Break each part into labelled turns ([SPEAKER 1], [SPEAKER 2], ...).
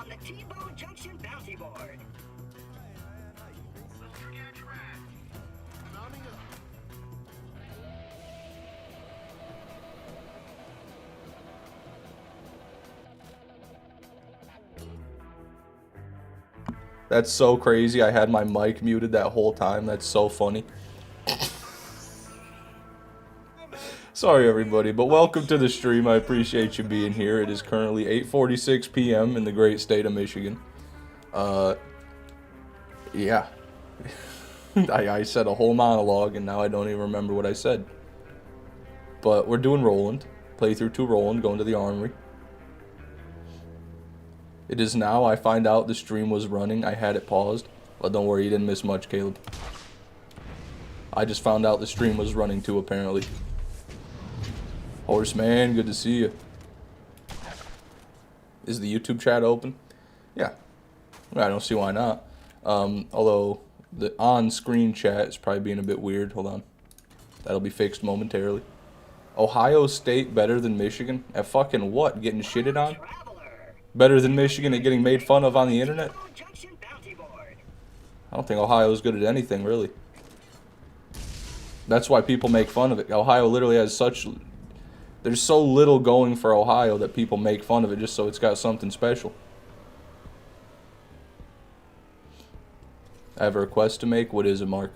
[SPEAKER 1] the T-Bone Junction bounty board.
[SPEAKER 2] That's so crazy. I had my mic muted that whole time. That's so funny. Sorry, everybody, but welcome to the stream. I appreciate you being here. It is currently 8:46 p.m. in the great state of Michigan. Yeah. I said a whole monologue, and now I don't even remember what I said. But we're doing Roland. Playthrough 2 Roland, going to the armory. It is now. I find out the stream was running. I had it paused. But don't worry, you didn't miss much, Caleb. I just found out the stream was running too, apparently. Horseman, good to see you. Is the YouTube chat open? Yeah. I don't see why not. Although the on-screen chat is probably being a bit weird. Hold on. That'll be fixed momentarily. Ohio State better than Michigan? At fucking what? Getting shitted on? Better than Michigan at getting made fun of on the internet? I don't think Ohio's good at anything, really. That's why people make fun of it. Ohio literally has such... There's so little going for Ohio that people make fun of it just so it's got something special. I have a request to make. What is it, Mark?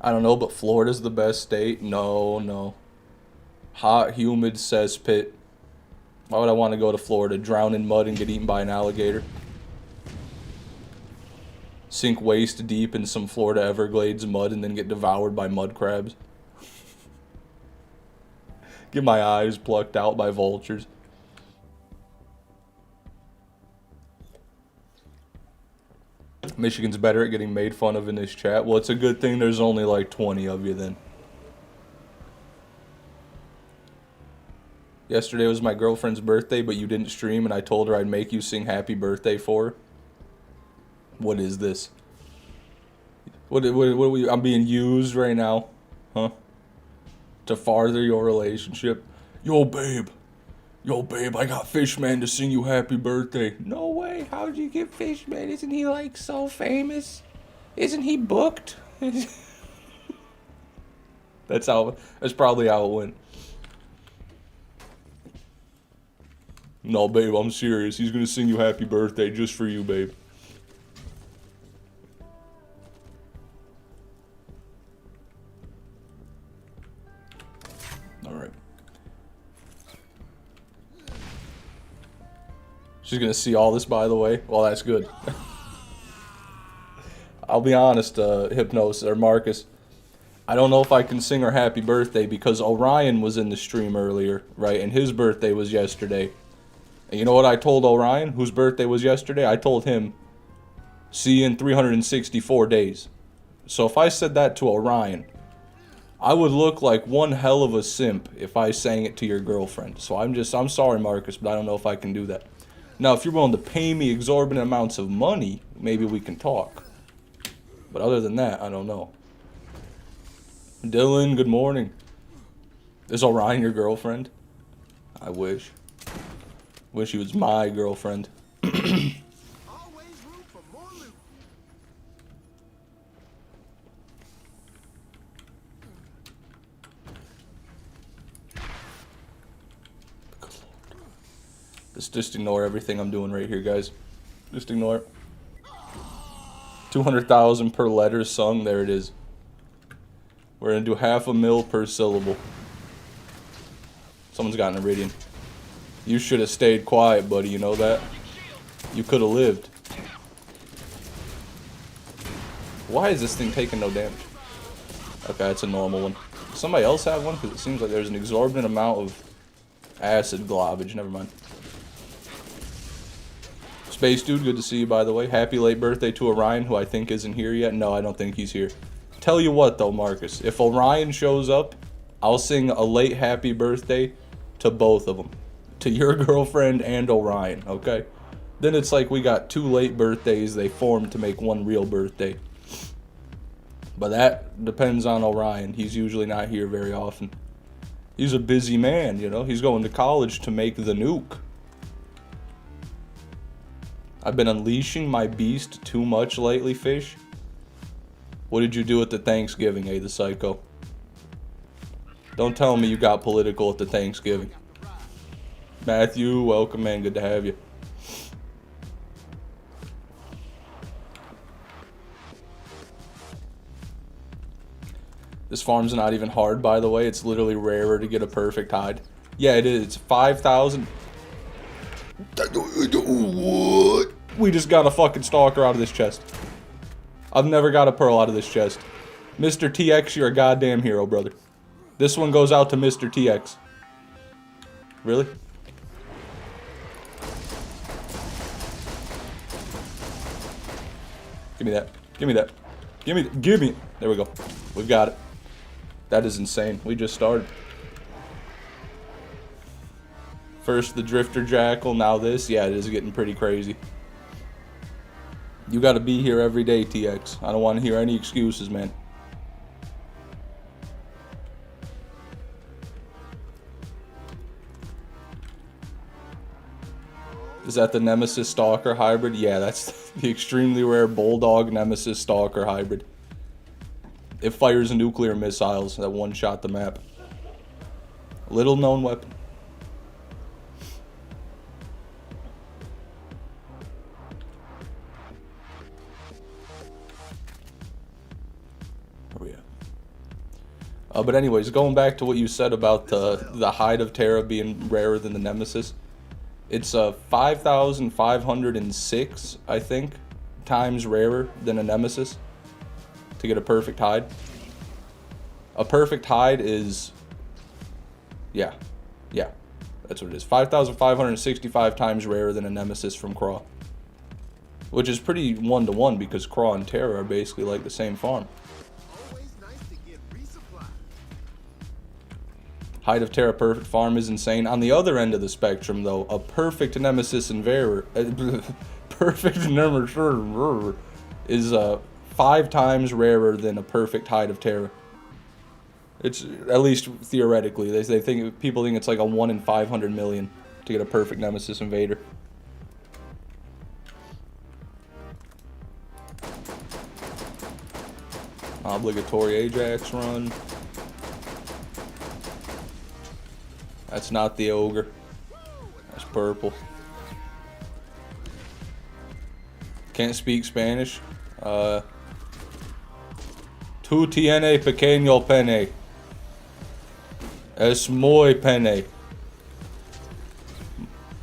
[SPEAKER 2] I don't know, but Florida's the best state. No. Hot, humid cesspit. Why would I want to go to Florida? Drown in mud and get eaten by an alligator? Sink waist deep in some Florida Everglades mud and then get devoured by mud crabs? Get my eyes plucked out by vultures? Michigan's better at getting made fun of in this chat. Well, it's a good thing there's only like 20 of you then. Yesterday was my girlfriend's birthday, but you didn't stream, and I told her I'd make you sing happy birthday for her. What is this? What I'm being used right now? Huh? To farther your relationship? Yo, babe, I got Fishman to sing you happy birthday. No way, how'd you get Fishman? Isn't he, like, so famous? Isn't he booked? That's probably how it went. No, babe, I'm serious. He's gonna sing you happy birthday just for you, babe. Alright. She's gonna see all this, by the way. Well, that's good. I'll be honest, Hypnos, or Marcus. I don't know if I can sing her happy birthday because Orion was in the stream earlier, right? And his birthday was yesterday. And you know what I told Orion, whose birthday was yesterday? I told him, see you in 364 days. So if I said that to Orion, I would look like one hell of a simp if I sang it to your girlfriend. So I'm sorry, Marcus, but I don't know if I can do that. Now, if you're willing to pay me exorbitant amounts of money, maybe we can talk. But other than that, I don't know. Dylan, good morning. Is Orion your girlfriend? I wish. Wish he was my girlfriend.
[SPEAKER 3] Always room for more loot.
[SPEAKER 2] Just ignore everything I'm doing right here, guys. Just ignore it. 200,000 per letter sung. There it is. We're gonna do $500,000 per syllable. Someone's got an Iridian. You should have stayed quiet, buddy. You know that? You could have lived. Why is this thing taking no damage? Okay, it's a normal one. Does somebody else have one? Because it seems like there's an exorbitant amount of acid globage. Never mind. Space Dude, good to see you, by the way. Happy late birthday to Orion, who I think isn't here yet. No, I don't think he's here. Tell you what, though, Marcus. If Orion shows up, I'll sing a late happy birthday to both of them. To your girlfriend and Orion, okay? Then it's like we got 2 late birthdays. They formed to make 1 real birthday. But that depends on Orion. He's usually not here very often. He's a busy man, you know? He's going to college to make the nuke. I've been unleashing my beast too much lately, Fish. What did you do at the Thanksgiving, the psycho? Don't tell me you got political at the Thanksgiving. Matthew, welcome, man. Good to have you. This farm's not even hard, by the way. It's literally rarer to get a perfect hide. Yeah, it is. It's 5,000. What? We just got a fucking stalker out of this chest. I've never got a pearl out of this chest. Mr. TX, you're a goddamn hero, brother. This one goes out to Mr. TX. Really? Give me that. Give me that. Give me it. There we go. We've got it. That is insane. We just started. First the Drifter Jackal, now this. Yeah, it is getting pretty crazy. You gotta be here every day, TX. I don't want to hear any excuses, man. Is that the Nemesis Stalker hybrid? Yeah, that's the extremely rare Bulldog Nemesis Stalker hybrid. It fires nuclear missiles that one-shot the map. Little known weapon. Where we at? But anyways, going back to what you said about the Hide of Terra being rarer than the Nemesis. It's 5,506, I think, times rarer than a Nemesis to get a perfect hide. A perfect hide is, yeah, that's what it is. 5,565 times rarer than a Nemesis from Craw. Which is pretty one-to-one because Craw and Terra are basically like the same farm.
[SPEAKER 3] Always nice to get resupply.
[SPEAKER 2] Hide of Terra perfect farm is insane. On the other end of the spectrum, though, a perfect Nemesis Invader, perfect Nemesis is 5 times rarer than a perfect Hide of Terra. It's at least theoretically. They think people think it's like a 1 in 500 million to get a perfect Nemesis Invader. Obligatory Ajax run. That's not the ogre. That's purple. Can't speak Spanish. Tu tiene pequeño pene. Es muy pene.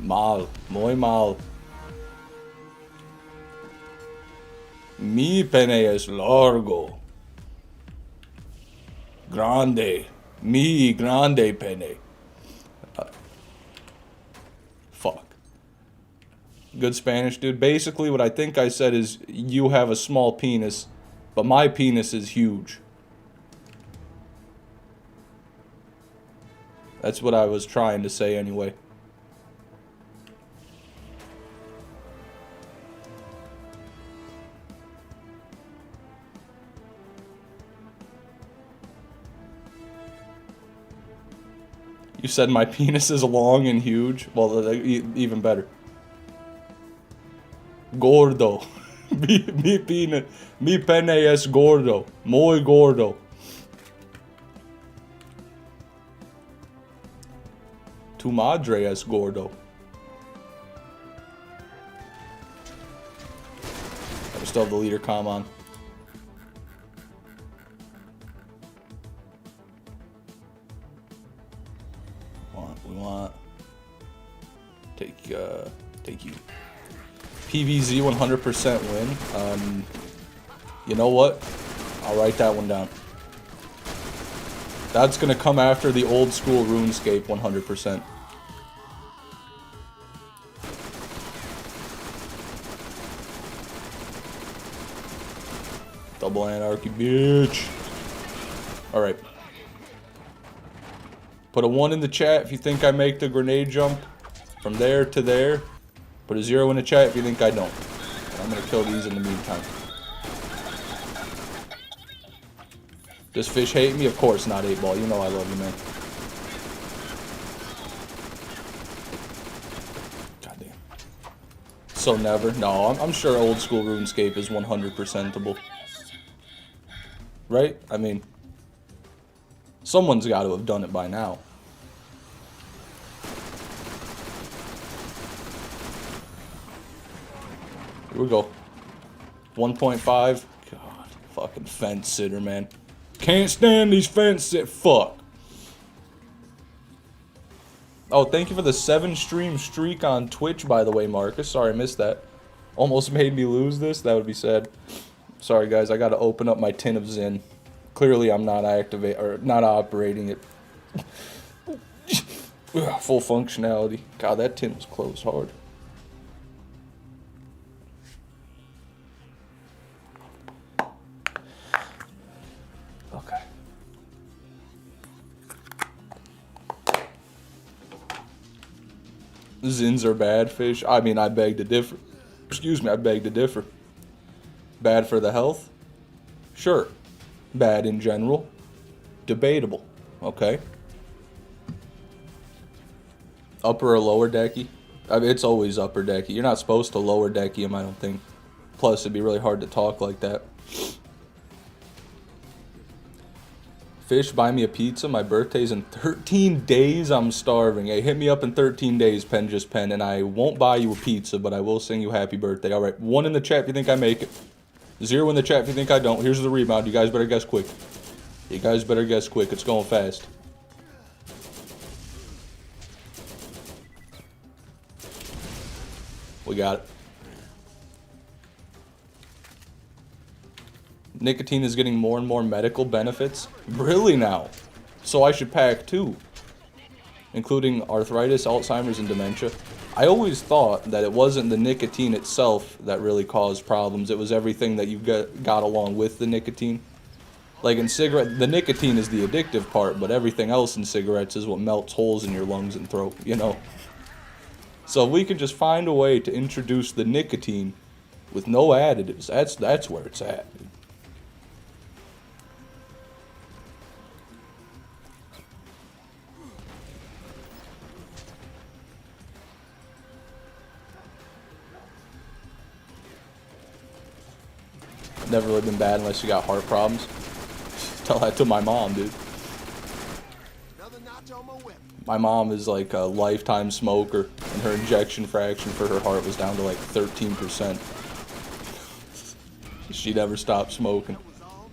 [SPEAKER 2] Mal. Muy mal. Mi pene es largo. Grande. Mi grande pene. Fuck. Good Spanish, dude. Basically, what I think I said is, you have a small penis, but my penis is huge. That's what I was trying to say anyway. You said my penis is long and huge? Well, even better. Gordo. Mi pene es gordo. Muy gordo. Tu madre es gordo. I still have the leader comm on. We want take you. PVZ 100% win. You know what? I'll write that one down. That's gonna come after the old school RuneScape 100%. Double anarchy, bitch. Alright. Put a 1 in the chat if you think I make the grenade jump from there to there. Put a 0 in the chat if you think I don't. I'm gonna kill these in the meantime. Does Fish hate me? Of course not, 8-Ball. You know I love you, man. So never. No, I'm sure old school RuneScape is 100%able. Right? I mean, someone's got to have done it by now. Here we go. 1.5. God, fucking fence sitter, man. Can't stand these fence sit. Fuck. Oh, thank you for the 7-stream streak on Twitch, by the way, Marcus. Sorry, I missed that. Almost made me lose this. That would be sad. Sorry, guys. I got to open up my tin of Zin. Clearly, I'm not not operating it. Full functionality. God, that tin was closed hard. Okay. Zins are bad, fish. I mean, I beg to differ. Excuse me, I beg to differ. Bad for the health? Sure. Bad in general? Debatable. Okay. Upper or lower decky? I mean, it's always upper decky. You're not supposed to lower decky him, I don't think. Plus, it'd be really hard to talk like that. Fish, buy me a pizza. My birthday's in 13 days. I'm starving. Hey, hit me up in 13 days, Pen Just Pen, and I won't buy you a pizza, but I will sing you happy birthday. All right, 1 in the chat if you think I make it. 0 in the chat if you think I don't. Here's the rebound. You guys better guess quick. You guys better guess quick. It's going fast. We got it. Nicotine is getting more and more medical benefits. Really now? So I should pack 2. Including arthritis, Alzheimer's, and dementia. I always thought that it wasn't the nicotine itself that really caused problems. It was everything that you got along with the nicotine. Like in cigarette, the nicotine is the addictive part, but everything else in cigarettes is what melts holes in your lungs and throat, you know? So if we can just find a way to introduce the nicotine with no additives, that's where it's at. Never really been bad unless you got heart problems. Tell that to my mom, dude.
[SPEAKER 3] Another notch on my whip.
[SPEAKER 2] My mom is like a lifetime smoker, and her ejection fraction for her heart was down to like 13%. She never stopped smoking.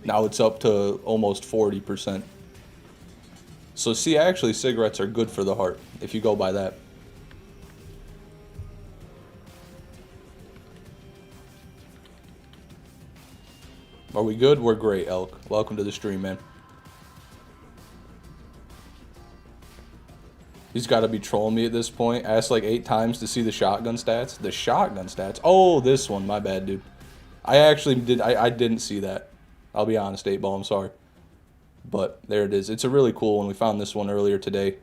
[SPEAKER 2] Now it's up to almost 40%. So see, actually cigarettes are good for the heart, if you go by that. Are we good? We're great, Elk. Welcome to the stream, man. He's got to be trolling me at this point. Asked like 8 times to see the shotgun stats. The shotgun stats? Oh, this one. My bad, dude. I actually did. I didn't see that. I'll be honest, 8-Ball. I'm sorry. But there it is. It's a really cool one. We found this one earlier today.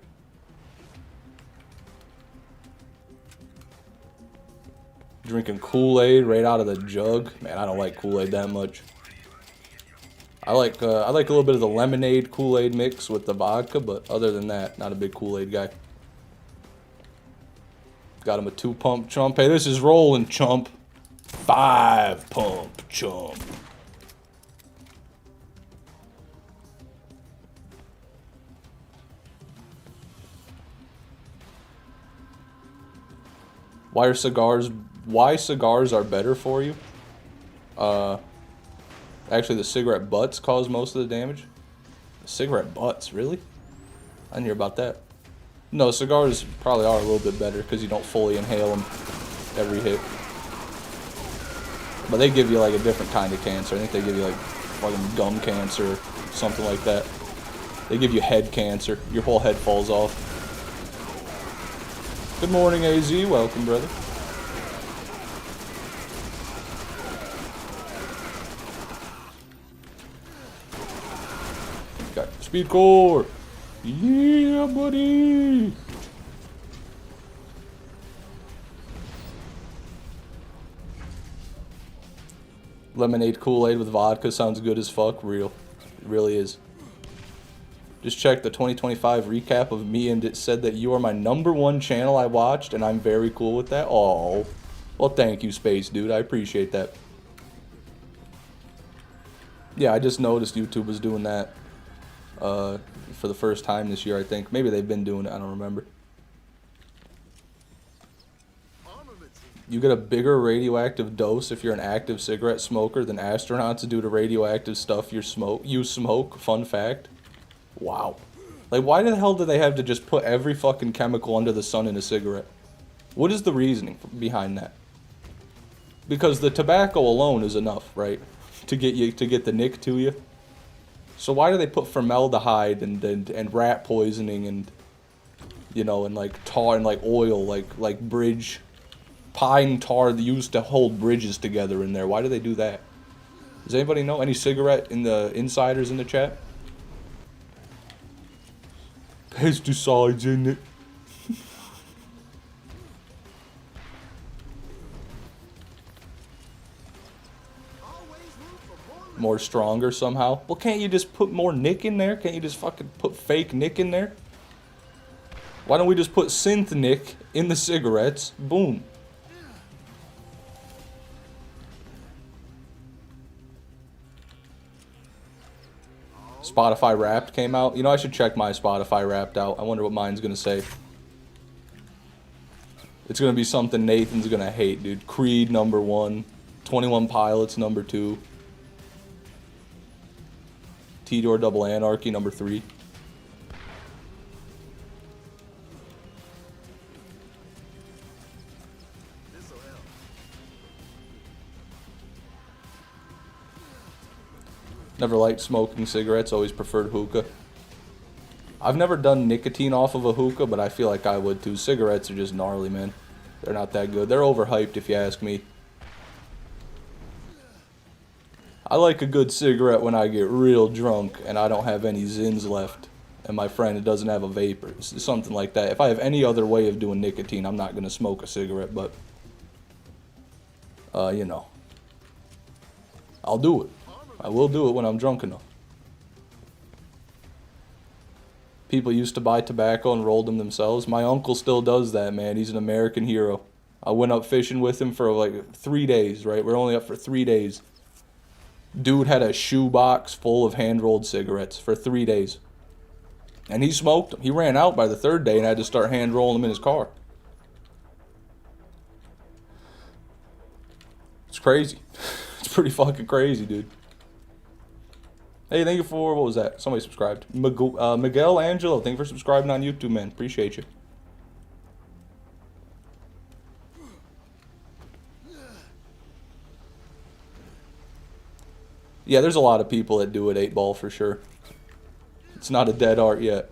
[SPEAKER 2] Drinking Kool-Aid right out of the jug. Man, I don't like Kool-Aid that much. I like a little bit of the lemonade Kool-Aid mix with the vodka, but other than that, not a big Kool-Aid guy. Got him a 2-pump chump. Hey, this is rolling, chump. 5-pump chump. Why cigars are better for you? Actually, the cigarette butts cause most of the damage. The cigarette butts, really? I didn't hear about that. No, cigars probably are a little bit better because you don't fully inhale them every hit. But they give you like a different kind of cancer. I think they give you like fucking gum cancer or something like that. They give you head cancer. Your whole head falls off. Good morning, AZ. Welcome, brother. Got speed core. Yeah, buddy. Lemonade Kool-Aid with vodka sounds good as fuck. Real. It really is. Just checked the 2025 recap of me and it said that you are my #1 channel I watched and I'm very cool with that. Oh, Well, thank you, Space Dude. I appreciate that. Yeah, I just noticed YouTube was doing that for the first time this year, I think. Maybe they've been doing it, I don't remember. You get a bigger radioactive dose if you're an active cigarette smoker than astronauts due to radioactive stuff you smoke. Fun fact. Wow. Like, why the hell do they have to just put every fucking chemical under the sun in a cigarette? What is the reasoning behind that? Because the tobacco alone is enough, right? To get the nick to you. So why do they put formaldehyde and rat poisoning and, you know, and like tar and like oil, like bridge pine tar that used to hold bridges together in there? Why do they do that? Does anybody know? Any cigarette in the insiders in the chat? Pesticides in it. More stronger somehow. Well, can't you just put more nick in there? Can't you just fucking put fake nick in there? Why don't we just put synth nick in the cigarettes? Boom. Spotify Wrapped came out. You know, I should check my Spotify Wrapped out. I wonder what mine's gonna say. It's gonna be something Nathan's gonna hate, dude. Creed #1, 21 Pilots #2, T-Door Double Anarchy #3. Never liked smoking cigarettes, always preferred hookah. I've never done nicotine off of a hookah, but I feel like I would too. Cigarettes are just gnarly, man. They're not that good. They're overhyped if you ask me. I like a good cigarette when I get real drunk and I don't have any zins left. And my friend doesn't have a vapor. It's something like that. If I have any other way of doing nicotine, I'm not going to smoke a cigarette, but, you know. I'll do it. I will do it when I'm drunk enough. People used to buy tobacco and roll them themselves. My uncle still does that, man. He's an American hero. I went up fishing with him for like 3 days, right? We're only up for 3 days. Dude had a shoebox full of hand-rolled cigarettes for 3 days. And he smoked them. He ran out by the 3rd day and had to start hand-rolling them in his car. It's crazy. It's pretty fucking crazy, dude. Hey, thank you for, what was that? Somebody subscribed. Miguel Angelo, thank you for subscribing on YouTube, man. Appreciate you. Yeah, there's a lot of people that do it 8-ball for sure. It's not a dead art yet.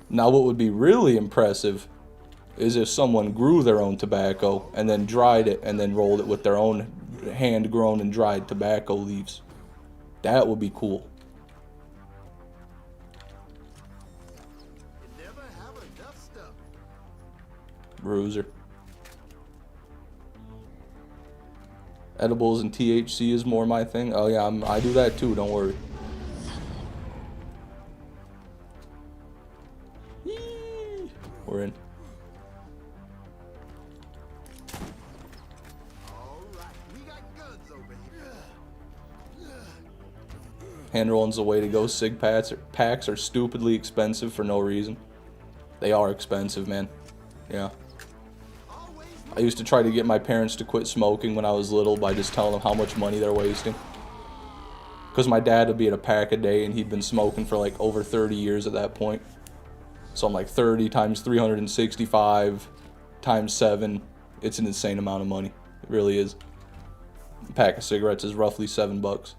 [SPEAKER 2] Now, what would be really impressive is if someone grew their own tobacco and then dried it and then rolled it with their own hand-grown and dried tobacco leaves. That would be cool.
[SPEAKER 3] You never have enough stuff.
[SPEAKER 2] Bruiser. Edibles and THC is more my thing. Oh yeah, I do that too, don't worry. Yee. We're in. Hand rolling's the way to go. Cig packs are stupidly expensive for no reason. They are expensive, man. Yeah. I used to try to get my parents to quit smoking when I was little by just telling them how much money they're wasting. Because my dad would be at a pack a day and he'd been smoking for like over 30 years at that point. So I'm like 30 times 365 times 7. It's an insane amount of money. It really is. A pack of cigarettes is roughly $7.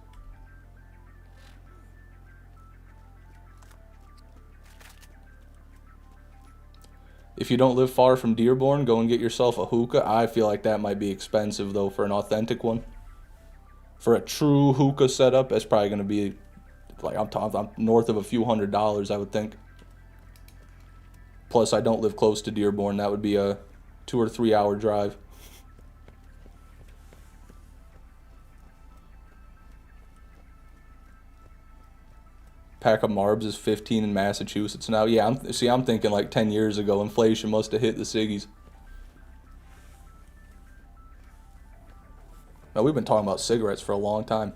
[SPEAKER 2] If you don't live far from Dearborn, go and get yourself a hookah. I feel like that might be expensive, though, for an authentic one. For a true hookah setup, that's probably going to be, like, I'm north of a few $100s, I would think. Plus, I don't live close to Dearborn. That would be a 2 or 3 hour drive. Pack of Marbs is $15 in Massachusetts now. Yeah, I'm thinking like 10 years ago. Inflation must have hit the ciggies. Now, we've been talking about cigarettes for a long time.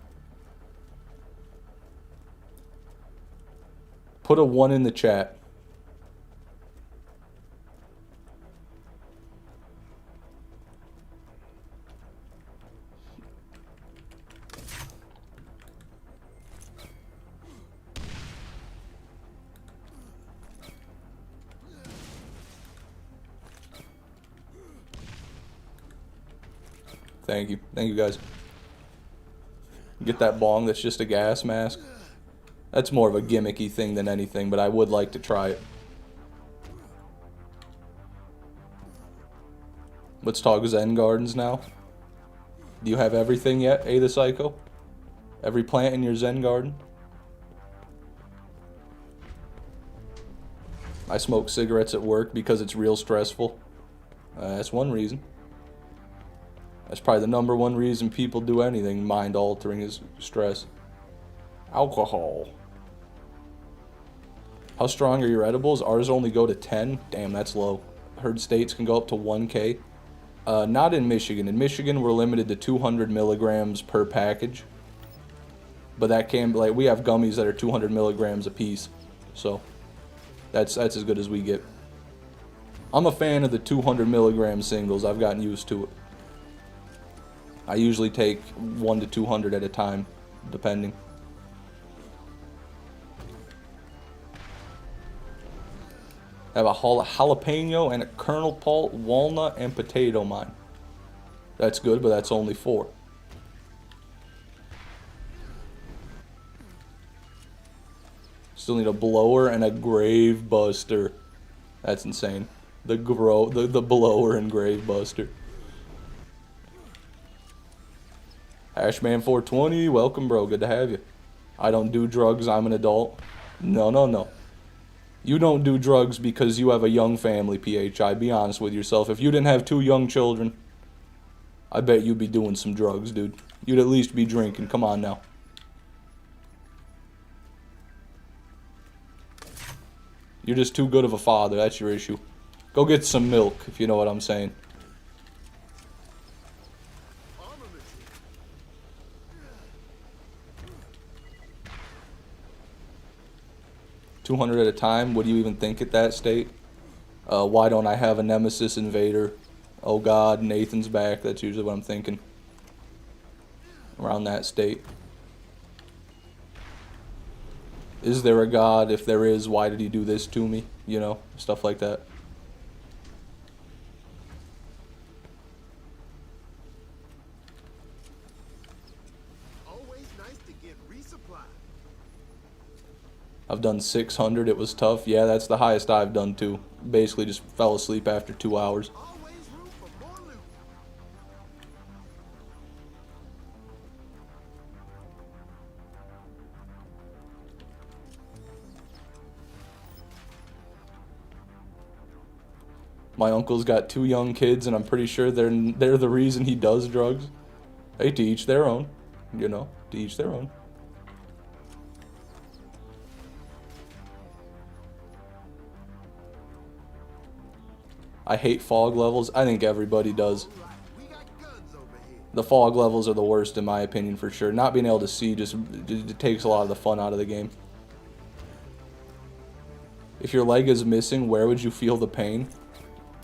[SPEAKER 2] Put a 1 in the chat. Thank you. Thank you, guys. Get that bong that's just a gas mask. That's more of a gimmicky thing than anything, but I would like to try it. Let's talk Zen Gardens now. Do you have everything yet, A the Psycho? Every plant in your Zen garden? I smoke cigarettes at work because it's real stressful. That's one reason. That's probably the #1 reason people do anything mind-altering is stress. Alcohol. How strong are your edibles? Ours only go to 10. Damn, that's low. Heard states can go up to 1K. Not in Michigan. In Michigan, we're limited to 200 milligrams per package. But that can be, like, we have gummies that are 200 milligrams a piece. So, that's as good as we get. I'm a fan of the 200 milligram singles. I've gotten used to it. I usually take 1 to 200 at a time, depending. I have a jalapeno and a kernel pulp, walnut, and potato mine. That's good, but that's only 4. Still need a blower and a grave buster. That's insane. The blower and grave buster. Ashman420, welcome, bro. Good to have you. I don't do drugs. I'm an adult. No. You don't do drugs because you have a young family, PHI. Be honest with yourself. If you didn't have 2 young children, I bet you'd be doing some drugs, dude. You'd at least be drinking. Come on now. You're just too good of a father. That's your issue. Go get some milk, if you know what I'm saying. 200 at a time? What do you even think at that state? Why don't I have a Nemesis Invader? Oh God, Nathan's back. That's usually what I'm thinking. Around that state. Is there a God? If there is, why did he do this to me? You know, stuff like that.
[SPEAKER 3] Always nice to get resupplied.
[SPEAKER 2] I've done 600. It was tough. Yeah, that's the highest I've done too. Basically just fell asleep after 2 hours.
[SPEAKER 3] Always room for more loot.
[SPEAKER 2] My uncle's got 2 young kids, and I'm pretty sure they're the reason he does drugs. Hey, to each their own. You know, to each their own. I hate fog levels. I think everybody does.
[SPEAKER 3] We got guns over here.
[SPEAKER 2] The fog levels are the worst in my opinion for sure. Not being able to see just it takes a lot of the fun out of the game. If your leg is missing, where would you feel the pain?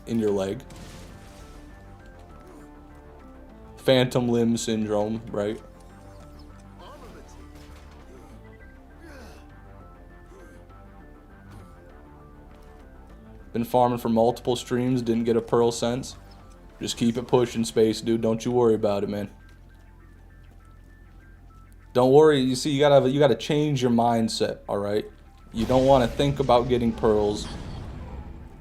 [SPEAKER 2] In your leg. Phantom limb syndrome, right?
[SPEAKER 3] Armaments here.
[SPEAKER 2] Been farming for multiple streams, didn't get a pearl since. Just keep it pushing, Space Dude. Don't you worry about it, man. Don't worry. You see, you gotta change your mindset, all right? You don't want to think about getting pearls.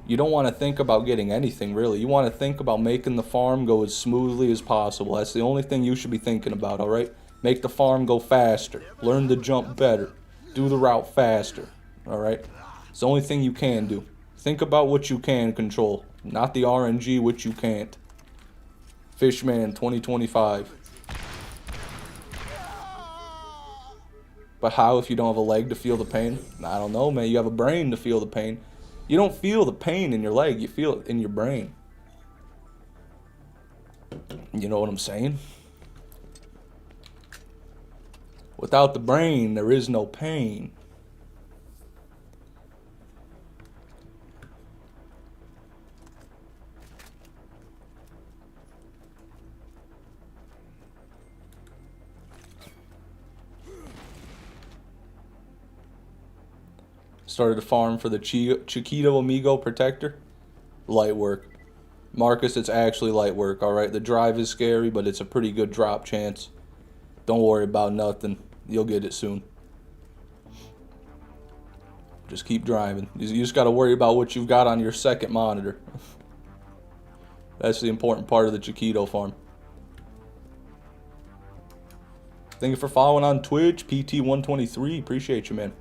[SPEAKER 2] You don't want to think about getting anything, really. You want to think about making the farm go as smoothly as possible. That's the only thing you should be thinking about, all right? Make the farm go faster. Learn to jump better. Do the route faster, all right? It's the only thing you can do. Think about what you can control, not the RNG which you can't. Fishman 2025. But how if you don't have a leg to feel the pain? I don't know, man. You have a brain to feel the pain. You don't feel the pain in your leg. You feel it in your brain. You know what I'm saying? Without the brain, there is no pain. Started a farm for the Chiquito Amigo Protector. Light work. Marcus, it's actually light work, alright? The drive is scary, but it's a pretty good drop chance. Don't worry about nothing. You'll get it soon. Just keep driving. You just gotta worry about what you've got on your second monitor. That's the important part of the Chiquito farm. Thank you for following on Twitch, PT123. Appreciate you, man.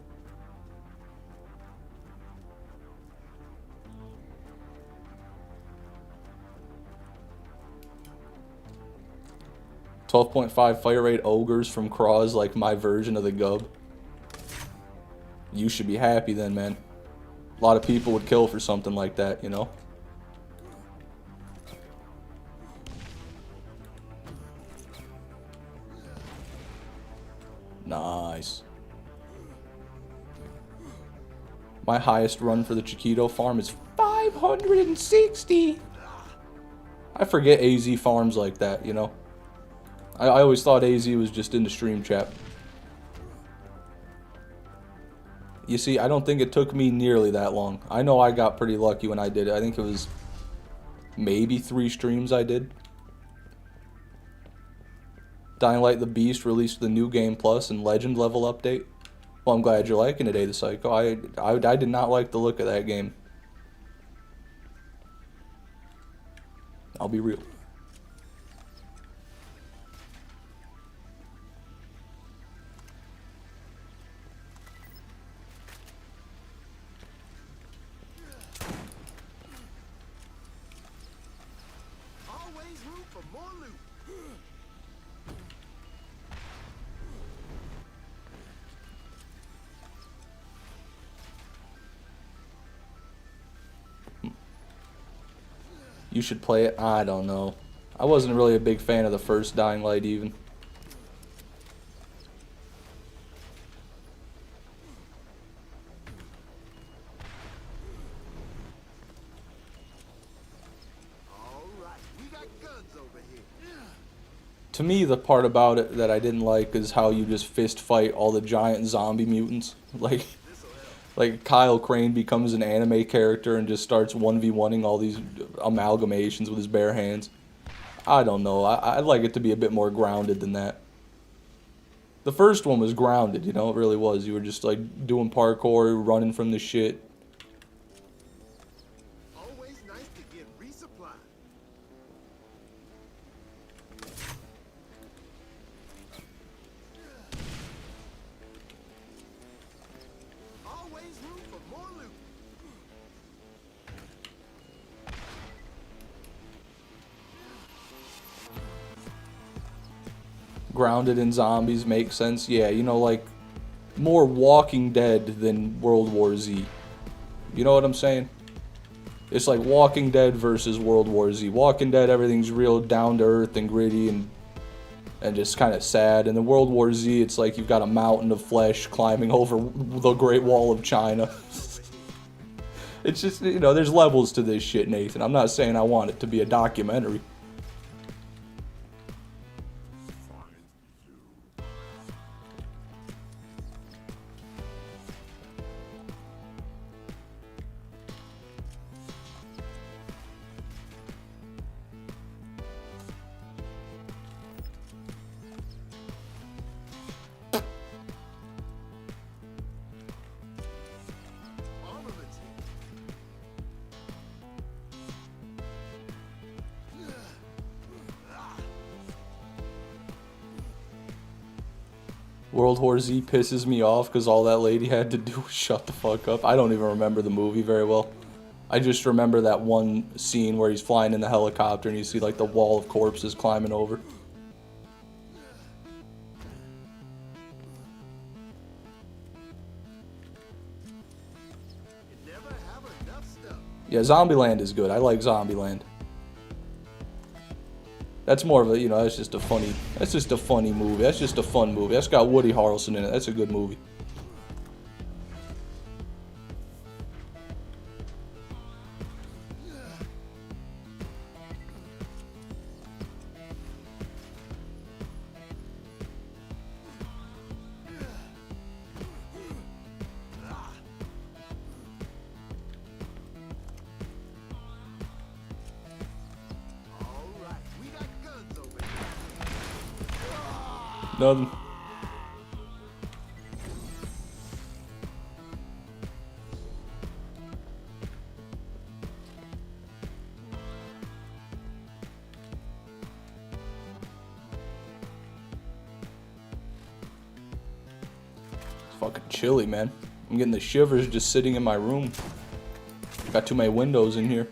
[SPEAKER 2] 12.5 fire rate ogres from Craws, like my version of the Gub. You should be happy then, man. A lot of people would kill for something like that, you know? Nice. My highest run for the Chiquito farm is 560. I forget AZ farms like that, you know? I always thought AZ was just in the stream chat. You see, I don't think it took me nearly that long. I know I got pretty lucky when I did it. I think it was maybe 3 streams I did. Dying Light the Beast released the new Game Plus and Legend level update. Well, I'm glad you're liking it, A the Psycho. I did not like the look of that game. I'll be real.
[SPEAKER 3] Always room for more loot.
[SPEAKER 2] You should play it. I don't know. I wasn't really a big fan of the first Dying Light even.
[SPEAKER 3] Alright, we got guns over here.
[SPEAKER 2] To me, the part about it that I didn't like is how you just fist fight all the giant zombie mutants. Like Kyle Crane becomes an anime character and just starts 1v1ing all these amalgamations with his bare hands. I don't know. I'd like it to be a bit more grounded than that. The first one was grounded, you know, it really was. You were just like doing parkour, running from the shit.
[SPEAKER 3] Always nice to get resupplied. Always room for more loot.
[SPEAKER 2] Grounded in zombies makes sense. Yeah, you know, like more Walking Dead than World War Z. You know what I'm saying? It's like Walking Dead versus World War Z. Walking Dead, everything's real down to earth and gritty and just kind of sad. And then World War Z, it's like you've got a mountain of flesh climbing over the Great Wall of China. It's just, you know, there's levels to this shit, Nathan. I'm not saying I want it to be a documentary.
[SPEAKER 3] Armaments here.
[SPEAKER 2] World War Z pisses me off because all that lady had to do was shut the fuck up. I don't even remember the movie very well. I just remember that one scene where he's flying in the helicopter and you see like the wall of corpses climbing over.
[SPEAKER 3] You never have enough stuff.
[SPEAKER 2] Yeah, Zombieland is good. I like Zombieland. That's more of a, you know, that's just a funny movie. That's just a fun movie. That's got Woody Harrelson in it. That's a good movie. Nothing. It's fucking chilly, man. I'm getting the shivers just sitting in my room. Got too many windows in here.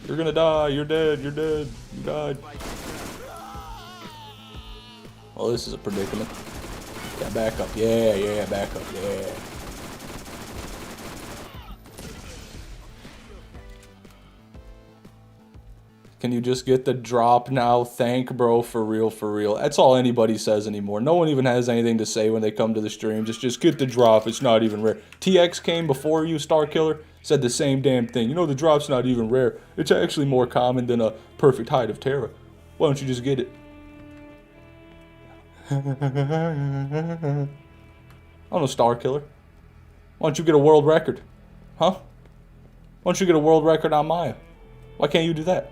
[SPEAKER 2] You're gonna die, you're dead, you died. Well, this is a predicament. Yeah, back up, yeah, back up, yeah. Can you just get the drop now? Thank bro, for real, for real. That's all anybody says anymore. No one even has anything to say when they come to the streams. It's just get the drop, it's not even rare. TX came before you, Star Killer, said the same damn thing. You know, the drop's not even rare. It's actually more common than a perfect height of Terra. Why don't you just get it? I don't know, Star Killer. Why don't you get a world record? Huh? Why don't you get a world record on Maya? Why can't you do that?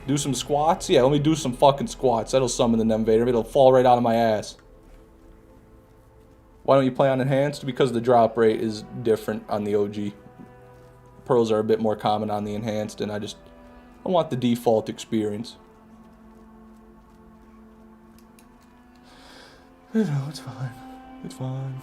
[SPEAKER 2] Do some squats? Yeah, let me do some fucking squats. That'll summon the Invader. It'll fall right out of my ass. Why don't you play on enhanced? Because the drop rate is different on the OG. Pearls are a bit more common on the enhanced, and I want the default experience. You know, it's fine. It's fine.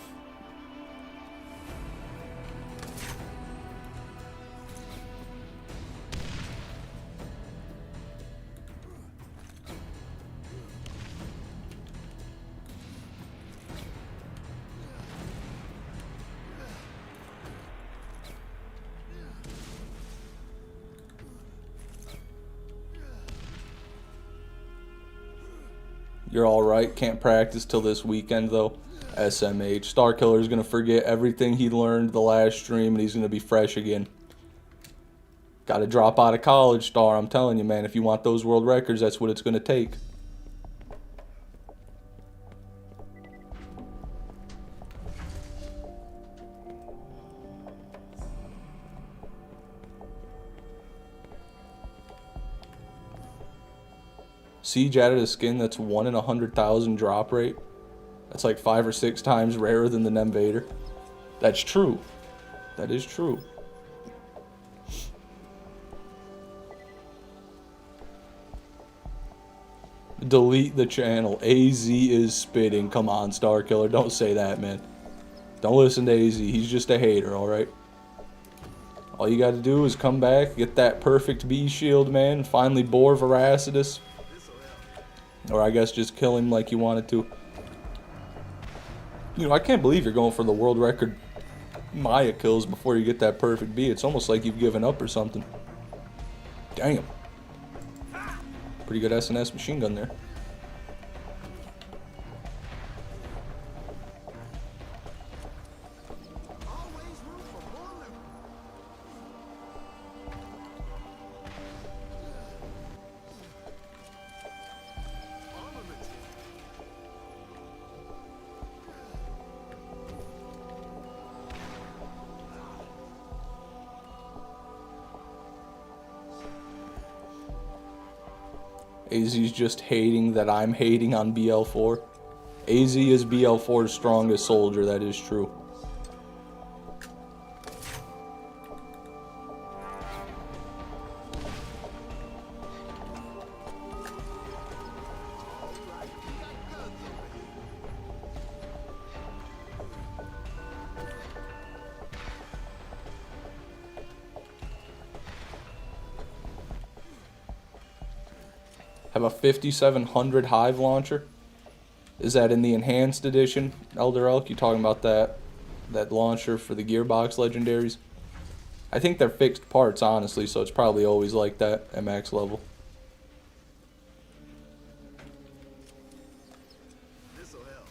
[SPEAKER 2] You're alright. Can't practice till this weekend, though. SMH. Star Killer is going to forget everything he learned the last stream, and he's going to be fresh again. Got to drop out of college, Star. I'm telling you, man. If you want those world records, that's what it's going to take. Siege added a skin that's 1 in 100,000 drop rate. That's like 5 or 6 times rarer than the Invader. That's true. That is true. Delete the channel. AZ is spitting. Come on, Star Killer. Don't say that, man. Don't listen to AZ. He's just a hater, alright? All you gotta do is come back, get that perfect B shield, man, and finally bore Veracitus. Or I guess just kill him like you wanted to. You know, I can't believe you're going for the world record Maya kills before you get that perfect B. It's almost like you've given up or something. Damn. Pretty good SNS machine gun there. AZ's just hating that I'm hating on BL4. AZ is BL4's strongest soldier, that is true. Have a 5700 Hive launcher. Is that in the enhanced edition? Elder Elk, you talking about that? that launcher for the gearbox legendaries. I think they're fixed parts, honestly, so it's probably always like that at max level.
[SPEAKER 3] This'll help.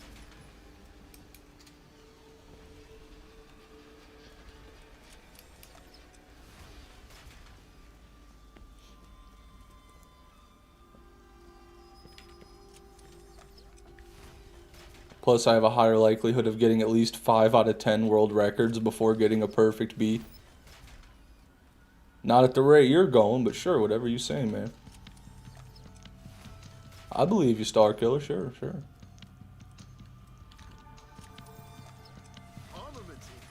[SPEAKER 2] Plus, I have a higher likelihood of getting at least 5 out of 10 world records before getting a perfect beat. Not at the rate you're going, but sure, whatever you say, man. I believe you, Star Killer. Sure, sure.
[SPEAKER 3] Armaments here.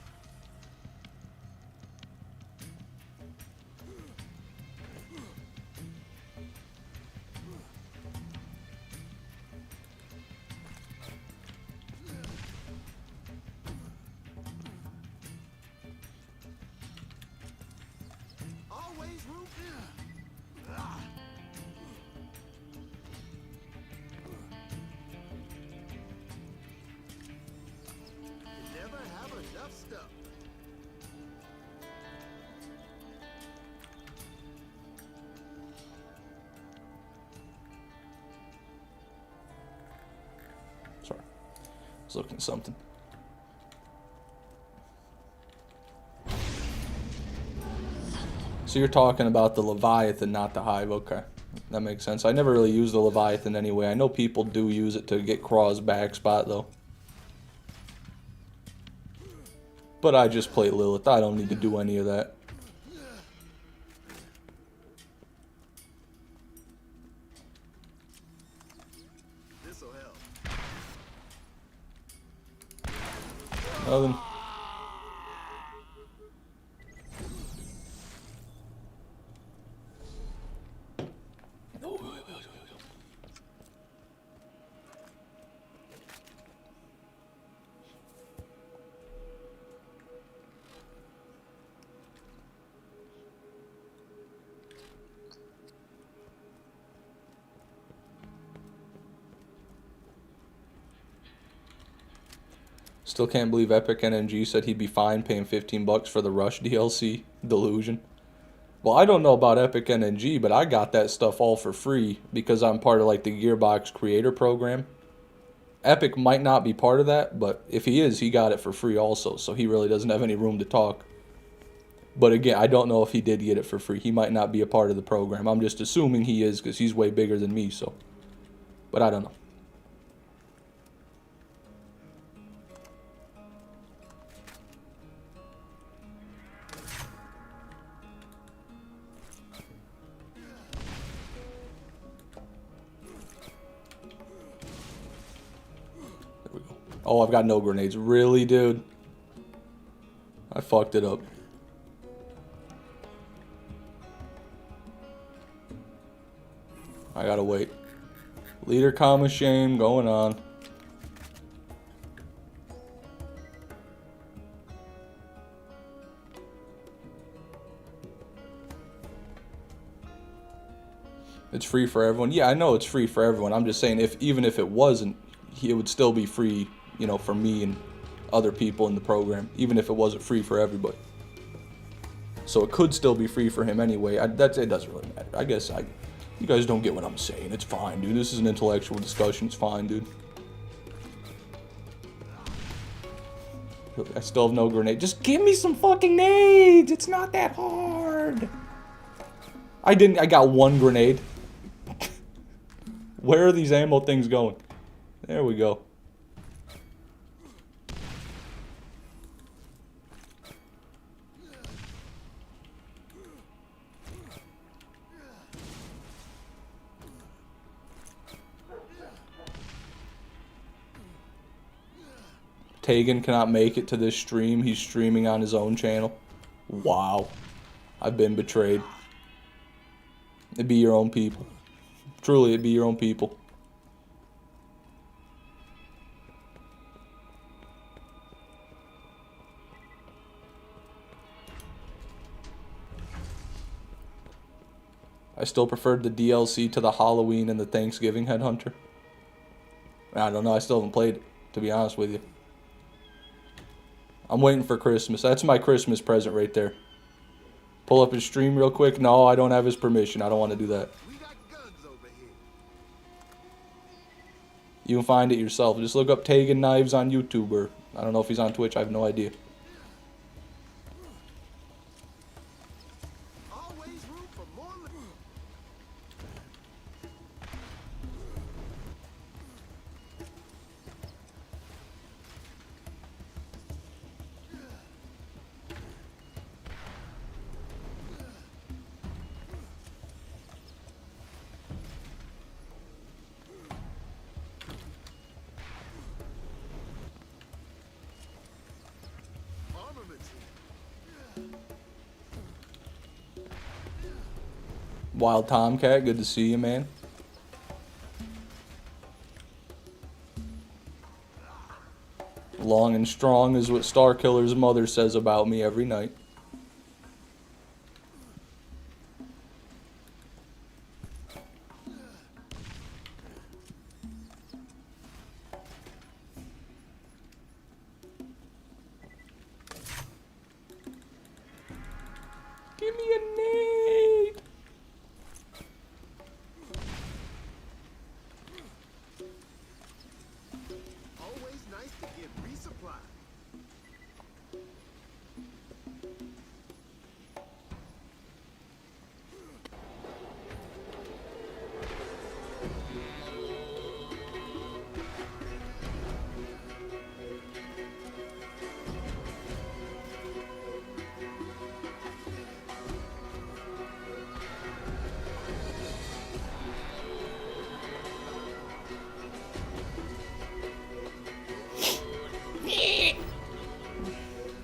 [SPEAKER 3] Always room. You never have enough stuff.
[SPEAKER 2] Sorry. I was looking at something. So you're talking about the Leviathan, not the Hive. Okay. That makes sense. I never really used the Leviathan anyway. I know people do use it to get Craw's back spot, though. But I just play Lilith. I don't need to do any of that.
[SPEAKER 3] This'll help.
[SPEAKER 2] Nothing. Still can't believe Epic NNG said he'd be fine paying $15 for the Rush DLC. Delusion. Well, I don't know about Epic NNG, but I got that stuff all for free because I'm part of like the Gearbox Creator Program. Epic might not be part of that, but if he is, he got it for free also, so he really doesn't have any room to talk. But again, I don't know if he did get it for free. He might not be a part of the program. I'm just assuming he is because he's way bigger than me, so. But I don't know. Oh, I've got no grenades. Really, dude? I fucked it up. I gotta wait. Leader comma shame going on. It's free for everyone. Yeah, I know it's free for everyone. I'm just saying even if it wasn't, it would still be free, you know, for me and other people in the program, even if it wasn't free for everybody. So it could still be free for him anyway. It doesn't really matter. I guess you guys don't get what I'm saying. It's fine, dude. This is an intellectual discussion. It's fine, dude. I still have no grenade. Just give me some fucking nades. It's not that hard. I got one grenade. Where are these ammo things going? There we go. Tegan cannot make it to this stream. He's streaming on his own channel. Wow. I've been betrayed. It'd be your own people. Truly, it'd be your own people. I still preferred the DLC to the Halloween and the Thanksgiving Headhunter. I don't know. I still haven't played it, to be honest with you. I'm waiting for Christmas. That's my Christmas present right there. Pull up his stream real quick. No, I don't have his permission. I don't want to do that.
[SPEAKER 3] We got guns over here.
[SPEAKER 2] You can find it yourself. Just look up Tegan Knives on YouTube, or I don't know if he's on Twitch. I have no idea.
[SPEAKER 3] Always room for more. Armaments here.
[SPEAKER 2] Wild Tomcat, good to see you, man. Long and strong is what Starkiller's mother says about me every night. Give me a nade.
[SPEAKER 3] Always nice to get resupply.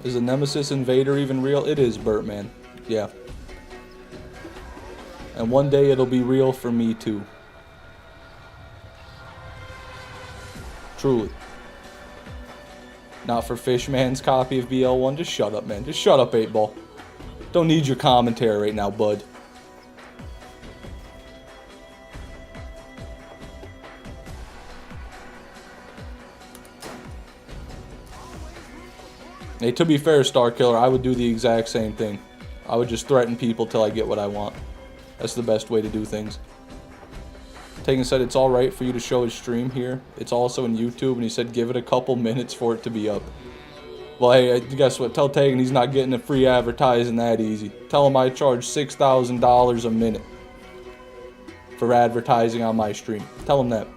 [SPEAKER 2] Is the Nemesis Invader even real? It is, Bertman. Yeah. And one day it'll be real for me too. Truly. Not for Fishman's copy of BL1. Just shut up, man. Just shut up, 8-Ball. Don't need your commentary right now, bud. Hey, to be fair, Starkiller, I would do the exact same thing. I would just threaten people till I get what I want. That's the best way to do things. Tegan said it's alright for you to show his stream here. It's also in YouTube, and he said give it a couple minutes for it to be up. Well, hey, guess what? Tell Tegan he's not getting a free advertising that easy. Tell him I charge $6,000 a minute for advertising on my stream. Tell him that.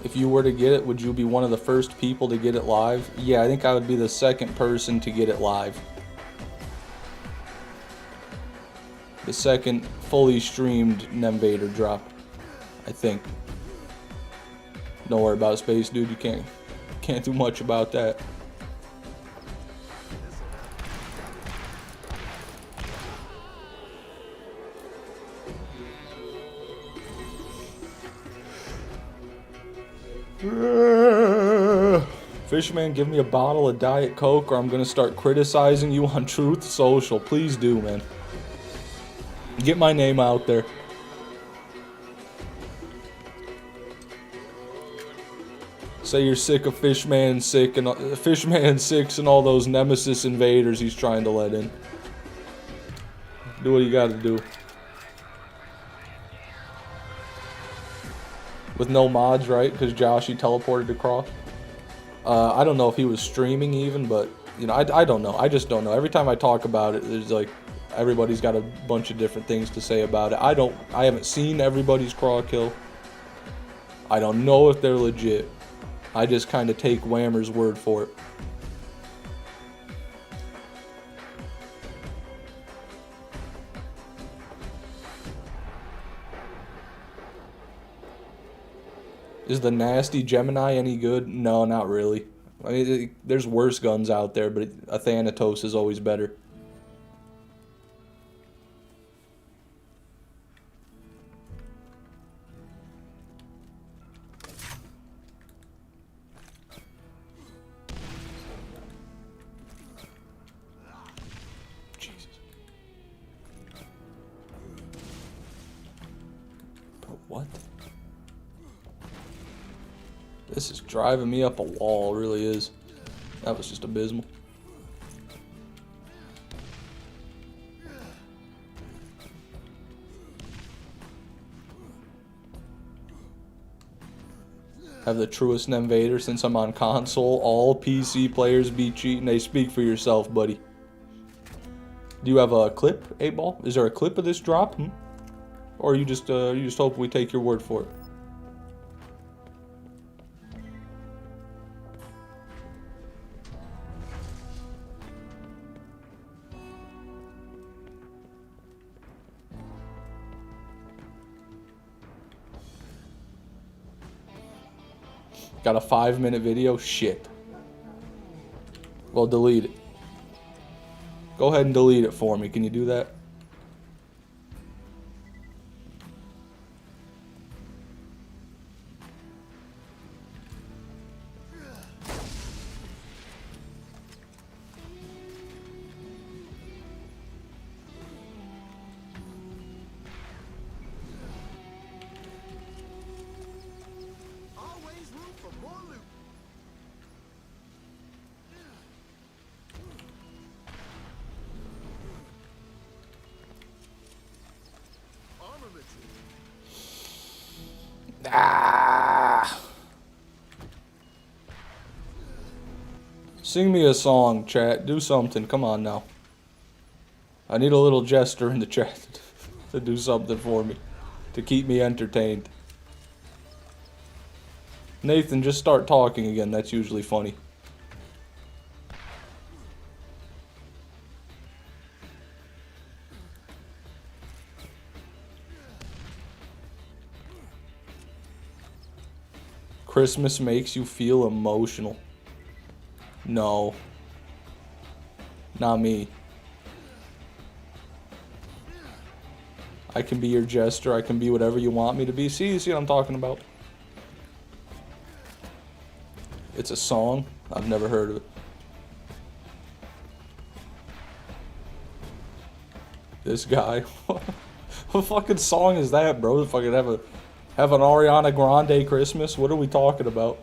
[SPEAKER 2] If you were to get it, would you be one of the first people to get it live? Yeah, I think I would be the second person to get it live. The second fully streamed Invader drop, I think. Don't worry about space, dude. You can't do much about that. Fishman, give me a bottle of Diet Coke or I'm gonna start criticizing you on Truth Social. Please do, man. Get my name out there. Say you're sick of Fishman 6 and all those Nemesis Invaders he's trying to let in. Do what you gotta do. With no mods, right? Because Josh, he teleported across. I don't know if he was streaming even, but, you know, I don't know. I just don't know. Every time I talk about it, there's like, everybody's got a bunch of different things to say about it. I haven't seen everybody's craw kill. I don't know if they're legit. I just kind of take Whammer's word for it. Is the nasty Gemini any good? No, not really. I mean, there's worse guns out there, but a Thanatos is always better. This is driving me up a wall, it really is. That was just abysmal. Have the truest Invader since I'm on console. All PC players be cheating. They speak for yourself, buddy. Do you have a clip, 8-Ball? Is there a clip of this drop? Or you just hope we take your word for it? Got a 5-minute video? Shit. Well, delete it. Go ahead and delete it for me. Can you do that?
[SPEAKER 3] Always room for more loot. Armament.
[SPEAKER 2] Ah. Sing me a song, chat. Do something. Come on now. I need a little jester in the chat to do something for me. To keep me entertained. Nathan, just start talking again. That's usually funny. Christmas makes you feel emotional. No. Not me. I can be your jester. I can be whatever you want me to be. See what I'm talking about? It's a song. I've never heard of it. This guy. What fucking song is that, bro? Fucking have an Ariana Grande Christmas? What are we talking about?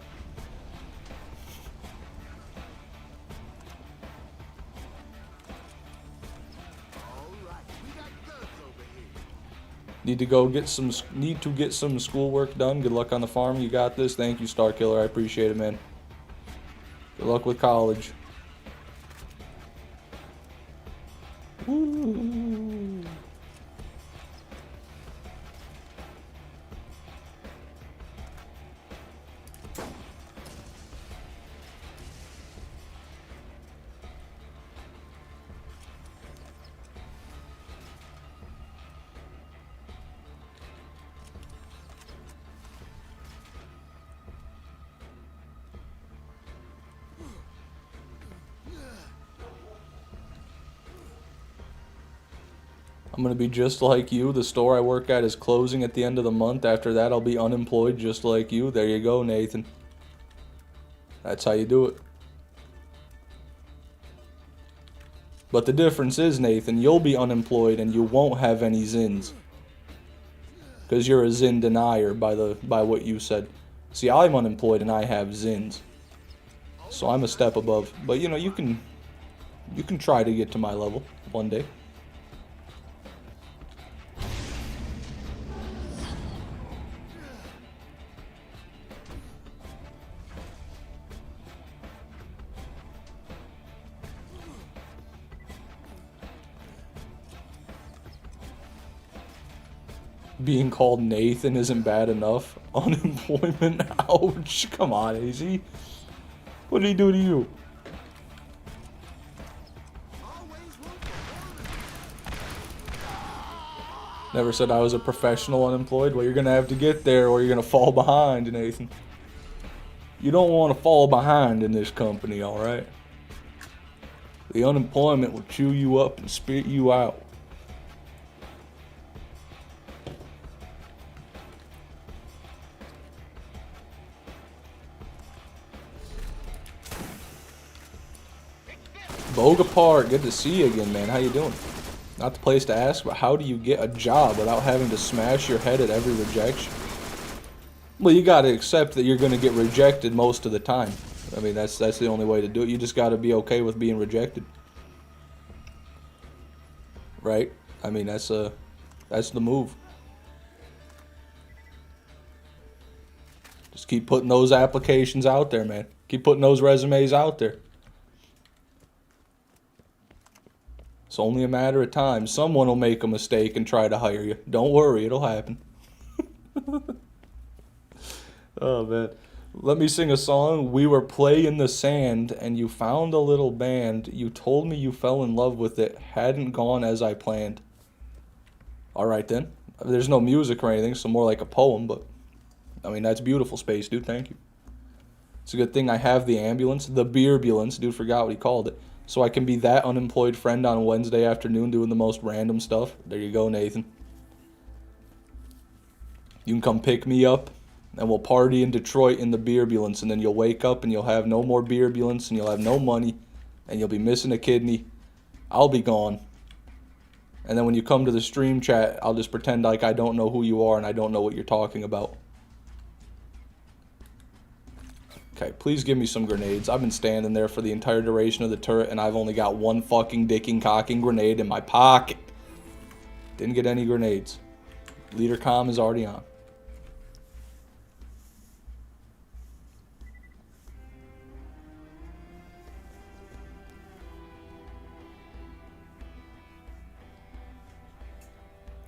[SPEAKER 2] Need to get some schoolwork done. Good luck on the farm. You got this. Thank you, Star Killer. I appreciate it, man. Good luck with college. Woo. I'm gonna be just like you. The store I work at is closing at the end of the month. After that, I'll be unemployed just like you. There you go, Nathan. That's how you do it. But the difference is, Nathan, you'll be unemployed and you won't have any Zins. Because you're a Zin denier by what you said. See, I'm unemployed and I have Zins. So I'm a step above. But you know, you can try to get to my level one day. Being called Nathan isn't bad enough. Unemployment, ouch. Come on, AZ. What did he do to you? Never said I was a professional unemployed. Well, you're going to have to get there or you're going to fall behind, Nathan. You don't want to fall behind in this company, alright? The unemployment will chew you up and spit you out. Bogapart, good to see you again, man. How you doing? Not the place to ask, but how do you get a job without having to smash your head at every rejection? Well, you got to accept that you're going to get rejected most of the time. I mean, that's the only way to do it. You just got to be okay with being rejected. Right? I mean, that's the move. Just keep putting those applications out there, man. Keep putting those resumes out there. It's only a matter of time. Someone will make a mistake and try to hire you. Don't worry, it'll happen. Oh, man. Let me sing a song. We were play in the sand, and you found a little band. You told me you fell in love with it. Hadn't gone as I planned. All right, then. There's no music or anything, so more like a poem, but... I mean, that's beautiful, Space Dude. Thank you. It's a good thing I have the ambulance. The beerbulance. Dude forgot what he called it. So I can be that unemployed friend on Wednesday afternoon doing the most random stuff. There you go, Nathan. You can come pick me up, and we'll party in Detroit in the beerbulance, and then you'll wake up and you'll have no more beerbulance, and you'll have no money, and you'll be missing a kidney. I'll be gone. And then when you come to the stream chat, I'll just pretend like I don't know who you are and I don't know what you're talking about. Okay, please give me some grenades. I've been standing there for the entire duration of the turret, and I've only got one fucking dicking cocking grenade in my pocket. Didn't get any grenades. Leader comm is already on.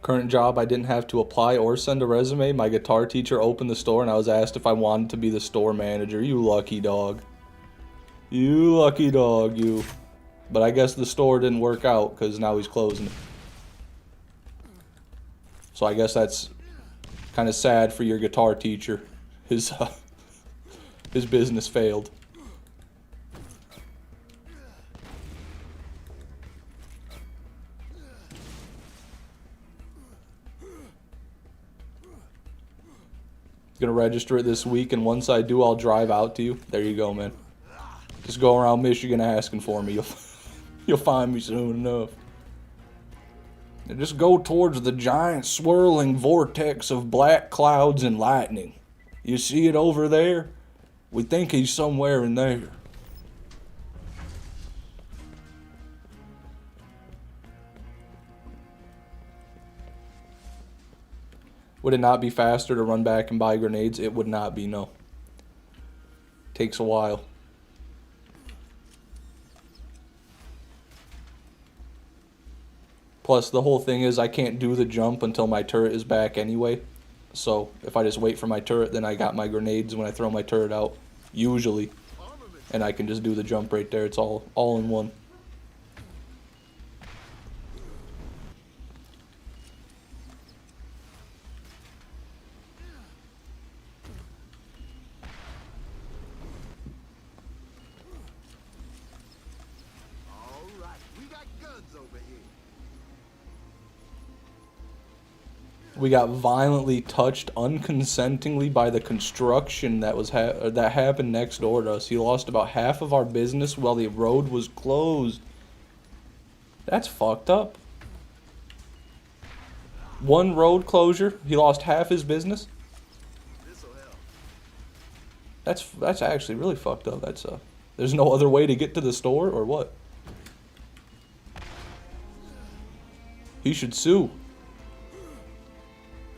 [SPEAKER 2] Current job, I didn't have to apply or send a resume. My guitar teacher opened the store and I was asked if I wanted to be the store manager. You lucky dog. You lucky dog, you. But I guess the store didn't work out because now he's closing it. So I guess that's kind of sad for your guitar teacher. His business failed. Gonna register it this week, and once I do, I'll drive out to you. There you go, man. Just go around Michigan asking for me. You'll find me soon enough. And just go towards the giant swirling vortex of black clouds and lightning. You see it over there? We think he's somewhere in there. Would it not be faster to run back and buy grenades? It would not be, no. Takes a while. Plus, the whole thing is I can't do the jump until my turret is back anyway. So, if I just wait for my turret, then I got my grenades when I throw my turret out. Usually. And I can just do the jump right there. It's all in one. We got violently touched unconsentingly by the construction that was that happened next door to us. He lost about half of our business while the road was closed. That's fucked up. One road closure, he lost half his business. That's actually really fucked up. That's there's no other way to get to the store or what? He should sue.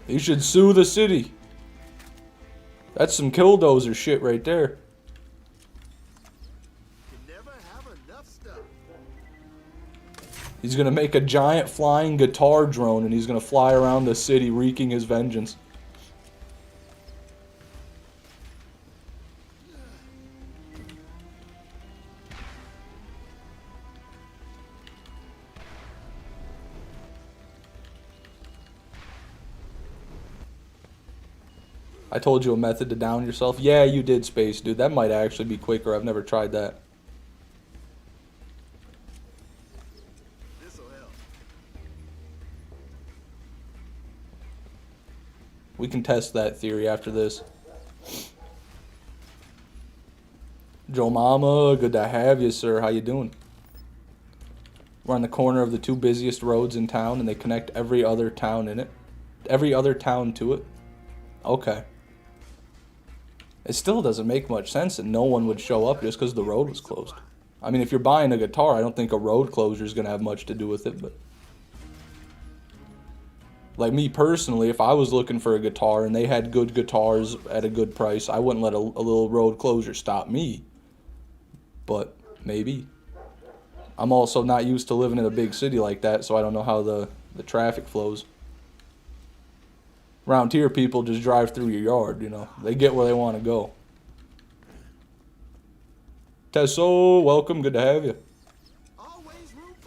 [SPEAKER 2] He should sue the city. That's some killdozer shit right there.
[SPEAKER 3] You never have enough stuff.
[SPEAKER 2] He's gonna make a giant flying guitar drone and he's gonna fly around the city wreaking his vengeance. I told you a method to down yourself. Yeah, you did, Space Dude. That might actually be quicker. I've never tried that.
[SPEAKER 3] This'll help.
[SPEAKER 2] We can test that theory after this. Joe Mama, good to have you, sir. How you doing? We're on the corner of the two busiest roads in town, and they connect every other town in it. Every other town to it. Okay. It still doesn't make much sense that no one would show up just because the road was closed. I mean, if you're buying a guitar, I don't think a road closure is going to have much to do with it, but... Like me personally, if I was looking for a guitar and they had good guitars at a good price, I wouldn't let a little road closure stop me. But maybe. I'm also not used to living in a big city like that, so I don't know how the traffic flows. Around here, people just drive through your yard, you know. They get where they want to go. Tesso, welcome. Good to have you.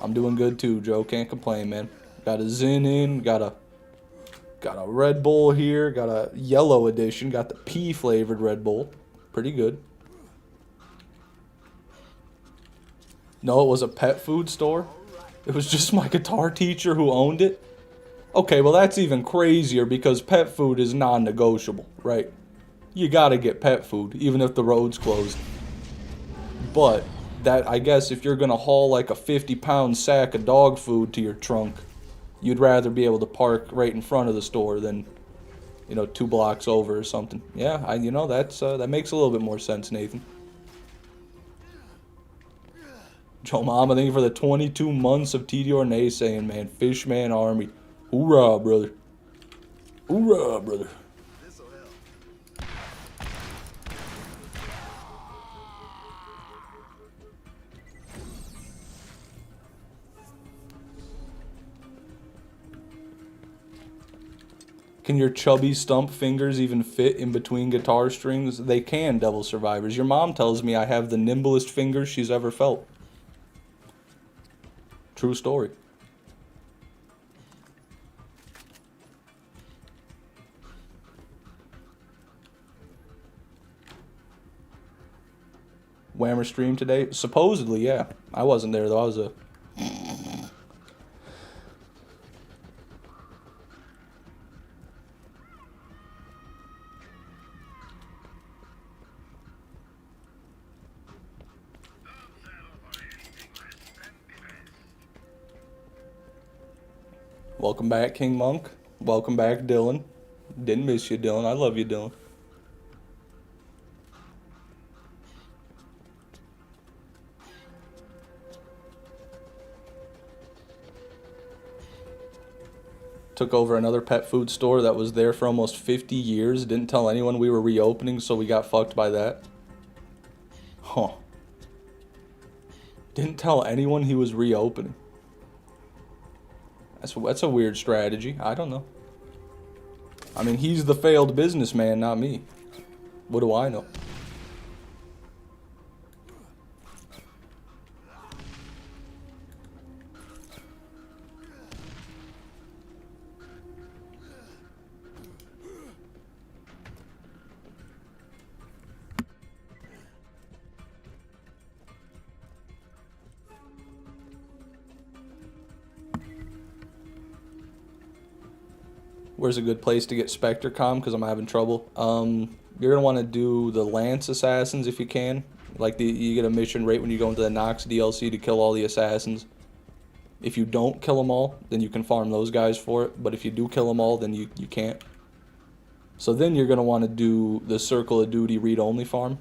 [SPEAKER 2] I'm doing good too, Joe. Can't complain, man. Got a Zin in, got a Red Bull here, got a yellow edition, got the pea flavored Red Bull. Pretty good. No, it was a pet food store. It was just my guitar teacher who owned it. Okay, well that's even crazier because pet food is non-negotiable, right? You gotta get pet food, even if the road's closed. But, that, I guess if you're gonna haul like a 50-pound sack of dog food to your trunk, you'd rather be able to park right in front of the store than, you know, 2 blocks over or something. Yeah, you know, that makes a little bit more sense, Nathan. Joe Mama, thank you for the 22 months of TDR naysaying, man. Fishman Army. Hoorah, brother. Hoorah, brother. Can your chubby stump fingers even fit in between guitar strings? They can, Devil Survivors. Your mom tells me I have the nimblest fingers she's ever felt. True story. Whammer stream today? Supposedly, yeah. I wasn't there, though. I was a... Welcome back, King Monk. Welcome back, Dylan. Didn't miss you, Dylan. I love you, Dylan. Took over another pet food store that was there for almost 50 years. Didn't tell anyone we were reopening, so we got fucked by that. Huh. Didn't tell anyone he was reopening. That's a weird strategy. I don't know. I mean, he's the failed businessman, not me. What do I know? Where's a good place to get SpectreCom? Because I'm having trouble. You're going to want to do the Lance Assassins if you can. Like, you get a mission right when you go into the Nox DLC to kill all the assassins. If you don't kill them all, then you can farm those guys for it. But if you do kill them all, then you can't. So then you're going to want to do the Circle of Duty read-only farm.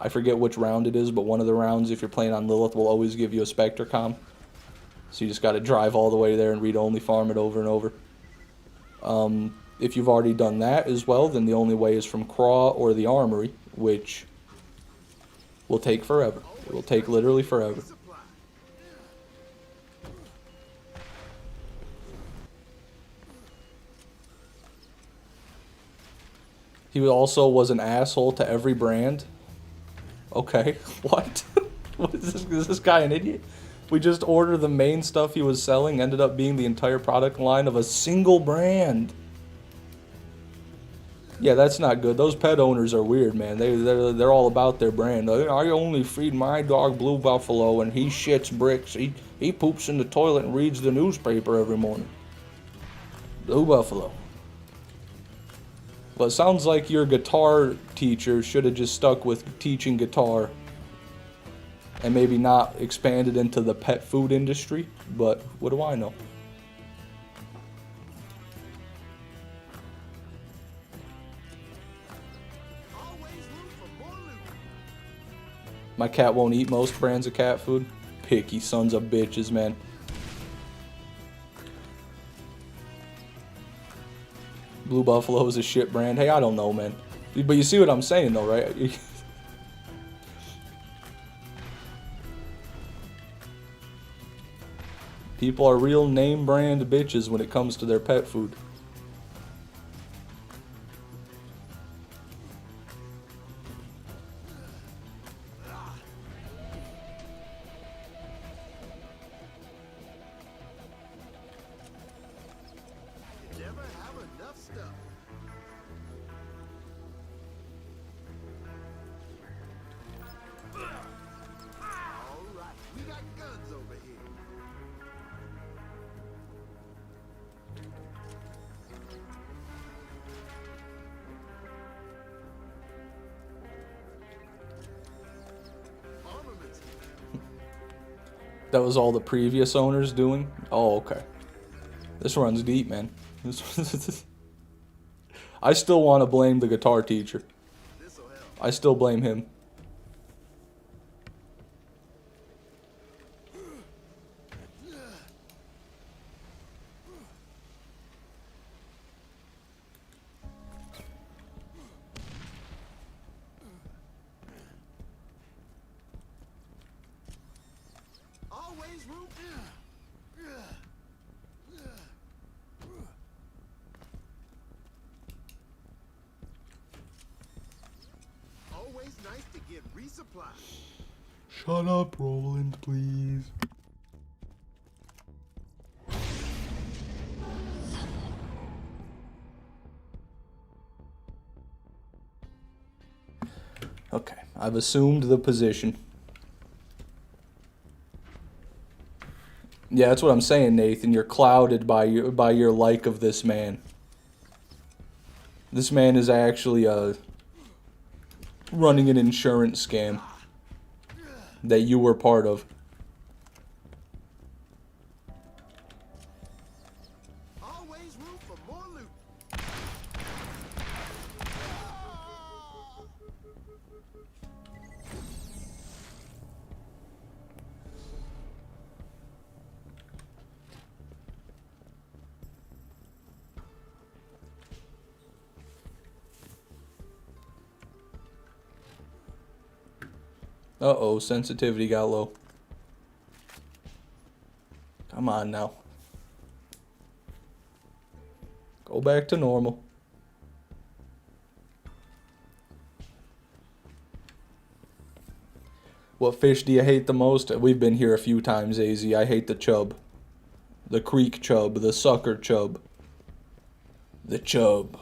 [SPEAKER 2] I forget which round it is, but one of the rounds, if you're playing on Lilith, will always give you a SpectreCom. So you just got to drive all the way there and read-only farm it over and over. If you've already done that as well, then the only way is from Craw or the Armory, which will take forever. It will take literally forever. He also was an asshole to every brand. Okay, what? What is this? Is this guy an idiot? We just ordered the main stuff he was selling, ended up being the entire product line of a single brand. Yeah, that's not good. Those pet owners are weird, man. They're all about their brand. I only feed my dog Blue Buffalo, and he shits bricks. He poops in the toilet and reads the newspaper every morning. Blue Buffalo. Well, it sounds like your guitar teacher should have just stuck with teaching guitar and maybe not expanded into the pet food industry, but what do I know? My cat won't eat most brands of cat food. Picky sons of bitches, man. Blue Buffalo is a shit brand. Hey, I don't know, man. But you see what I'm saying, though, right? People are real name brand bitches when it comes to their pet food.
[SPEAKER 3] You never have enough stuff. All right, we got guns over here. Armaments.
[SPEAKER 2] That was all the previous owners doing? Oh, okay. This runs deep, man. I still want to blame the guitar teacher.
[SPEAKER 3] This'll help.
[SPEAKER 2] I still blame him.
[SPEAKER 3] Always room. Always nice to get resupplied.
[SPEAKER 2] Shut up, Roland, please. Okay, I've assumed the position. Yeah, that's what I'm saying, Nathan. You're clouded by your like of this man. This man is actually running an insurance scam that you were part of.
[SPEAKER 3] Always room for more loot.
[SPEAKER 2] Uh-oh, sensitivity got low. Come on now. Go back to normal. What fish do you hate the most? We've been here a few times, AZ. I hate the chub. The creek chub, the sucker chub. The chub.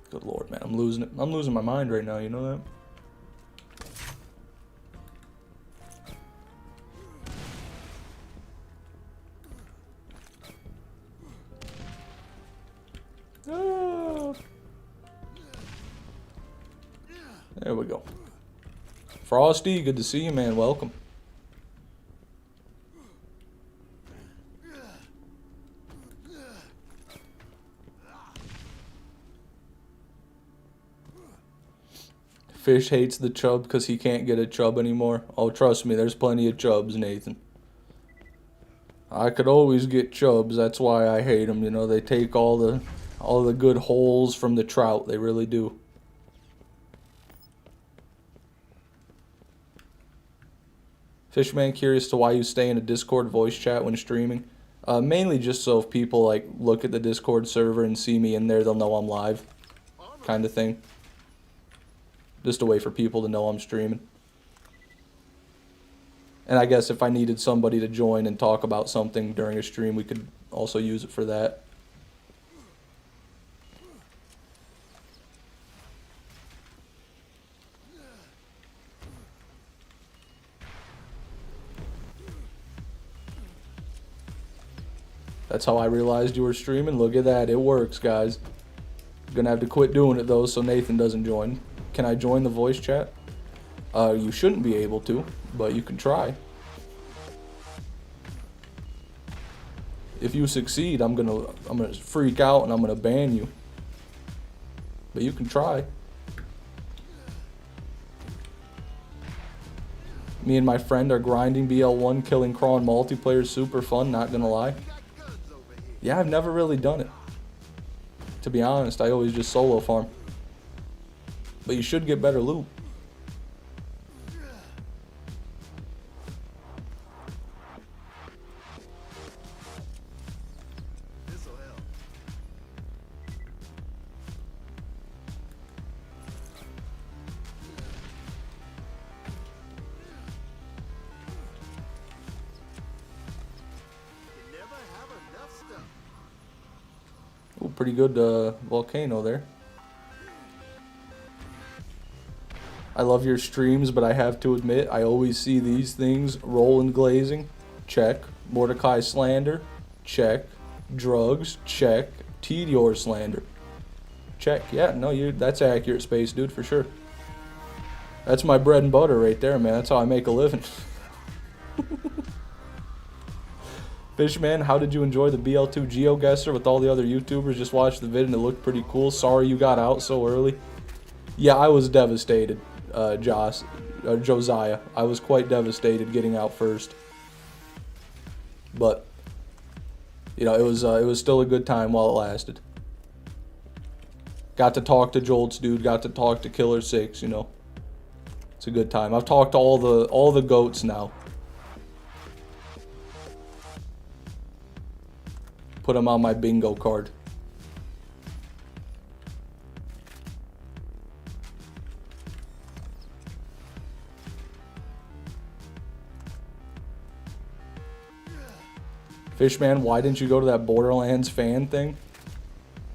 [SPEAKER 2] Good lord, man, I'm losing it. I'm losing my mind right now, you know that? Ah. There we go. Frosty, good to see you, man. Welcome. Fish hates the chub because he can't get a chub anymore. Oh, trust me, there's plenty of chubs, Nathan. I could always get chubs. That's why I hate them. You know, they take all the good holes from the trout. They really do. Fishman, curious to why you stay in a Discord voice chat when streaming. Mainly just so if people like look at the Discord server and see me in there, they'll know I'm live, kind of thing. Just a way for people to know I'm streaming. And I guess if I needed somebody to join and talk about something during a stream, we could also use it for that. That's how I realized you were streaming. Look at that. It works, guys. Gonna have to quit doing it, though, so Nathan doesn't join. Can I join the voice chat? You shouldn't be able to, but you can try. If you succeed, I'm gonna freak out and I'm gonna ban you. But you can try. Me and my friend are grinding BL1, killing crawl and multiplayer is super fun, not gonna lie. Yeah, I've never really done it. To be honest, I always just solo farm. But you should get better loot.
[SPEAKER 3] This'll help. You never have enough stuff.
[SPEAKER 2] Ooh, pretty good volcano there. I love your streams, but I have to admit, I always see these things. Roland glazing, check. Mordecai slander, check. Drugs, check. Tedior slander, check. Yeah, no, that's accurate, Space Dude, for sure. That's my bread and butter right there, man. That's how I make a living. Fishman, how did you enjoy the BL2 GeoGuessr with all the other YouTubers? Just watched the vid and it looked pretty cool. Sorry you got out so early. Yeah, I was devastated, Josiah. I was quite devastated getting out first. But, you know, it was still a good time while it lasted. Got to talk to Jolt's dude, got to talk to Killer 6, you know. It's a good time. I've talked to all the goats now. Put them on my bingo card. Fishman, why didn't you go to that Borderlands fan thing?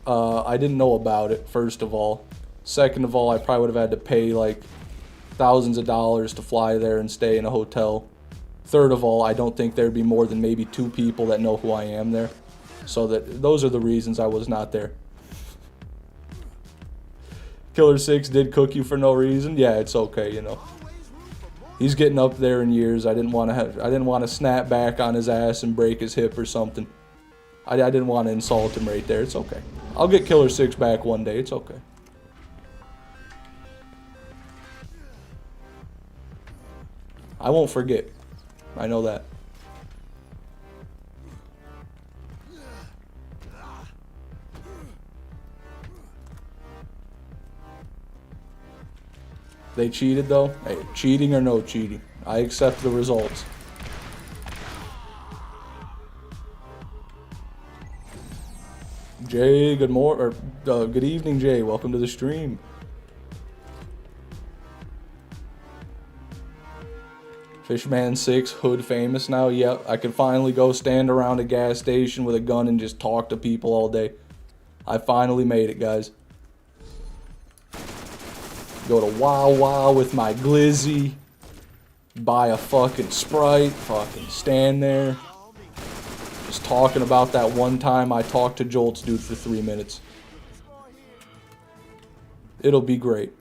[SPEAKER 2] I didn't know about it, first of all. Second of all, I probably would have had to pay like thousands of dollars to fly there and stay in a hotel. Third of all, I don't think there'd be more than maybe 2 people that know who I am there. So those are the reasons I was not there. Killer 6 did cook you for no reason. Yeah, it's okay, you know. He's getting up there in years. I didn't want to snap back on his ass and break his hip or something. I didn't want to insult him right there. It's okay. I'll get Killer 6 back one day. It's okay. I won't forget. I know that. They cheated though. Hey, cheating or no cheating, I accept the results. Jay, good evening, Jay. Welcome to the stream. Fishman 6, hood famous now. Yep, I can finally go stand around a gas station with a gun and just talk to people all day. I finally made it, guys. Go to Wawa with my glizzy. Buy a fucking Sprite. Fucking stand there. Just talking about that one time I talked to Jolt's dude for 3 minutes. It'll be great.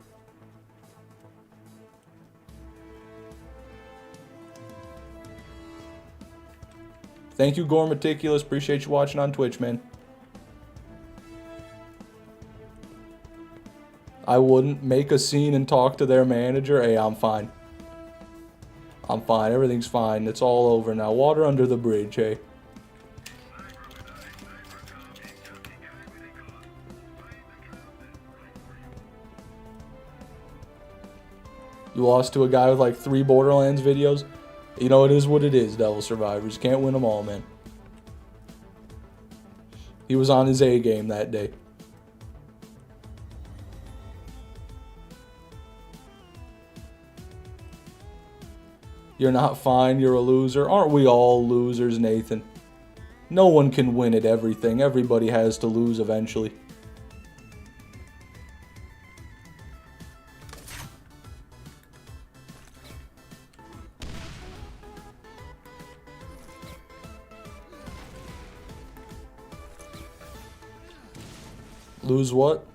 [SPEAKER 2] Thank you, Gore Meticulous. Appreciate you watching on Twitch, man. I wouldn't make a scene and talk to their manager. Hey, I'm fine. I'm fine. Everything's fine. It's all over now. Water under the bridge, hey. You lost to a guy with like 3 Borderlands videos? You know, it is what it is, Devil Survivors. You can't win them all, man. He was on his A game that day. You're not fine, you're a loser. Aren't we all losers, Nathan? No one can win at everything. Everybody has to lose eventually. Lose what?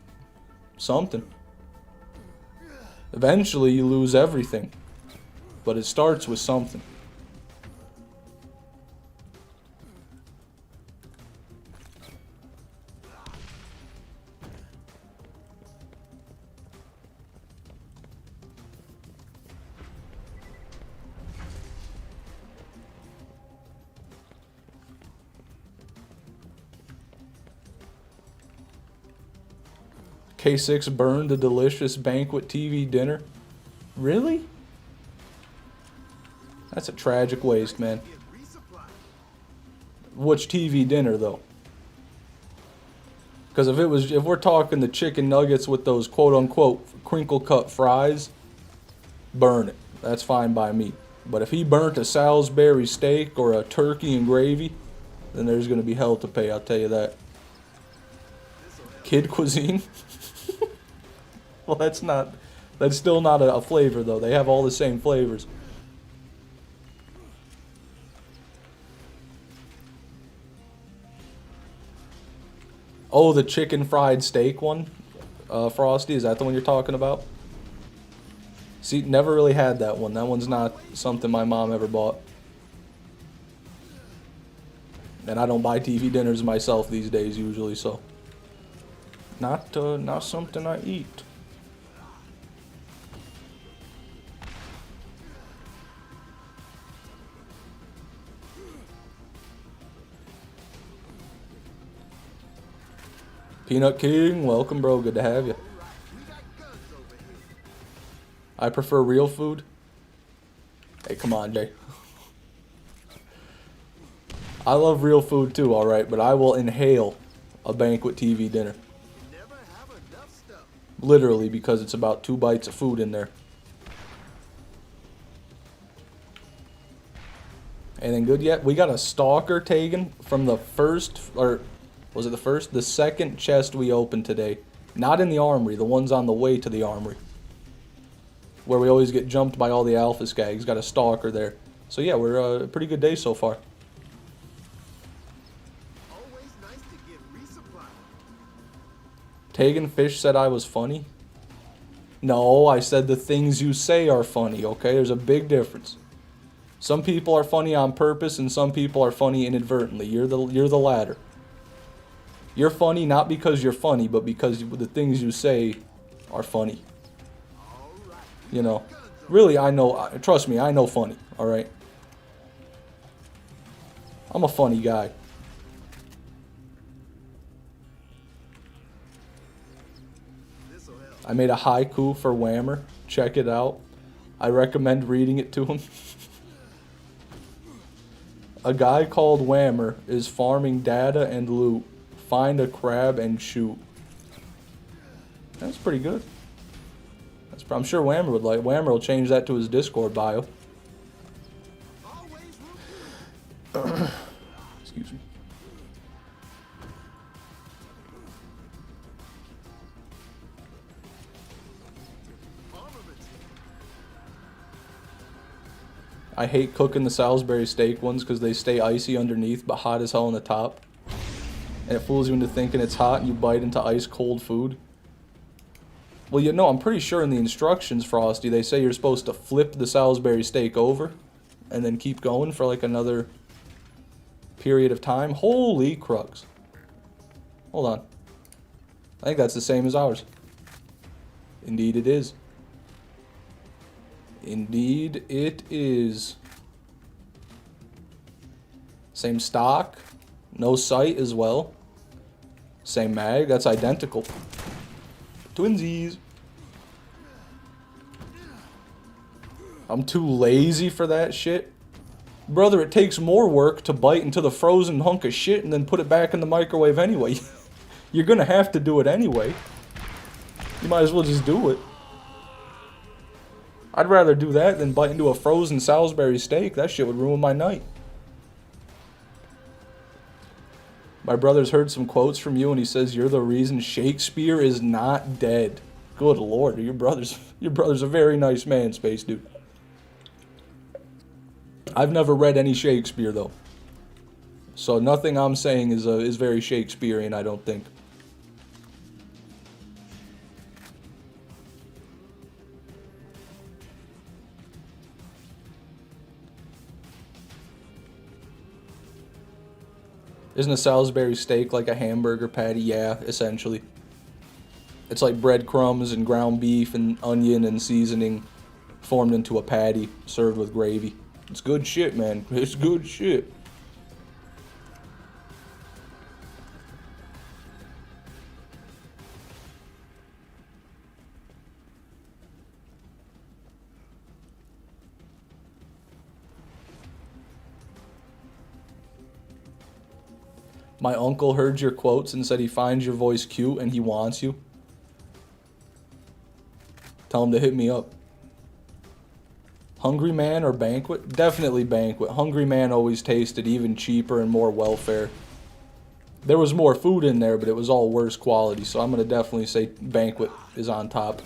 [SPEAKER 2] Something. Eventually you lose everything. But it starts with something. K6 burned a delicious banquet TV dinner. Really? That's a tragic waste, man. Which TV dinner, though? Because if we're talking the chicken nuggets with those quote-unquote crinkle-cut fries, burn it. That's fine by me. But if he burnt a Salisbury steak or a turkey and gravy, then there's going to be hell to pay, I'll tell you that. Kid cuisine? Well, that's still not a flavor, though. They have all the same flavors. Oh, the chicken fried steak one? Frosty, is that the one you're talking about? See, never really had that one. That one's not something my mom ever bought. And I don't buy TV dinners myself these days, usually, so. Not something I eat. Peanut King, welcome, bro. Good to have you. I prefer real food. Hey, come on, Jay. I love real food too, alright, but I will inhale a banquet TV dinner. Literally, because it's about 2 bites of food in there. Anything good yet? We got a stalker taken from the first, or was it the first? The second chest we opened today. Not in the armory, the ones on the way to the armory. Where we always get jumped by all the alpha skags. Got a stalker there. So yeah, we're a pretty good day so far.
[SPEAKER 3] Always nice to get resupply.
[SPEAKER 2] Tegan Fish said I was funny. No, I said the things you say are funny, okay? There's a big difference. Some people are funny on purpose and some people are funny inadvertently. You're the latter. You're funny not because you're funny, but because the things you say are funny. You know, really, I know, trust me, I know funny, alright? I'm a funny guy. I made a haiku for Whammer. Check it out. I recommend reading it to him. A guy called Whammer is farming data and loot. Find a crab and shoot. That's pretty good. I'm sure Whammer would like. Whammer will change that to his Discord bio. Excuse me. I hate cooking the Salisbury steak ones because they stay icy underneath but hot as hell on the top. And it fools you into thinking it's hot and you bite into ice cold food. Well, you know, I'm pretty sure in the instructions, Frosty, they say you're supposed to flip the Salisbury steak over and then keep going for like another period of time. Holy crux. Hold on. I think that's the same as ours. Indeed it is. Indeed it is. Same stock. No sight as well. Same mag. That's identical. Twinsies. I'm too lazy for that shit. Brother, it takes more work to bite into the frozen hunk of shit and then put it back in the microwave anyway. You're gonna have to do it anyway. You might as well just do it. I'd rather do that than bite into a frozen Salisbury steak. That shit would ruin my night. My brother's heard some quotes from you and he says you're the reason Shakespeare is not dead. Good lord, your brother's a very nice man, Space Dude. I've never read any Shakespeare though. So nothing I'm saying is very Shakespearean, I don't think. Isn't a Salisbury steak like a hamburger patty? Yeah, essentially. It's like breadcrumbs and ground beef and onion and seasoning formed into a patty served with gravy. It's good shit, man. It's good shit. My uncle heard your quotes and said he finds your voice cute and he wants you. Tell him to hit me up. Hungry Man or Banquet? Definitely Banquet. Hungry Man always tasted even cheaper and more welfare. There was more food in there, but it was all worse quality, so I'm going to definitely say Banquet is on top.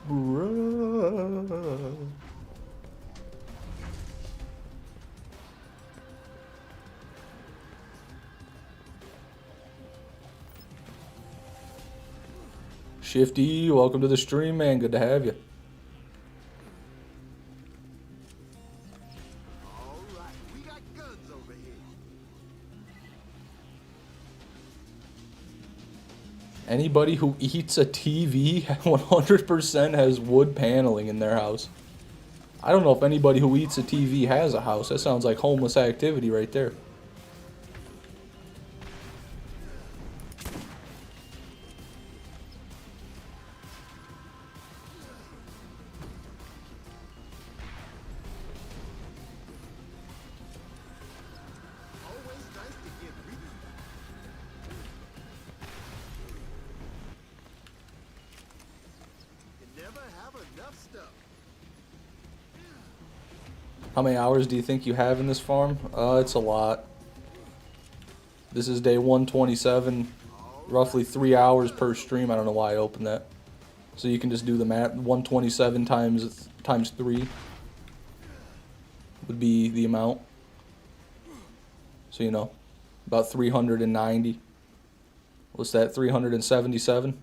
[SPEAKER 2] Bruh. Shifty, welcome to the stream, man. Good to have you.
[SPEAKER 3] All right, we got guns over here.
[SPEAKER 2] Anybody who eats a TV 100% has wood paneling in their house. I don't know if anybody who eats a TV has a house. That sounds like homeless activity right there.
[SPEAKER 3] Always nice to get rid of. You never have enough stuff.
[SPEAKER 2] How many hours do you think you have in this farm? It's a lot. This is day 127. Roughly 3 hours per stream. I don't know why I opened that. So you can just do the math. 127 times 3 would be the amount. So, you know, about 390. What's that, 377?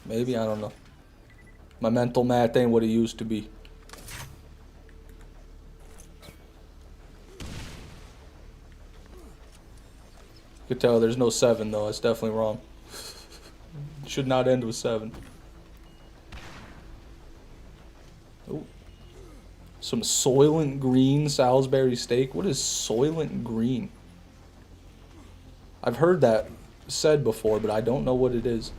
[SPEAKER 2] Maybe, I don't know. My mental math ain't what it used to be. You could tell there's no 7 though, that's definitely wrong. Should not end with 7. Ooh. Some Soylent Green Salisbury steak. What is Soylent Green? I've heard that said before, but I don't know what it is.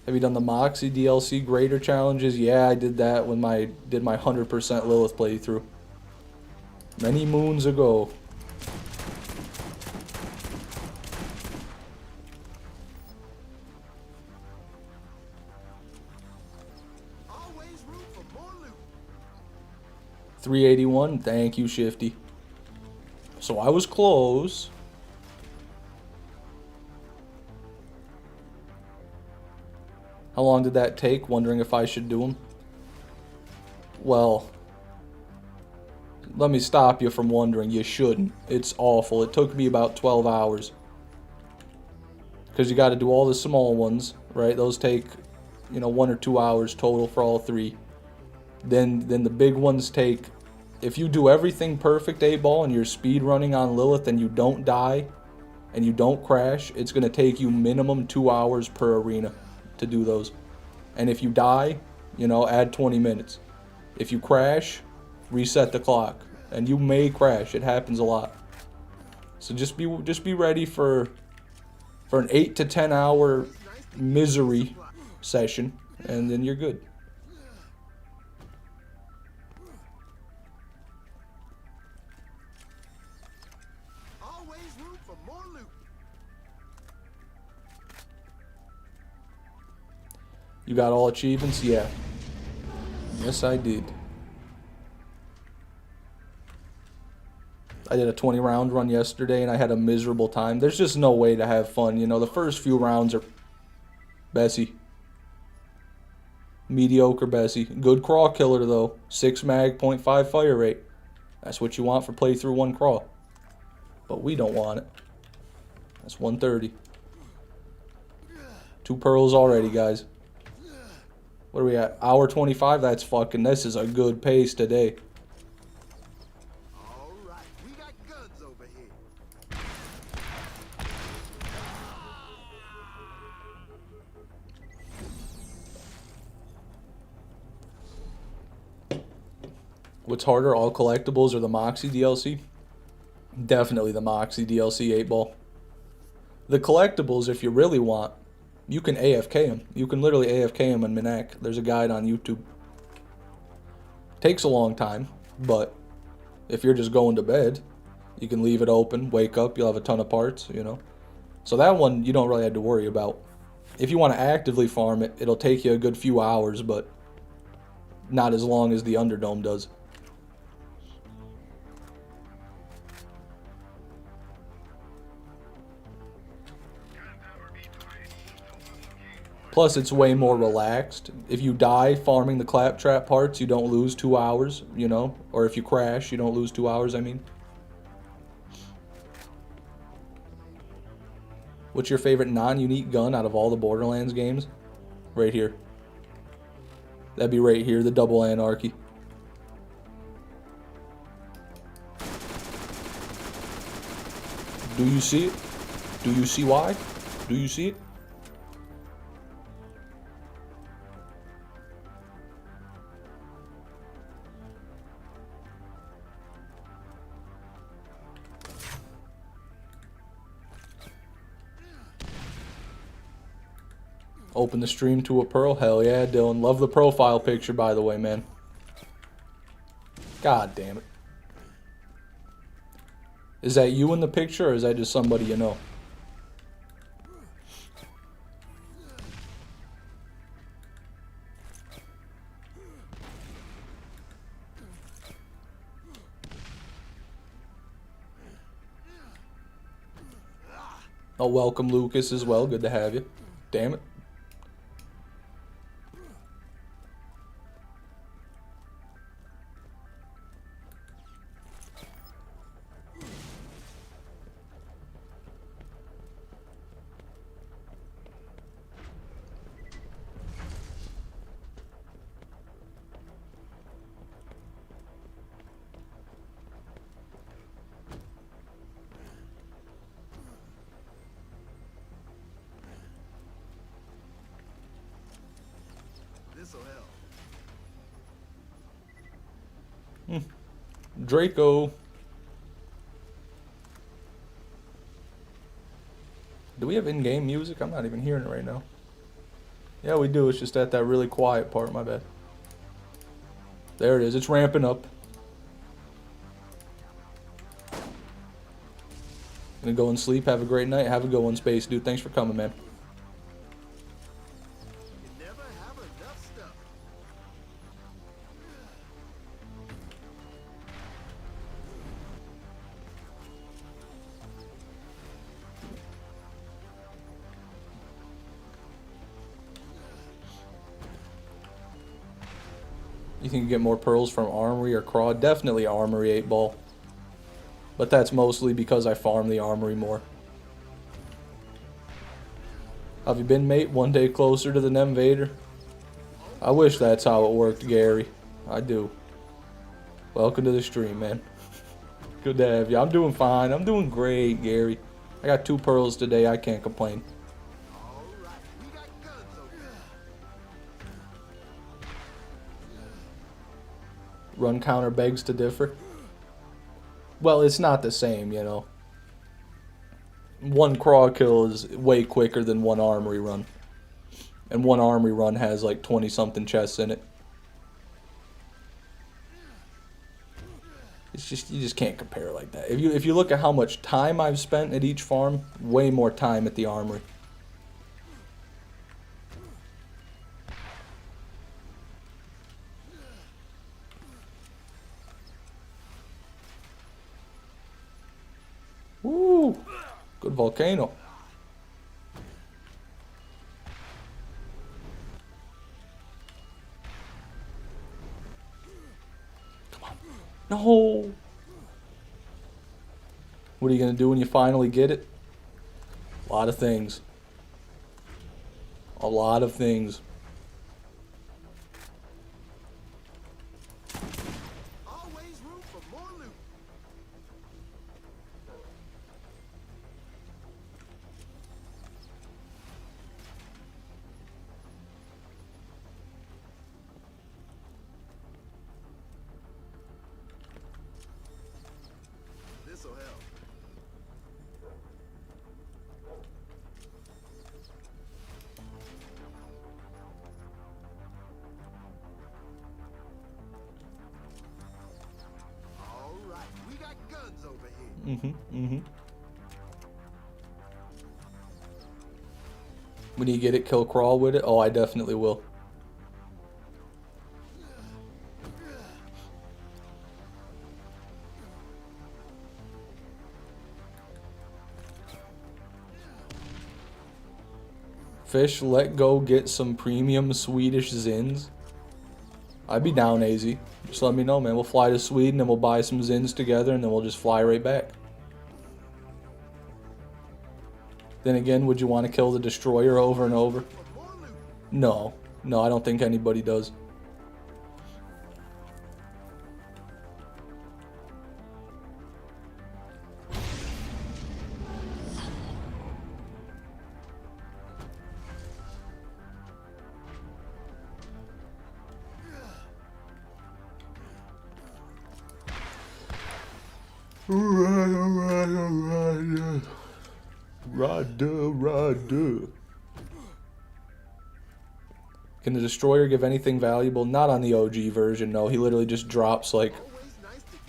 [SPEAKER 2] Have you done the Moxie DLC Greater challenges? Yeah, I did that when did my 100% Lilith playthrough. Many moons ago.
[SPEAKER 3] Always room for more loot.
[SPEAKER 2] 381. Thank you, Shifty. So I was close. How long did that take? Wondering if I should do them. Well, let me stop you from wondering. You shouldn't. It's awful. It took me about 12 hours. Because you got to do all the small ones, right? Those take, 1 or 2 hours total for all 3. Then the big ones take, if you do everything perfect, 8-ball, and you're speed running on Lilith and you don't die and you don't crash, it's going to take you minimum 2 hours per arena to do those. And if you die, add 20 minutes. If you crash, reset the clock. And you may crash. It happens a lot. So just be ready for an 8 to 10 hour misery session, and then you're good.
[SPEAKER 3] Always room for more loot.
[SPEAKER 2] You got all achievements? Yeah. Yes, I did. I did a 20 round run yesterday and I had a miserable time. There's just no way to have fun, you know. The first few rounds are Bessie. Mediocre Bessie. Good crawl killer though. 6 mag, 0.5 fire rate. That's what you want for playthrough 1 crawl. But we don't want it. That's 130. 2 pearls already, guys. What are we at? Hour 25? That's fucking... This is a good pace today.
[SPEAKER 3] All right, we got guns over here.
[SPEAKER 2] What's harder, all collectibles or the Moxie DLC? Definitely the Moxie DLC 8-ball. The collectibles, if you really want, you can AFK them. You can literally AFK them in Minak. There's a guide on YouTube. Takes a long time, but if you're just going to bed, you can leave it open, wake up, you'll have a ton of parts, you know. So that one you don't really have to worry about. If you want to actively farm it, it'll take you a good few hours, but not as long as the Underdome does. Plus, it's way more relaxed. If you die farming the claptrap parts, you don't lose 2 hours, you know? Or if you crash, you don't lose 2 hours, I mean. What's your favorite non-unique gun out of all the Borderlands games? Right here. That'd be right here, the double anarchy. Do you see it? Do you see why? Do you see it? Open the stream to a pearl. Hell yeah, Dylan. Love the profile picture, by the way, man. God damn it. Is that you in the picture, or is that just somebody you know? Oh, welcome, Lucas, as well. Good to have you. Damn it.
[SPEAKER 3] This'll help.
[SPEAKER 2] Draco. Do we have in-game music? I'm not even hearing it right now. Yeah, we do. It's just at that really quiet part. My bad. There it is. It's ramping up. Gonna go and sleep. Have a great night. Have a good one, Space Dude. Thanks for coming, man.
[SPEAKER 3] You never have enough stuff.
[SPEAKER 2] You think you get more pearls from Armory or Craw? Definitely Armory 8-ball. But that's mostly because I farm the Armory more. Have you been, mate? One day closer to the Nemesis Invader? I wish that's how it worked, Gary. I do. Welcome to the stream, man. Good to have you. I'm doing fine. I'm doing great, Gary. I got 2 pearls today. I can't complain.
[SPEAKER 3] All right, we got guns over here.
[SPEAKER 2] Run counter begs to differ. Well, it's not the same, you know. 1 craw kill is way quicker than 1 armory run. And 1 armory run has like 20-something chests in it. It's just, you just can't compare like that. If you look at how much time I've spent at each farm, way more time at the armory. volcano. Come on. No. What are you gonna do when you finally get it? A lot of things. A lot of things.
[SPEAKER 3] Always room for more loot. This'll help. All right, we got guns over here.
[SPEAKER 2] When you get it, kill crawl with it? Oh, I definitely will. Fish, let go get some premium Swedish Zins. I'd be down, AZ. Just let me know, man. We'll fly to Sweden and we'll buy some Zins together and then we'll just fly right back. Then again, would you want to kill the destroyer over and over? No. No, I don't think anybody does. Rada. Can the destroyer give anything valuable? Not on the OG version, no. He literally just drops like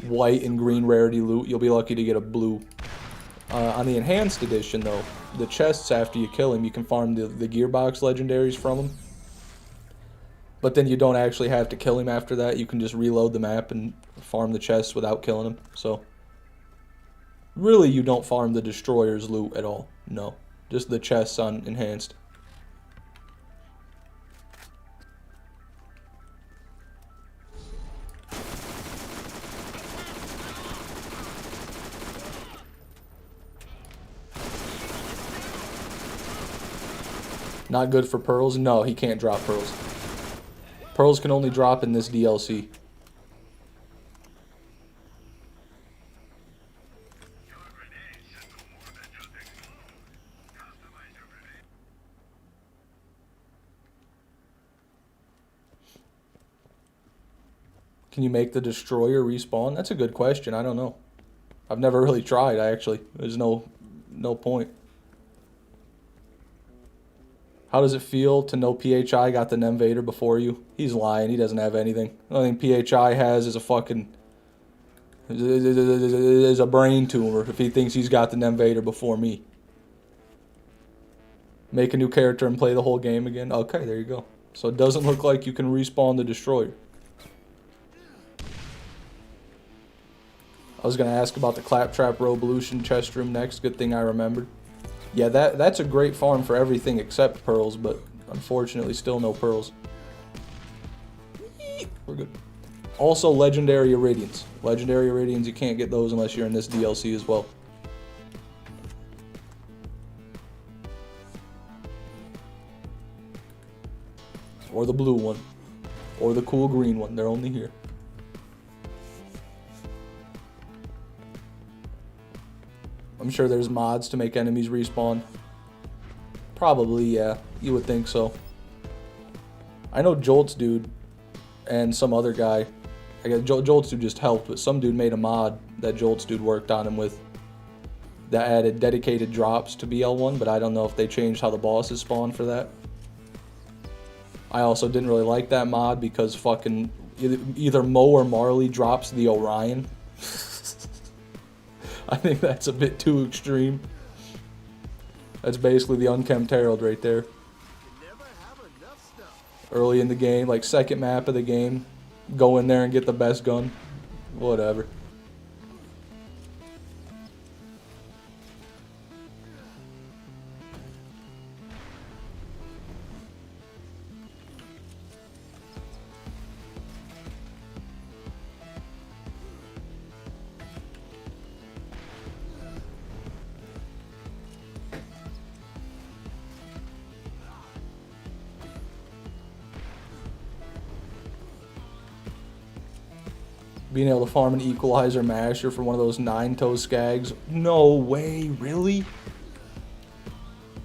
[SPEAKER 2] white and green rarity loot. You'll be lucky to get a blue. On the enhanced edition, though, the chests after you kill him, you can farm the gearbox legendaries from him. But then you don't actually have to kill him after that. You can just reload the map and farm the chests without killing him. So, really, you don't farm the destroyer's loot at all. No. Just the chests on enhanced. Not good for pearls? No, he can't drop pearls. Pearls can only drop in this DLC. Can you make the destroyer respawn? That's a good question. I don't know. I've never really tried, actually. There's no point. How does it feel to know PHI got the Invader before you? He's lying. He doesn't have anything. The only thing PHI has is a fucking... is a brain tumor if he thinks he's got the Invader before me. Make a new character and play the whole game again? Okay, there you go. So it doesn't look like you can respawn the destroyer. I was going to ask about the Claptrap Revolution chest room next. Good thing I remembered. Yeah, that's a great farm for everything except pearls, but unfortunately still no pearls. We're good. Also, Legendary Iridians. Legendary Iridians, you can't get those unless you're in this DLC as well. Or the blue one. Or the cool green one. They're only here. I'm sure there's mods to make enemies respawn. Probably, yeah. You would think so. I know Jolt's dude and some other guy. I guess Jolt's dude just helped, but some dude made a mod that Jolt's dude worked on him with that added dedicated drops to BL1, but I don't know if they changed how the bosses spawn for that. I also didn't really like that mod because fucking either Mo or Marley drops the Orion. I think that's a bit too extreme. That's basically the Unkempt Herald right there. Early in the game, like second map of the game, go in there and get the best gun. Whatever. Being able to farm an Equalizer Masher for one of those 9-toe skags. No way, really?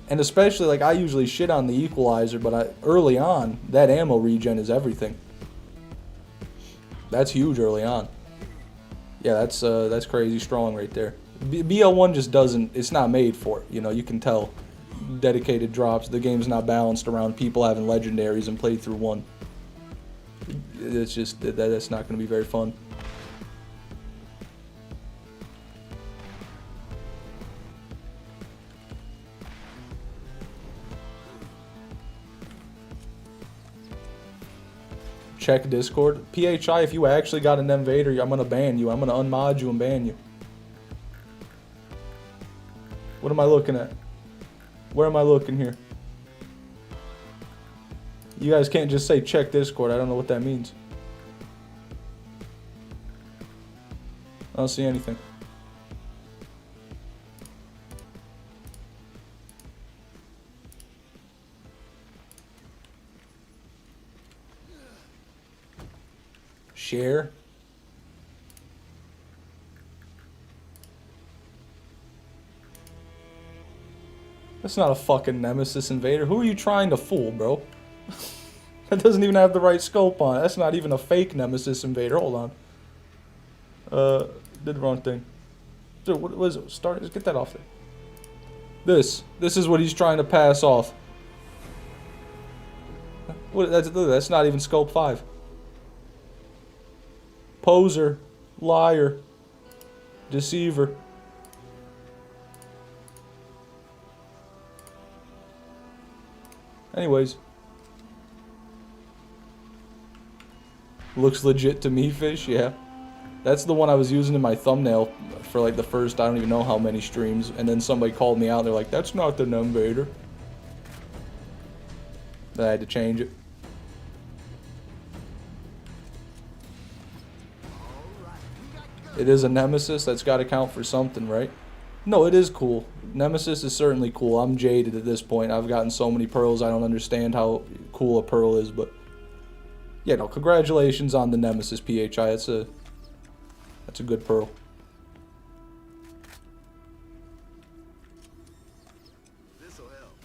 [SPEAKER 2] And especially, like, I usually shit on the Equalizer, but early on, that ammo regen is everything. That's huge early on. Yeah, that's crazy strong right there. BL1 just doesn't, it's not made for it, you know, you can tell. Dedicated drops, the game's not balanced around people having legendaries and played through one. It's just, that's not going to be very fun. Check Discord. PHI, if you actually got an Invader, I'm going to ban you. I'm going to unmod you and ban you. What am I looking at? Where am I looking here? You guys can't just say check Discord. I don't know what that means. I don't see anything. Share. That's not a fucking Nemesis Invader. Who are you trying to fool, bro? That doesn't even have the right scope on it. That's not even a fake Nemesis Invader. Hold on. Did the wrong thing. Dude, what was it? Start. Just get that off there. This is what he's trying to pass off. What? That's not even scope 5. Poser, liar, deceiver. Anyways. Looks legit to me, Fish, yeah. That's the one I was using in my thumbnail for like the first, I don't even know how many streams, and then somebody called me out and they're like, that's not the Invader. Then I had to change it. It is a Nemesis, that's got to count for something, right? No, it is cool. Nemesis is certainly cool. I'm jaded at this point. I've gotten so many pearls, I don't understand how cool a pearl is, but yeah, no, congratulations on the Nemesis PHI. That's a good pearl.
[SPEAKER 3] This'll help.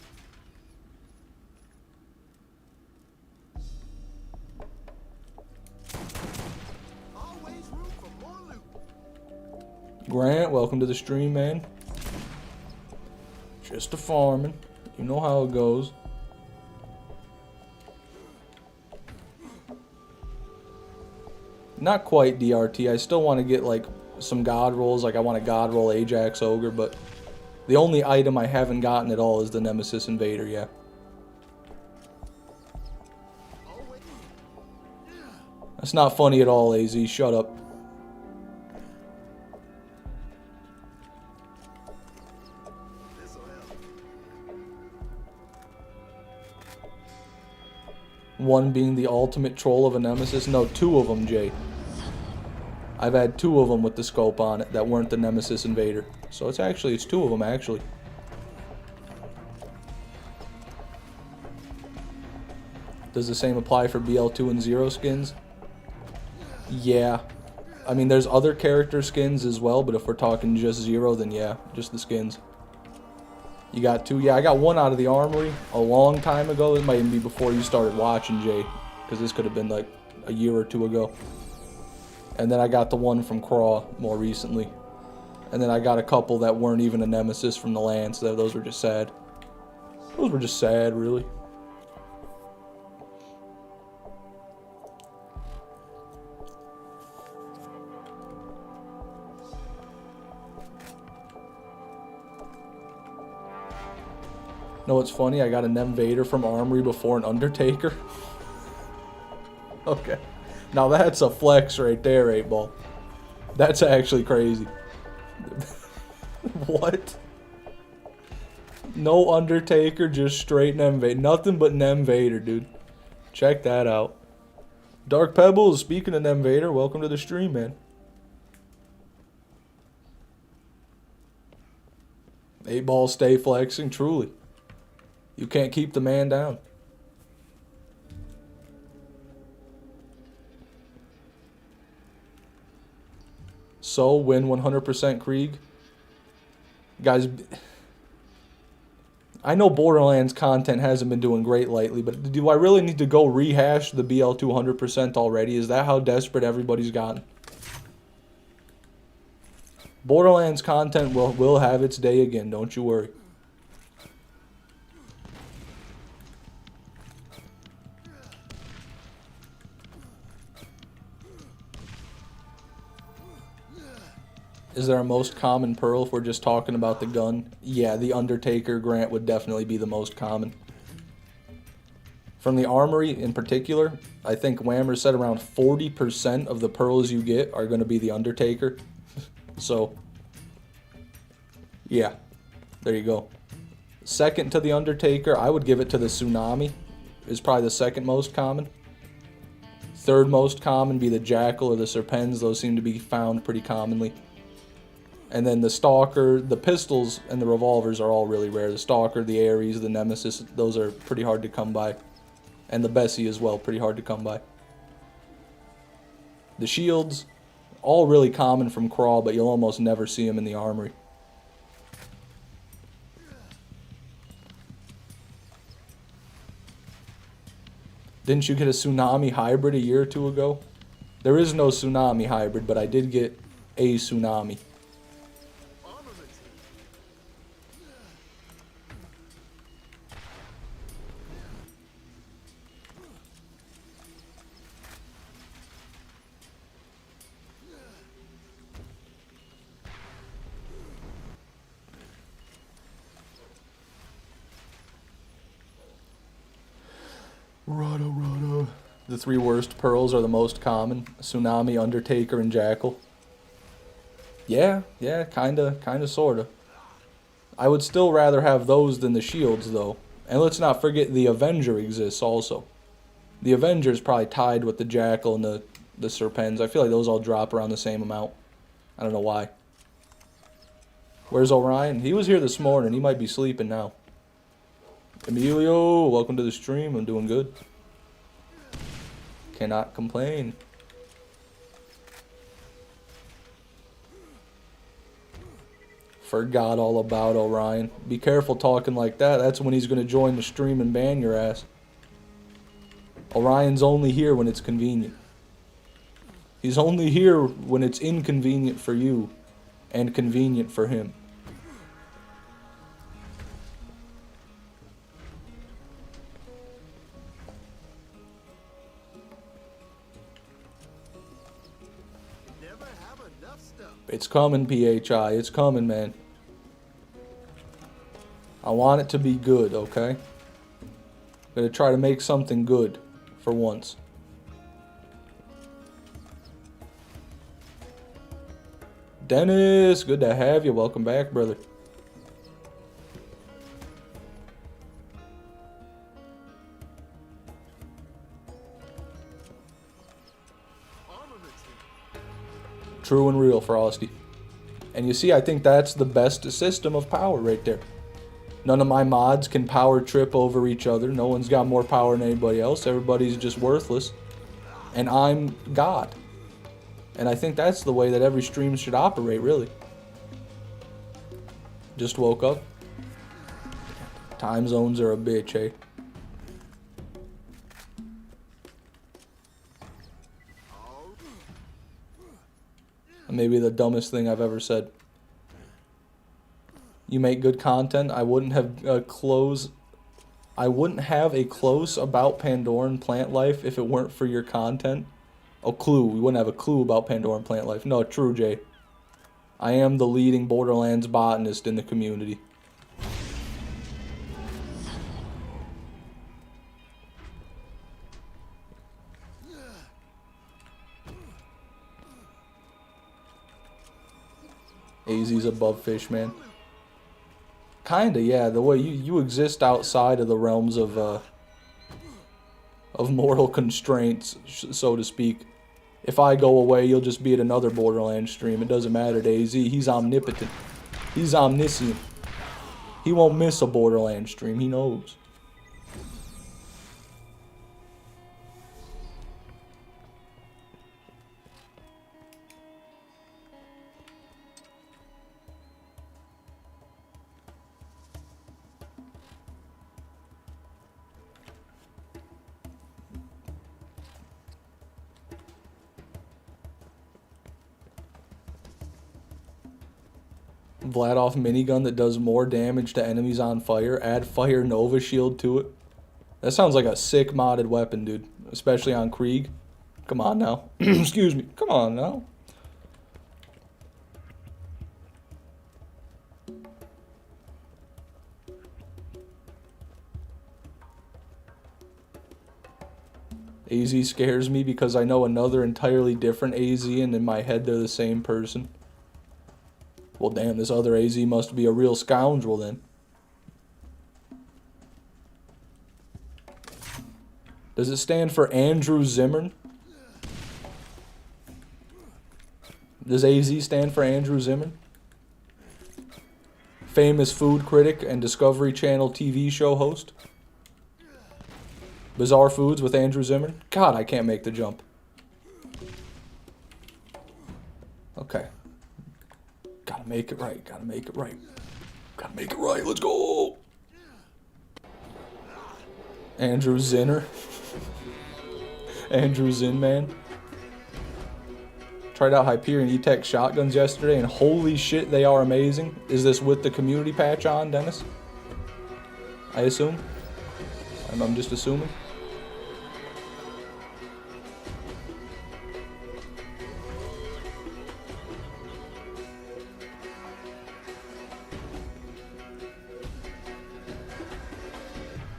[SPEAKER 3] Always room for more loot.
[SPEAKER 2] Grant, welcome to the stream, man. Just a farming. You know how it goes. Not quite DRT. I still want to get like some god rolls. Like I want a god roll Ajax Ogre, but the only item I haven't gotten at all is the Nemesis Invader, yeah. That's not funny at all, AZ. Shut up. One being the ultimate troll of a Nemesis. No, 2 of them, Jay. I've had 2 of them with the scope on it that weren't the Nemesis Invader. So it's 2 of them, actually. Does the same apply for BL2 and 0 skins? Yeah. I mean, there's other character skins as well, but if we're talking just 0, then yeah, just the skins. You got 2? Yeah, I got 1 out of the armory a long time ago. It might even be before you started watching, Jay, because this could have been like a year or 2 ago. And then I got the 1 from Craw more recently. And then I got a couple that weren't even a Nemesis from the Lance. Those were just sad. Those were just sad, really. Know what's funny? I got an Invader from Armory before an Undertaker. Okay. Now that's a flex right there, 8-Ball. That's actually crazy. What? No Undertaker, just straight Invader. Nothing but Invader, dude. Check that out. Dark Pebbles, speaking of Invader, welcome to the stream, man. 8-Ball stay flexing, truly. You can't keep the man down. So, win 100% Krieg. Guys, I know Borderlands content hasn't been doing great lately, but do I really need to go rehash the BL2 100% already? Is that how desperate everybody's gotten? Borderlands content will have its day again, don't you worry. Is there a most common pearl if we're just talking about the gun? Yeah, the Undertaker Grant would definitely be the most common. From the armory in particular, I think Whammer said around 40% of the pearls you get are going to be the Undertaker. So, yeah, there you go. Second to the Undertaker, I would give it to the Tsunami. Is probably the second most common. Third most common be the Jackal or the Serpens. Those seem to be found pretty commonly. And then the Stalker, the pistols, and the revolvers are all really rare. The Stalker, the Ares, the Nemesis, those are pretty hard to come by. And the Bessie as well, pretty hard to come by. The shields, all really common from Crawl, but you'll almost never see them in the armory. Didn't you get a Tsunami hybrid a year or two ago? There is no Tsunami hybrid, but I did get a Tsunami. Rada. The three worst pearls are the most common. Tsunami, Undertaker, and Jackal. Yeah, kinda, sorta. I would still rather have those than the shields, though. And let's not forget the Avenger exists also. The Avenger is probably tied with the Jackal and the Serpens. I feel like those all drop around the same amount. I don't know why. Where's Orion? He was here this morning. He might be sleeping now. Emilio, welcome to the stream. I'm doing good. Cannot complain. Forgot all about Orion. Be careful talking like that. That's when he's going to join the stream and ban your ass. Orion's only here when it's convenient. He's only here when it's inconvenient for you and convenient for him. It's coming, PHI. It's coming, man. I want it to be good, okay? I'm gonna try to make something good for once. Dennis, good to have you. Welcome back, brother. True and real, Frosty. And you see, I think that's the best system of power right there. None of my mods can power trip over each other. No one's got more power than anybody else. Everybody's just worthless. And I'm God. And I think that's the way that every stream should operate, really. Just woke up. Time zones are a bitch, eh? Maybe the dumbest thing I've ever said. You make good content. I wouldn't have a close about Pandoran plant life if it weren't for your content. A clue. We wouldn't have a clue about Pandoran plant life. No, true, Jay. I am the leading Borderlands botanist in the community. AZ's above fish, man. Kinda, yeah. The way you exist outside of the realms of mortal constraints, so to speak. If I go away, you'll just be at another Borderlands stream. It doesn't matter to AZ. He's omnipotent. He's omniscient. He won't miss a Borderlands stream. He knows. Vladoff minigun that does more damage to enemies on fire. Add fire Nova shield to it. That sounds like a sick modded weapon, dude. Especially on Krieg. Come on now. Excuse me. Come on now. AZ scares me because I know another entirely different AZ, and in my head they're the same person. Well, damn, this other AZ must be a real scoundrel then. Does it stand for Andrew Zimmern? Does AZ stand for Andrew Zimmern? Famous food critic and Discovery Channel TV show host? Bizarre Foods with Andrew Zimmern? God, I can't make the jump. Okay. Gotta make it right, gotta make it right. Gotta make it right, let's go! Andrew Zinner. Andrew Zinman. Tried out Hyperion E-Tech shotguns yesterday, and holy shit, they are amazing. Is this with the community patch on, Dennis? I assume? I'm just assuming.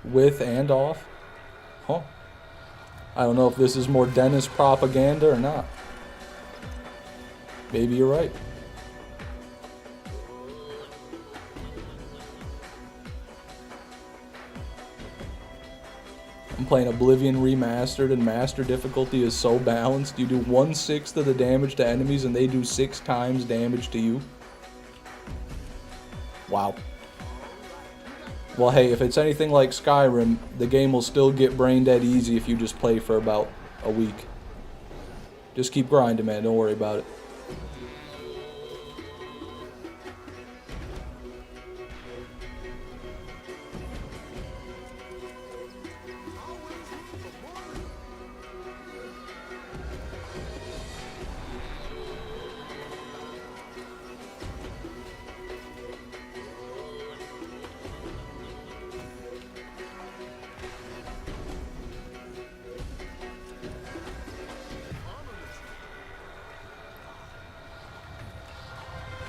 [SPEAKER 2] With and off? Huh. I don't know if this is more Dennis propaganda or not. Maybe you're right. I'm playing Oblivion Remastered, and Master difficulty is so balanced. You do 1/6 of the damage to enemies and they do 6 times damage to you. Wow. Well, hey, if it's anything like Skyrim, the game will still get brain dead easy if you just play for about a week. Just keep grinding, man. Don't worry about it.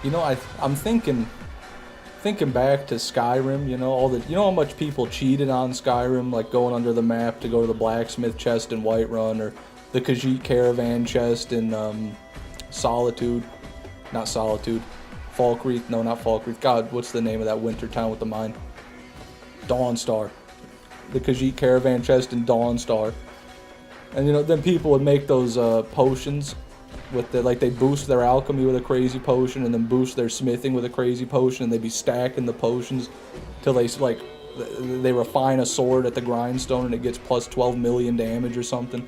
[SPEAKER 2] You know, I'm thinking back to Skyrim. You know how much people cheated on Skyrim, like going under the map to go to the blacksmith chest in Whiterun, or the Khajiit caravan chest in Solitude, not Solitude, Falkreath. No, not Falkreath. God, what's the name of that winter town with the mine? Dawnstar. The Khajiit caravan chest in Dawnstar. And you know, then people would make those potions. With the, like, they boost their alchemy with a crazy potion, and then boost their smithing with a crazy potion, and they'd be stacking the potions till they refine a sword at the grindstone and it gets plus 12 million damage or something.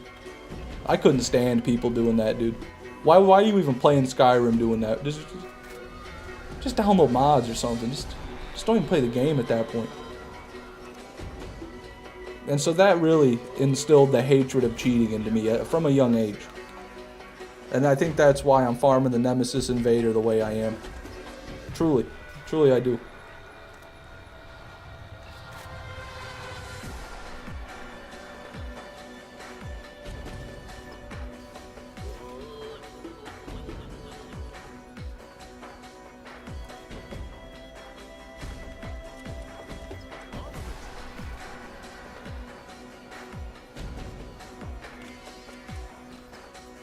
[SPEAKER 2] I couldn't stand people doing that, dude. Why are you even playing Skyrim doing that? Just download mods or something. Just don't even play the game at that point. And so that really instilled the hatred of cheating into me from a young age. And I think that's why I'm farming the Nemesis Invader the way I am. Truly. Truly I do.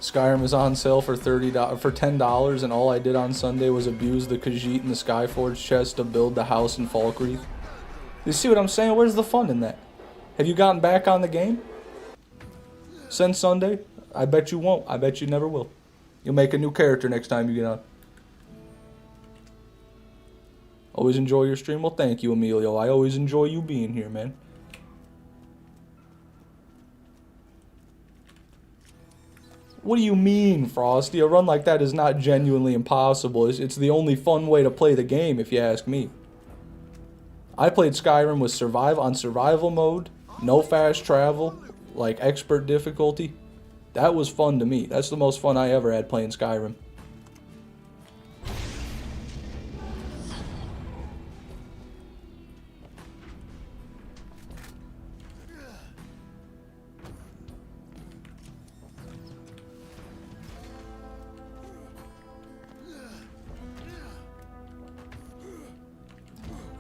[SPEAKER 2] Skyrim is on sale for $10, and all I did on Sunday was abuse the Khajiit and the Skyforge chest to build the house in Falkreath. You see what I'm saying? Where's the fun in that? Have you gotten back on the game since Sunday? I bet you won't. I bet you never will. You'll make a new character next time you get on. Always enjoy your stream? Well, thank you, Emilio. I always enjoy you being here, man. What do you mean, Frosty? A run like that is not genuinely impossible. It's the only fun way to play the game, if you ask me. I played Skyrim with survival mode, no fast travel, like expert difficulty. That was fun to me. That's the most fun I ever had playing Skyrim.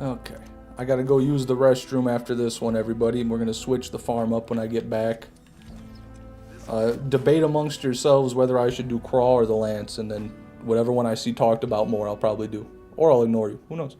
[SPEAKER 2] Okay. I gotta go use the restroom after this one, everybody. And we're gonna switch the farm up when I get back. Debate amongst yourselves whether I should do Crawl or the Lance, and then whatever one I see talked about more, I'll probably do. Or I'll ignore you. Who knows?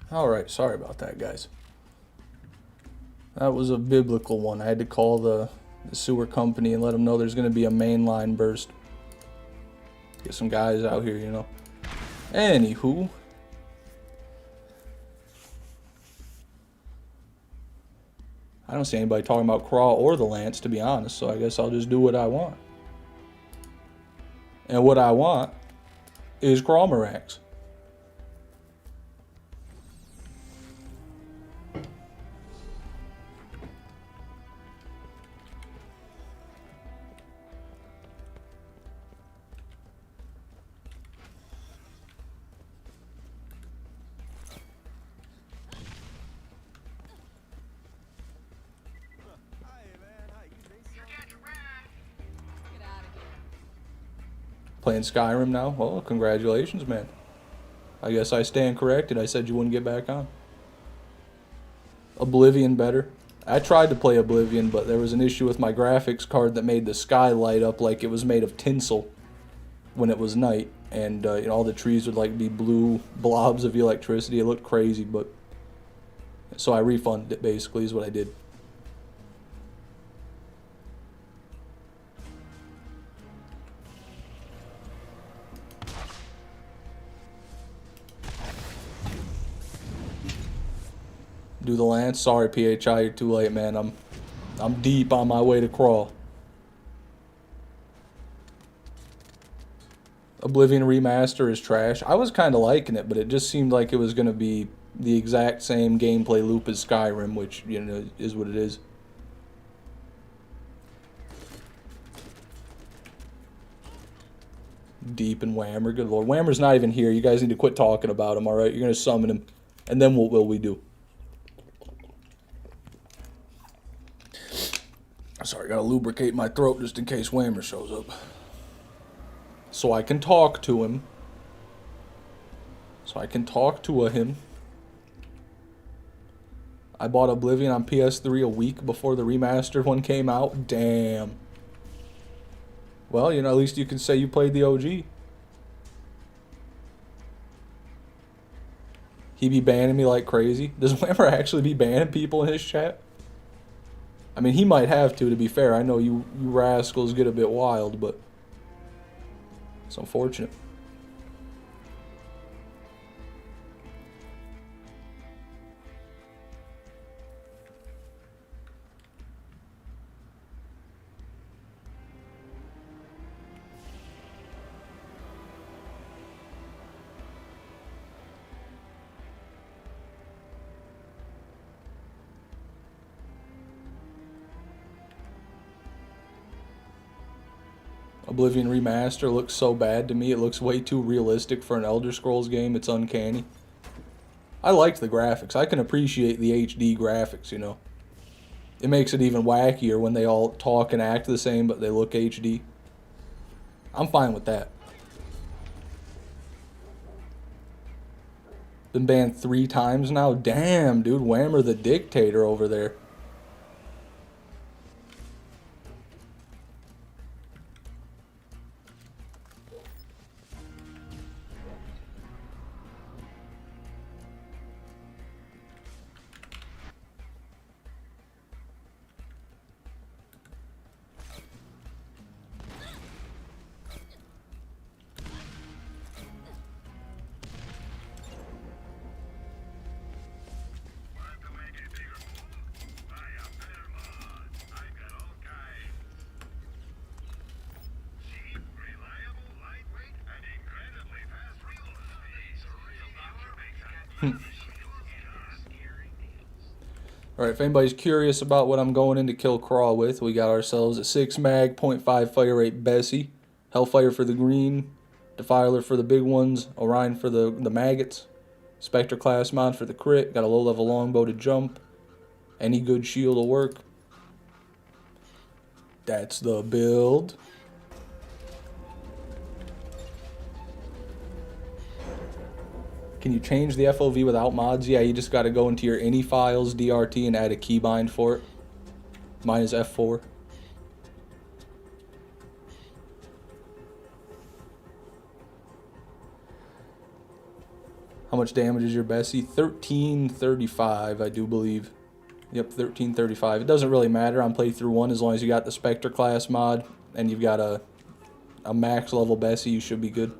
[SPEAKER 2] Alright, sorry about that, guys. That was a biblical one. I had to call the sewer company and let them know there's going to be a main line burst. Get some guys out here, you know. Anywho. I don't see anybody talking about Craw or the Lance, to be honest, so I guess I'll just do what I want. And what I want is Crawmerax. Playing Skyrim now? Well, congratulations, man. I guess I stand corrected. I said you wouldn't get back on. Oblivion better. I tried to play Oblivion, but there was an issue with my graphics card that made the sky light up like it was made of tinsel when it was night. And you know, all the trees would like be blue blobs of electricity. It looked crazy, but... So I refunded it, basically, is what I did. Do the Lance. Sorry, PHI, you're too late, man. I'm deep on my way to Crawl. Oblivion Remaster is trash. I was kind of liking it, but it just seemed like it was going to be the exact same gameplay loop as Skyrim, which, you know, is what it is. Deep and Whammer. Good lord. Whammer's not even here. You guys need to quit talking about him, alright? You're going to summon him. And then what will we do? Sorry, gotta lubricate my throat just in case Whammer shows up. So I can talk to him. I bought Oblivion on PS3 a week before the remastered one came out. Damn. Well, you know, at least you can say you played the OG. He be banning me like crazy. Does Whammer actually be banning people in his chat? I mean, he might have to be fair. I know you rascals get a bit wild, but it's unfortunate. Oblivion Remaster looks so bad to me. It looks way too realistic for an Elder Scrolls game. It's uncanny. I liked the graphics. I can appreciate the HD graphics, you know. It makes it even wackier when they all talk and act the same, but they look HD. I'm fine with that. Been banned 3 times now? Damn, dude. Whammer the dictator over there. Alright, if anybody's curious about what I'm going in to kill Craw with, we got ourselves a 6 mag, 0.5 fire rate Bessie, Hellfire for the green, Defiler for the big ones, Orion for the maggots, Spectre class mod for the crit, got a low level longbow to jump, any good shield will work. That's the build. Can you change the FOV without mods? Yeah, you just got to go into your any files, DRT, and add a keybind for it. Mine is F4. How How much damage is your Bessie? 1335, I do believe. Yep, 1335. It doesn't really matter on playthrough 1 as long as you got the Spectre class mod and you've got a max level Bessie, you should be good.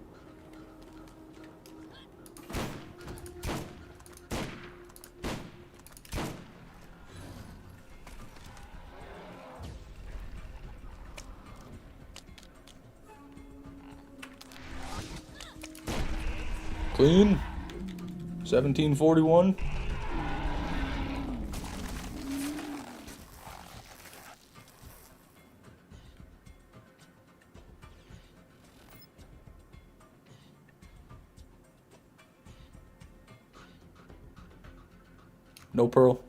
[SPEAKER 2] Clean. 1741. No pearl.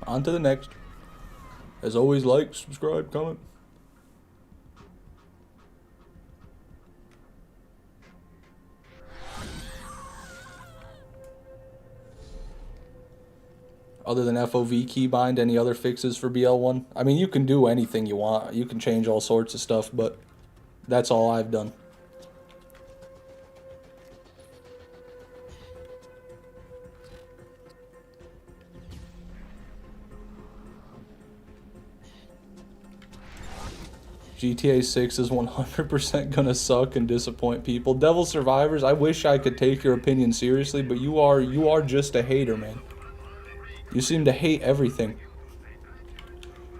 [SPEAKER 2] On to the next. As always, like, subscribe, comment. Other than FOV keybind, any other fixes for BL1? I mean, you can do anything you want. You can change all sorts of stuff, but that's all I've done. GTA 6 is 100% gonna suck and disappoint people. Devil Survivors, I wish I could take your opinion seriously, but you are just a hater, man. You seem to hate everything.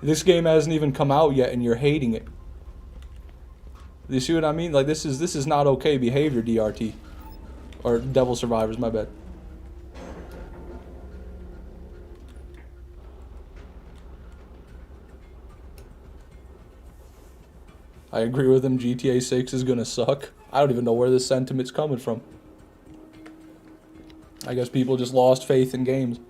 [SPEAKER 2] This game hasn't even come out yet and you're hating it. You see what I mean? Like, this is not okay behavior, DRT. Or Devil Survivors, my bad. I agree with him, GTA 6 is gonna suck. I don't even know where this sentiment's coming from. I guess people just lost faith in games.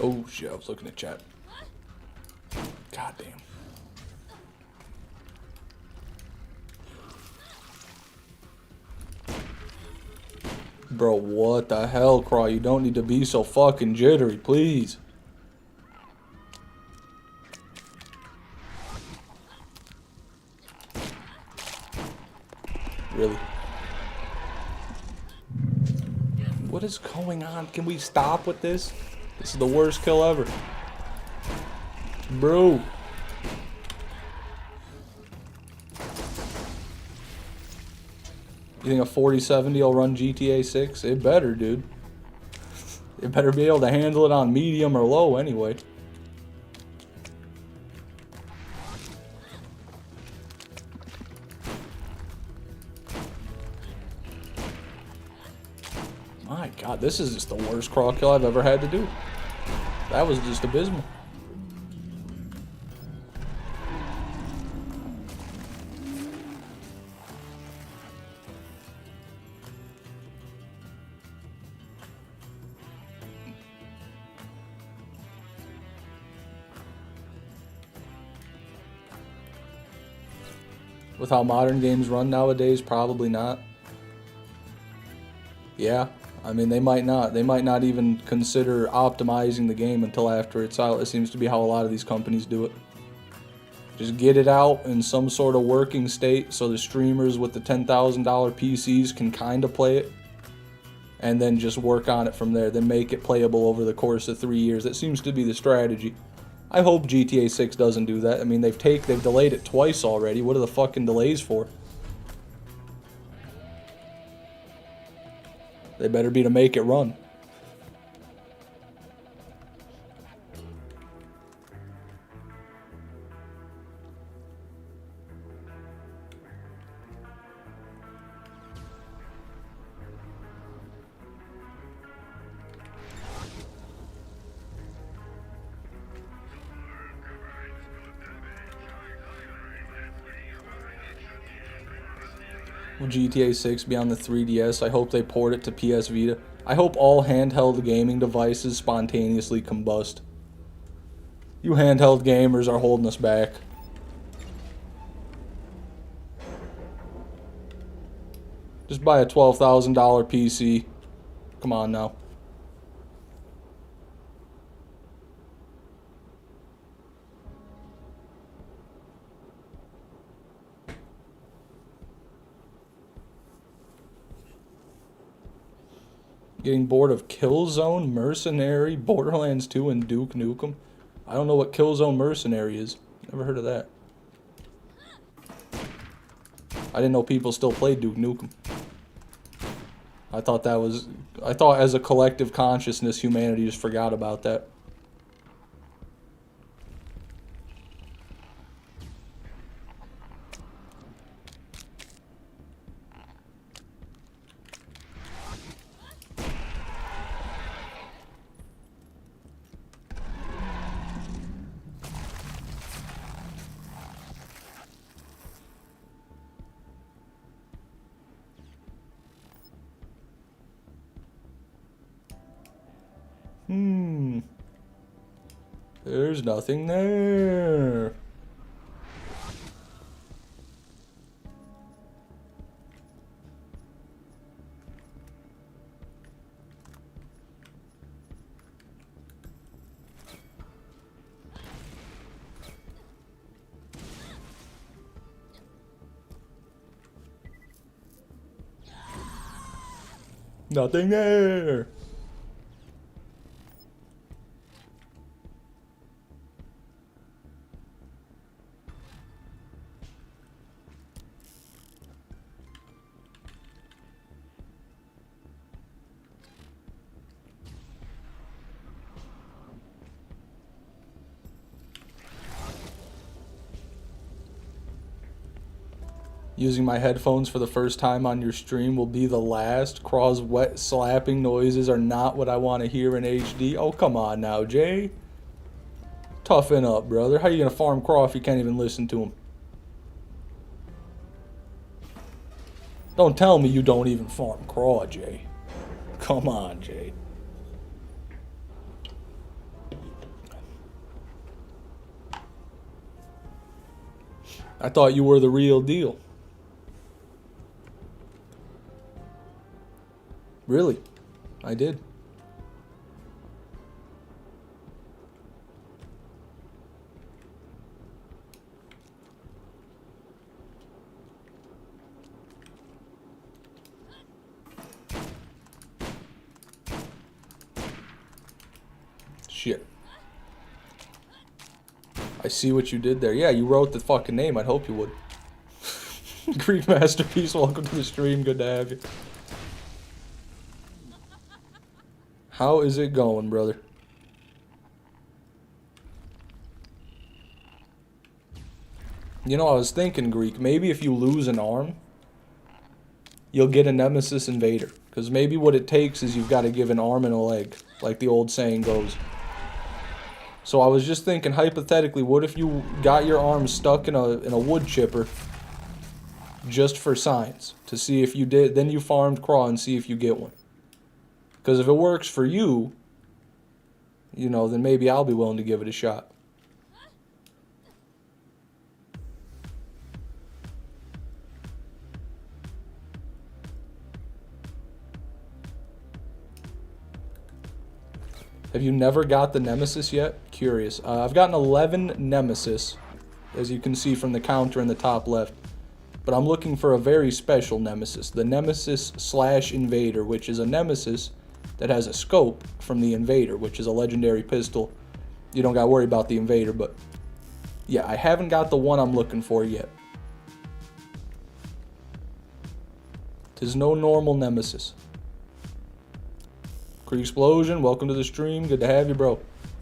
[SPEAKER 2] Oh shit, I was looking at chat. God damn. Bro, what the hell, Craw? You don't need to be so fucking jittery, please. Really? What is going on? Can we stop with this? This is the worst kill ever. Bro. You think a 4070 will run GTA 6? It better, dude. It better be able to handle it on medium or low anyway. My God, this is just the worst crawl kill I've ever had to do. That was just abysmal. With how modern games run nowadays, probably not. Yeah, I mean, they might not. They might not even consider optimizing the game until after it's out. It seems to be how a lot of these companies do it. Just get it out in some sort of working state so the streamers with the $10,000 PCs can kind of play it. And then just work on it from there. Then make it playable over the course of 3 years. That seems to be the strategy. I hope GTA 6 doesn't do that. I mean, they've delayed it twice already. What are the fucking delays for? They better be to make it run. Will GTA 6 be on the 3DS? I hope they port it to PS Vita. I hope all handheld gaming devices spontaneously combust. You handheld gamers are holding us back. Just buy a $12,000 PC. Come on now. Getting bored of Killzone, Mercenary, Borderlands 2, and Duke Nukem. I don't know what Killzone Mercenary is. Never heard of that. I didn't know people still played Duke Nukem. I thought as a collective consciousness, humanity just forgot about that. There's nothing there. Nothing there. Using my headphones for the first time on your stream will be the last. Craw's wet slapping noises are not what I want to hear in HD. Oh, come on now, Jay. Toughen up, brother. How you going to farm Craw if you can't even listen to him? Don't tell me you don't even farm Craw, Jay. Come on, Jay. I thought you were the real deal. Really? I did. Shit. I see what you did there. Yeah, you wrote the fucking name. I'd hope you would. Greek Masterpiece, welcome to the stream. Good to have you. How is it going, brother? You know, I was thinking, Greek, maybe if you lose an arm, you'll get a Nemesis Invader. Because maybe what it takes is you've got to give an arm and a leg, like the old saying goes. So I was just thinking, hypothetically, what if you got your arm stuck in a wood chipper just for science? To see if you did, then you farmed Craw and see if you get one. Because if it works for you, you know, then maybe I'll be willing to give it a shot. Have you never got the Nemesis yet? Curious. I've gotten 11 Nemesis, as you can see from the counter in the top left. But I'm looking for a very special Nemesis. The Nemesis/Invader, which is a Nemesis that has a scope from the Invader, which is a legendary pistol. You don't gotta worry about the Invader, but yeah, I haven't got the one I'm looking for yet. 'Tis no normal Nemesis. Kree Explosion, welcome to the stream. Good to have you, bro.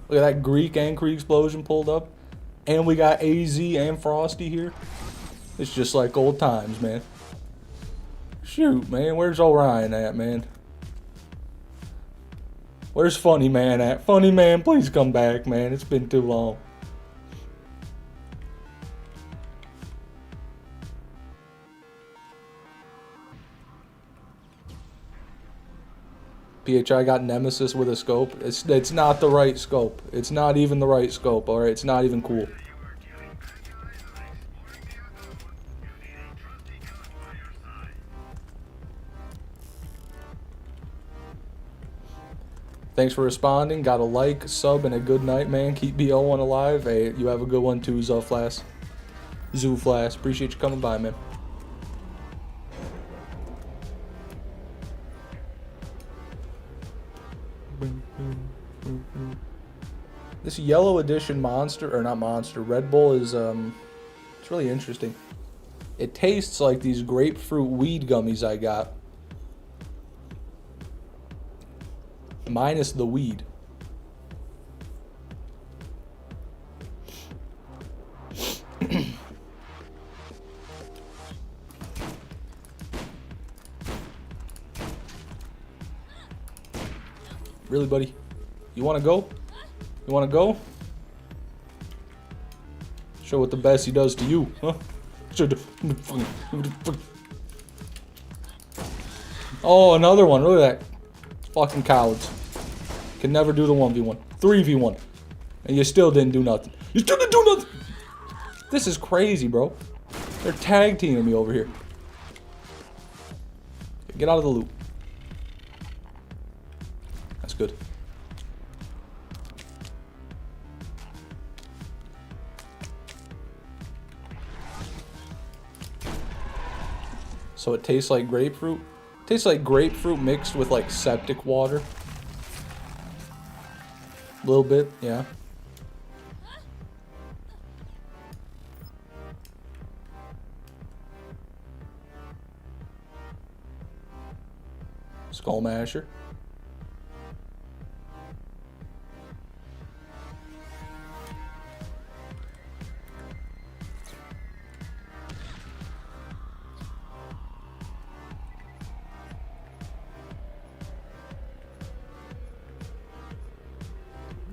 [SPEAKER 2] Look at that Greek and Kree Explosion pulled up. And we got AZ and Frosty here. It's just like old times, man. Shoot, man, where's Orion at, man? Where's Funny Man at? Funny Man, please come back, man. It's been too long. PHI got Nemesis with a scope. It's not the right scope. It's not even the right scope, alright? It's not even cool. Thanks for responding. Got a like, sub, and a good night, man. Keep BO1 alive. Hey, you have a good one too, Zuflas. Zooflas. Appreciate you coming by, man. This yellow edition monster, or not monster, Red Bull is, it's really interesting. It tastes like these grapefruit weed gummies I got. Minus the weed. Really, buddy? You want to go? You want to go? Show what the Bessie does to you, huh? Oh, another one. Look at that. Fucking cowards. Can never do the 1v1. 3v1. And you still didn't do nothing. You still didn't do nothing! This is crazy, bro. They're tag teaming me over here. Get out of the loop. That's good. So it tastes like grapefruit. It tastes like grapefruit mixed with like septic water. A little bit, yeah. Skull masher.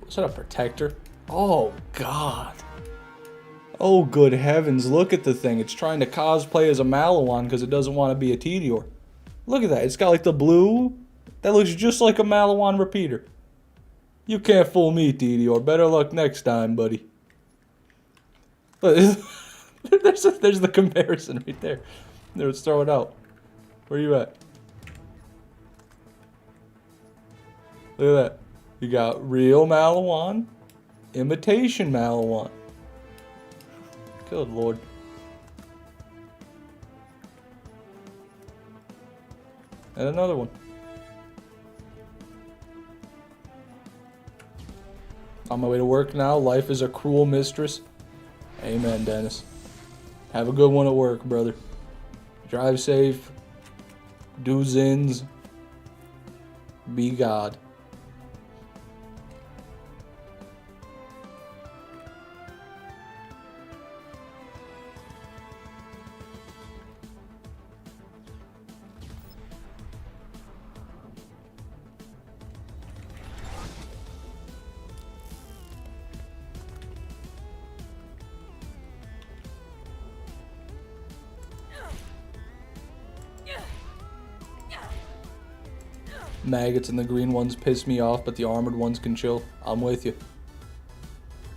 [SPEAKER 2] Is that a protector? Oh, God. Oh, good heavens. Look at the thing. It's trying to cosplay as a Malawan because it doesn't want to be a Tediore. Look at that. It's got like the blue. That looks just like a Malawan repeater. You can't fool me, Tediore. Better luck next time, buddy. But there's the comparison right there. Let's throw it out. Where you at? Look at that. You got real Malawan, imitation Malawan. Good Lord. And another one. On my way to work now. Life is a cruel mistress. Amen, Dennis. Have a good one at work, brother. Drive safe. Do zins. Be God. Maggots and the green ones piss me off, but the armored ones can chill. I'm with you.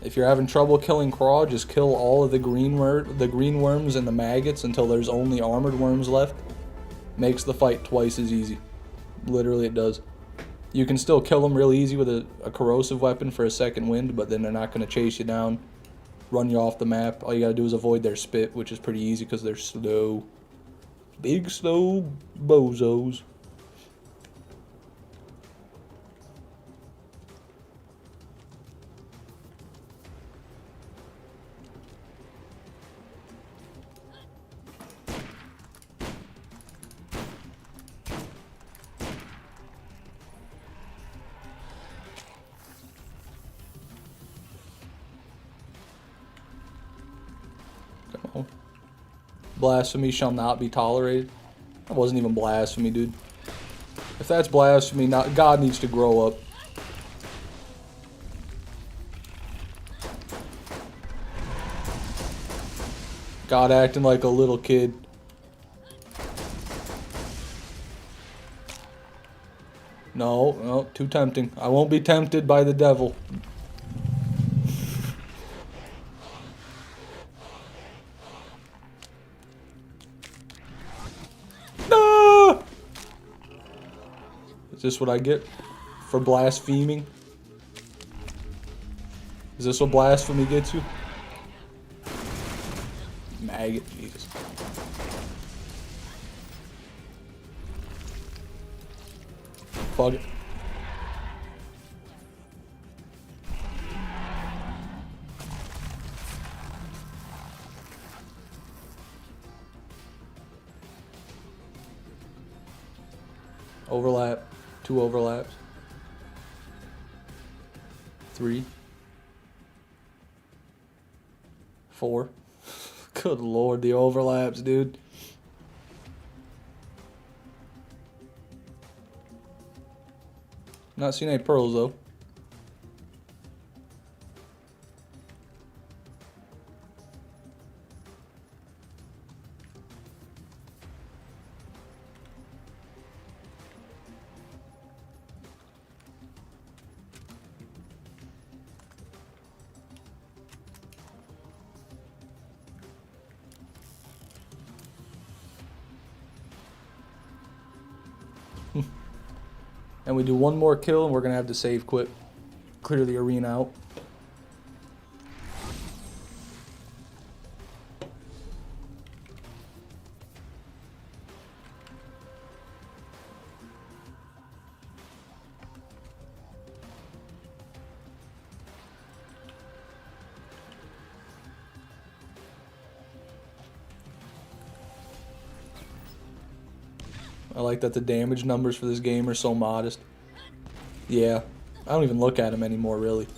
[SPEAKER 2] If you're having trouble killing Craw, just kill all of the green worms and the maggots until there's only armored worms left. Makes the fight twice as easy. Literally, it does. You can still kill them real easy with a corrosive weapon for a second wind, but then they're not going to chase you down, run you off the map. All you got to do is avoid their spit, which is pretty easy because they're slow. Big slow bozos. Blasphemy shall not be tolerated. That wasn't even blasphemy, dude. If that's blasphemy, God needs to grow up. God acting like a little kid. No, no, too tempting. I won't be tempted by the devil. No! Is this what I get for blaspheming? Is this what blasphemy gets you? Maggot, Jesus. Fuck it. Overlap. 2 overlaps. 3. 4. Good lord, the overlaps, dude. Not seen any pearls, though. And we do one more kill, and we're gonna have to save quit. Clear the arena out. I like that the damage numbers for this game are so modest. Yeah, I don't even look at them anymore, really.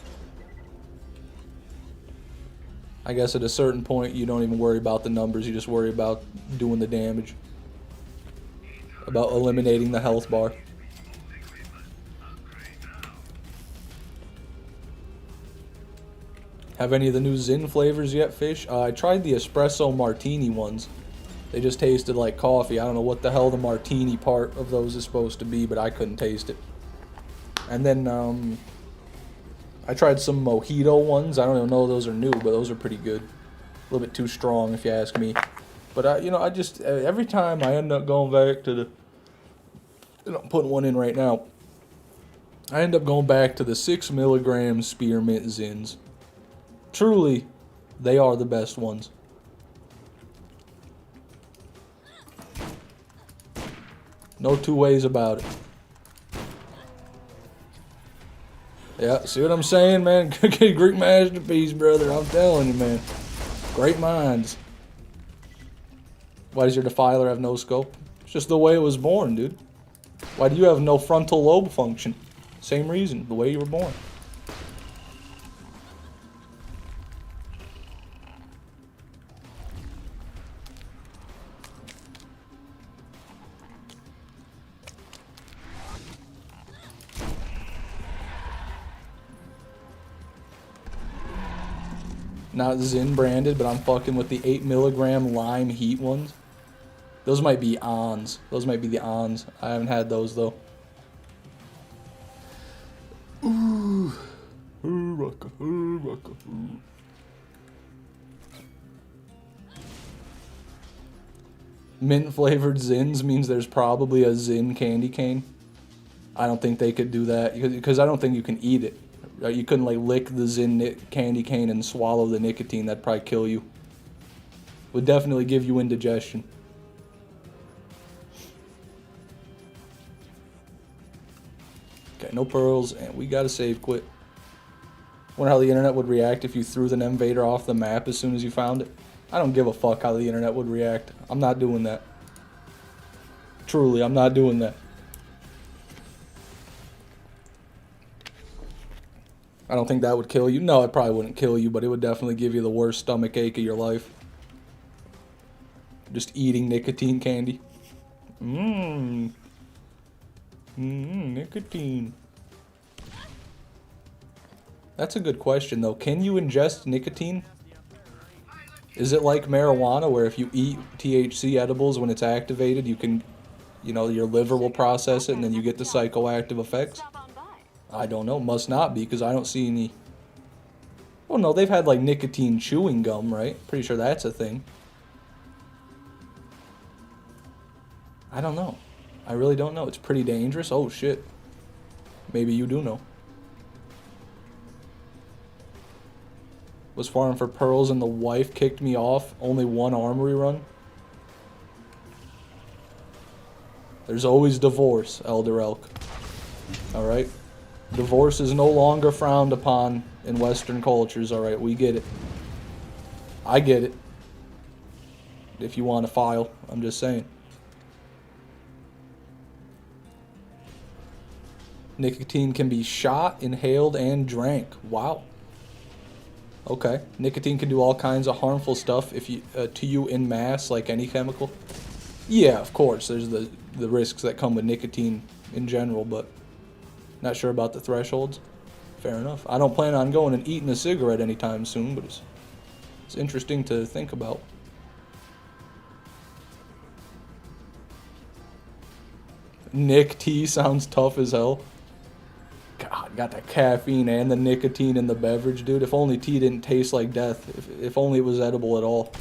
[SPEAKER 2] I guess at a certain point, you don't even worry about the numbers, you just worry about doing the damage. About eliminating the health bar. Have any of the new Zin flavors yet, Fish? I tried the espresso martini ones. They just tasted like coffee. I don't know what the hell the martini part of those is supposed to be, but I couldn't taste it. And then, I tried some mojito ones. I don't even know if those are new, but those are pretty good. A little bit too strong, if you ask me. But, you know, I just, every time I end up going back to the, you know, I'm putting one in right now. I end up going back to the 6 milligram spearmint Zins. Truly, they are the best ones. No two ways about it. Yeah, see what I'm saying, man? Greek masterpiece, brother. I'm telling you, man. Great minds. Why does your defiler have no scope? It's just the way it was born, dude. Why do you have no frontal lobe function? Same reason, the way you were born. Not Zin branded, but I'm fucking with the 8 milligram lime heat ones. Those might be ons. Those might be the ons. I haven't had those though. Ooh. Mint flavored Zins means there's probably a Zin candy cane. I don't think they could do that because I don't think you can eat it. You couldn't like lick the Zin candy cane and swallow the nicotine. That'd probably kill you. Would definitely give you indigestion. Okay, no pearls, and we gotta save quit. Wonder how the internet would react if you threw the Invader off the map as soon as you found it. I don't give a fuck how the internet would react. I'm not doing that. Truly, I'm not doing that. I don't think that would kill you. No, it probably wouldn't kill you, but it would definitely give you the worst stomach ache of your life. Just eating nicotine candy. Nicotine. That's a good question, though. Can you ingest nicotine? Is it like marijuana, where if you eat THC edibles when it's activated, you can you know, your liver will process it and then you get the psychoactive effects. I don't know. Must not be, because I don't see any. Oh no, they've had like nicotine chewing gum, right? Pretty sure that's a thing. I don't know. I really don't know. It's pretty dangerous. Oh shit. Maybe you do know. Was farming for pearls and the wife kicked me off. Only one armory run. There's always divorce, Elder Elk. Alright? Divorce is no longer frowned upon in Western cultures, alright? We get it. I get it. If you want to file, I'm just saying. Nicotine can be shot, inhaled, and drank. Wow. Okay. Nicotine can do all kinds of harmful stuff if you to you in mass, like any chemical. Yeah, of course. There's the risks that come with nicotine in general, but not sure about the thresholds. Fair enough. I don't plan on going and eating a cigarette anytime soon, but it's interesting to think about. Nick tea sounds tough as hell. God, got the caffeine and the nicotine in the beverage, dude. If only tea didn't taste like death. If only it was edible at all.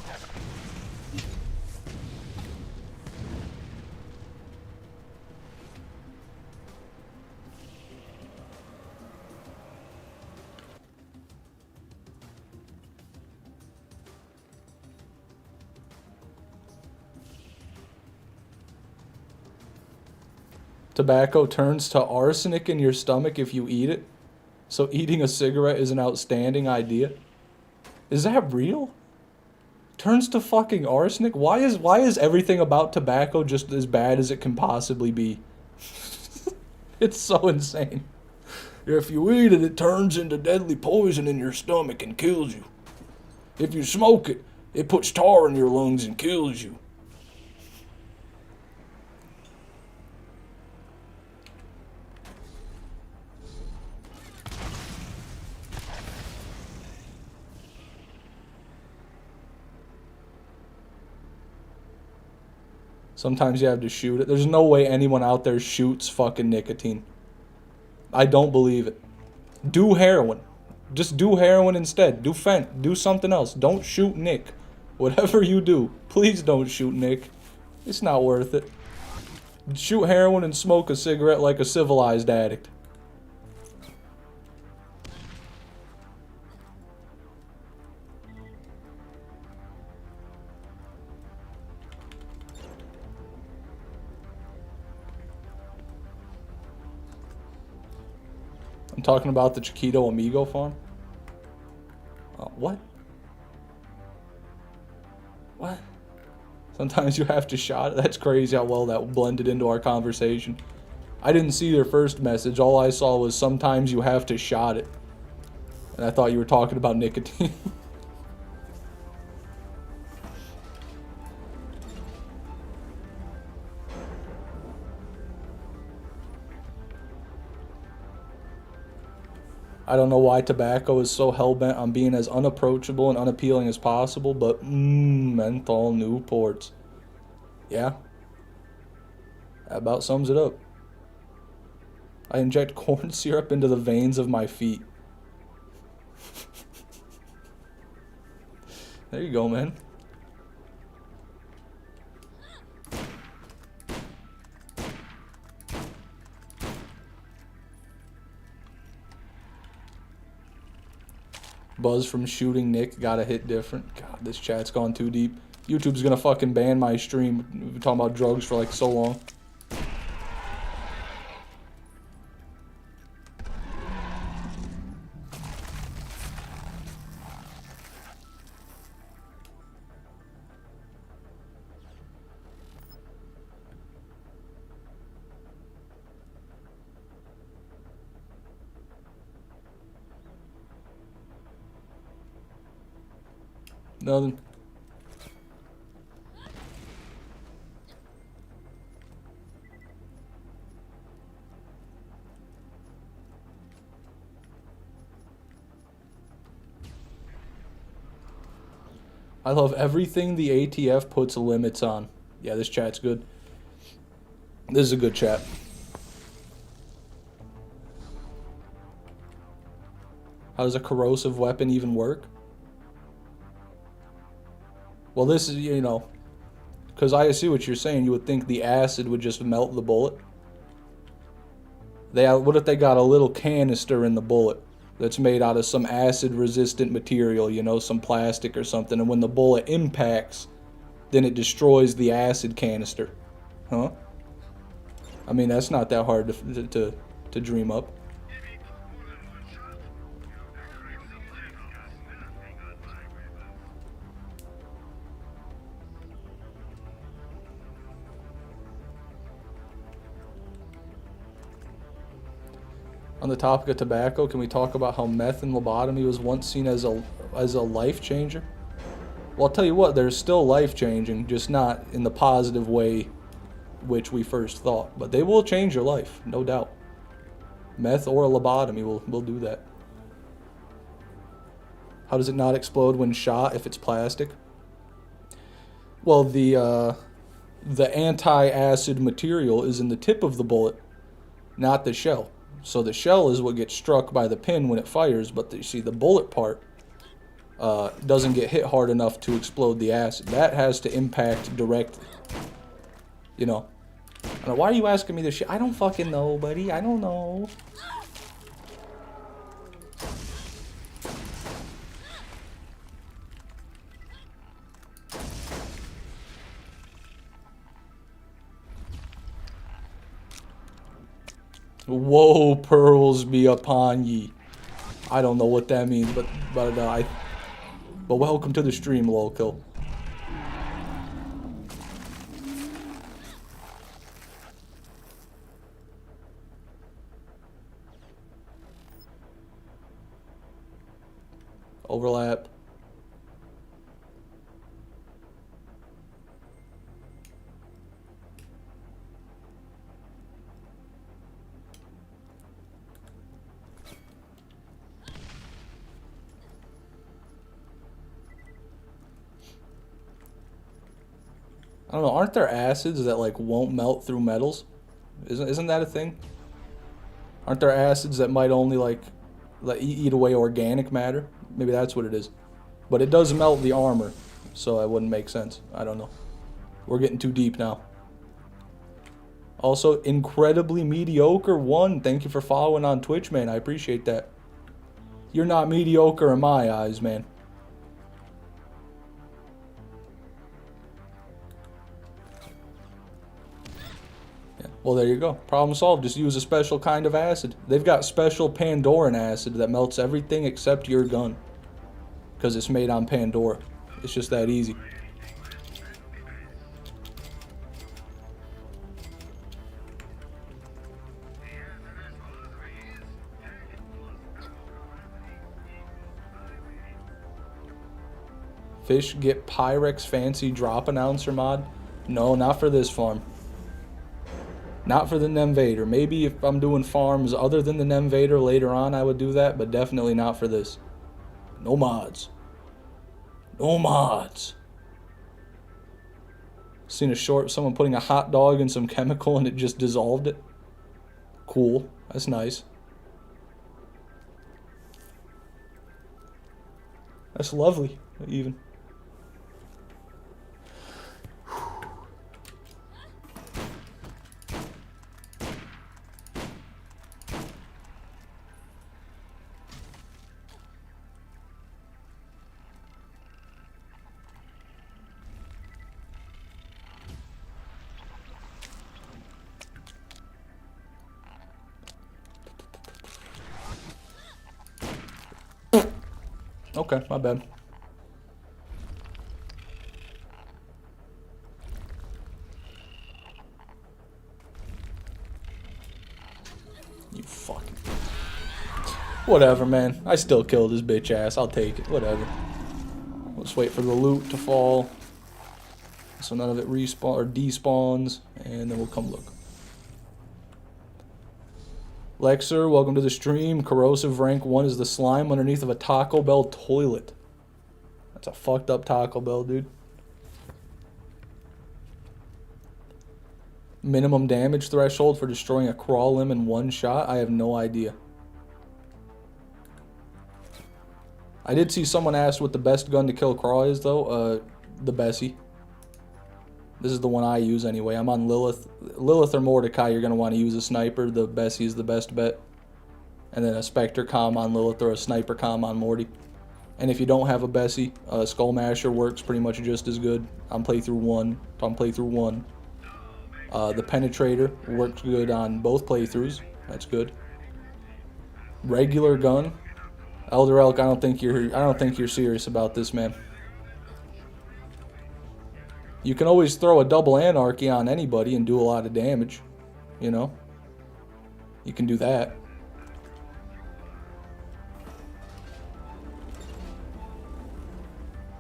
[SPEAKER 2] Tobacco turns to arsenic in your stomach if you eat it. So eating a cigarette is an outstanding idea. Is that real? Turns to fucking arsenic? Why is everything about tobacco just as bad as it can possibly be? It's so insane. If you eat it, it turns into deadly poison in your stomach and kills you. If you smoke it, it puts tar in your lungs and kills you. Sometimes you have to shoot it. There's no way anyone out there shoots fucking nicotine. I don't believe it. Do heroin. Just do heroin instead. Do fent. Do something else. Don't shoot Nick. Whatever you do, please don't shoot Nick. It's not worth it. Shoot heroin and smoke a cigarette like a civilized addict. I'm talking about the Chiquito Amigo farm. What? What? Sometimes you have to shot it. That's crazy how well that blended into our conversation. I didn't see their first message. All I saw was sometimes you have to shot it. And I thought you were talking about nicotine. I don't know why tobacco is so hell-bent on being as unapproachable and unappealing as possible, but menthol Newports. Yeah. That about sums it up. I inject corn syrup into the veins of my feet. There you go, man. Buzz from shooting Nick gotta hit different. God, this chat's gone too deep. YouTube's gonna fucking ban my stream. We've been talking about drugs for like so long. Nothing. I love everything the ATF puts limits on. Yeah, this chat's good. This is a good chat. How does a corrosive weapon even work? Well, this is, you know, because I see what you're saying. You would think the acid would just melt the bullet. What if they got a little canister in the bullet that's made out of some acid-resistant material, you know, some plastic or something, and when the bullet impacts, then it destroys the acid canister. Huh? I mean, that's not that hard to dream up. On the topic of tobacco, can we talk about how meth and lobotomy was once seen as a life changer? Well, I'll tell you what, they're still life changing, just not in the positive way which we first thought. But they will change your life, no doubt. Meth or a lobotomy will do that. How does it not explode when shot if it's plastic? Well, the anti-acid material is in the tip of the bullet, not the shell. So the shell is what gets struck by the pin when it fires, but you see the bullet part doesn't get hit hard enough to explode the acid. That has to impact directly. You know. I don't know, why are you asking me this shit? I don't fucking know, buddy. I don't know. Woe pearls be upon ye. I don't know what that means, but welcome to the stream, Lolkill. Overlap. I don't know, aren't there acids that like won't melt through metals? Isn't that a thing? Aren't there acids that might only like eat away organic matter? Maybe that's what it is. But it does melt the armor, so that wouldn't make sense. I don't know. We're getting too deep now. Also, incredibly mediocre one. Thank you for following on Twitch, man. I appreciate that. You're not mediocre in my eyes, man. Well, there you go. Problem solved. Just use a special kind of acid. They've got special Pandoran acid that melts everything except your gun. Because it's made on Pandora. It's just that easy. Fish get Pyrex fancy drop announcer mod? No, not for this farm. Not for the Invader. Maybe if I'm doing farms other than the Invader later on, I would do that, but definitely not for this. No mods. No mods. Seen a short, someone putting a hot dog in some chemical and it just dissolved it. Cool. That's nice. That's lovely, even. Okay, my bad. You fucking... Whatever, man. I still killed his bitch ass. I'll take it. Whatever. Let's wait for the loot to fall, so none of it respawn or despawns, and then we'll come look. Lexer, welcome to the stream. Corrosive rank 1 is the slime underneath of a Taco Bell toilet. That's a fucked up Taco Bell, dude. Minimum damage threshold for destroying a crawl limb in one shot? I have no idea. I did see someone ask what the best gun to kill crawl is, though. The Bessie. This is the one I use anyway. I'm on Lilith. Lilith or Mordecai, you're going to want to use a sniper. The Bessie is the best bet. And then a Spectre comm on Lilith or a Sniper comm on Morty. And if you don't have a Bessie, Skull Masher works pretty much just as good. I'm playthrough 1. The Penetrator works good on both playthroughs. That's good. Regular gun. Elder Elk, I don't think you're serious about this, man. You can always throw a double anarchy on anybody and do a lot of damage. You know? You can do that.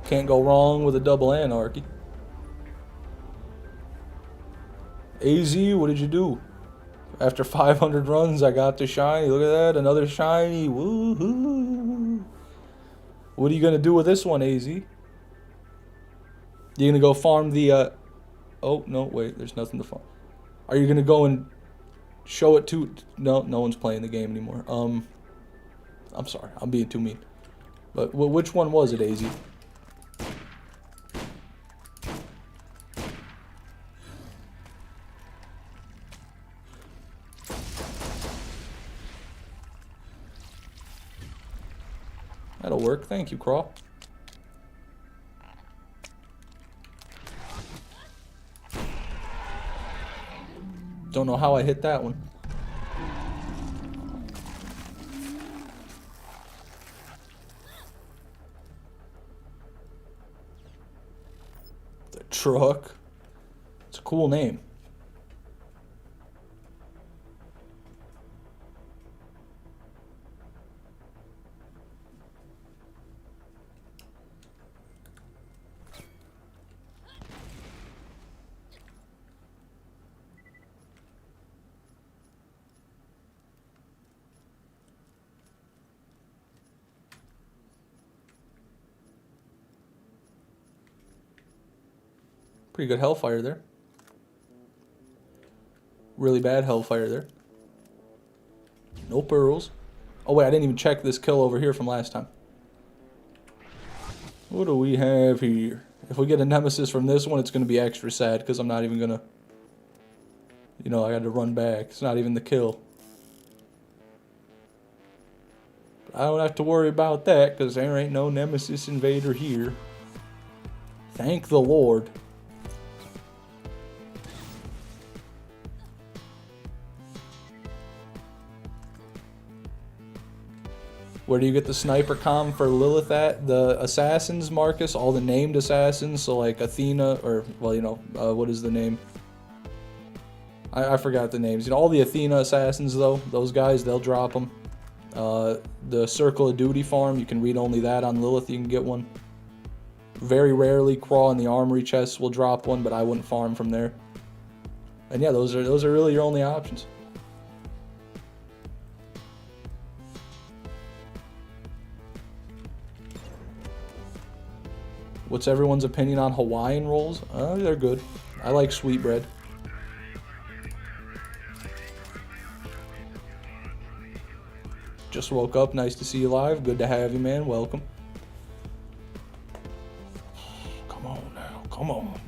[SPEAKER 2] Can't go wrong with a double anarchy. AZ, what did you do? After 500 runs, I got the shiny. Look at that, another shiny. Woohoo! What are you gonna do with this one, AZ? You gonna go farm the? Oh no, wait. There's nothing to farm. Are you gonna go and show it to? No, no one's playing the game anymore. I'm sorry, I'm being too mean. But which one was it, AZ? That'll work. Thank you, Crawl. Don't know how I hit that one. The truck. It's a cool name. Pretty good hellfire there. Really bad hellfire there. No pearls. Oh wait, I didn't even check this kill over here from last time. What do we have here? If we get a Nemesis from this one, it's going to be extra sad because I'm not even going to... You know, I got to run back. It's not even the kill. But I don't have to worry about that because there ain't no Nemesis Invader here. Thank the Lord. Where do you get the sniper comm for Lilith at? The assassins, Marcus, all the named assassins, so like Athena, or, well, you know, what is the name? I forgot the names. You know, all the Athena assassins, though, those guys, they'll drop them. The Circle of Duty farm, you can read only that on Lilith, you can get one. Very rarely, Crawl in the armory chests will drop one, but I wouldn't farm from there. And yeah, those are really your only options. What's everyone's opinion on Hawaiian rolls? They're good. I like sweetbread. Just woke up. Nice to see you live. Good to have you, man. Welcome. Come on now. Come on now.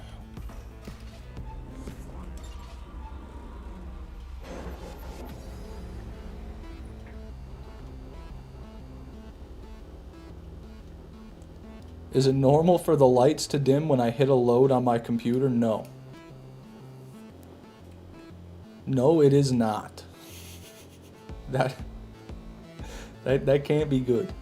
[SPEAKER 2] Is it normal for the lights to dim when I hit a load on my computer? No. No, it is not. That can't be good.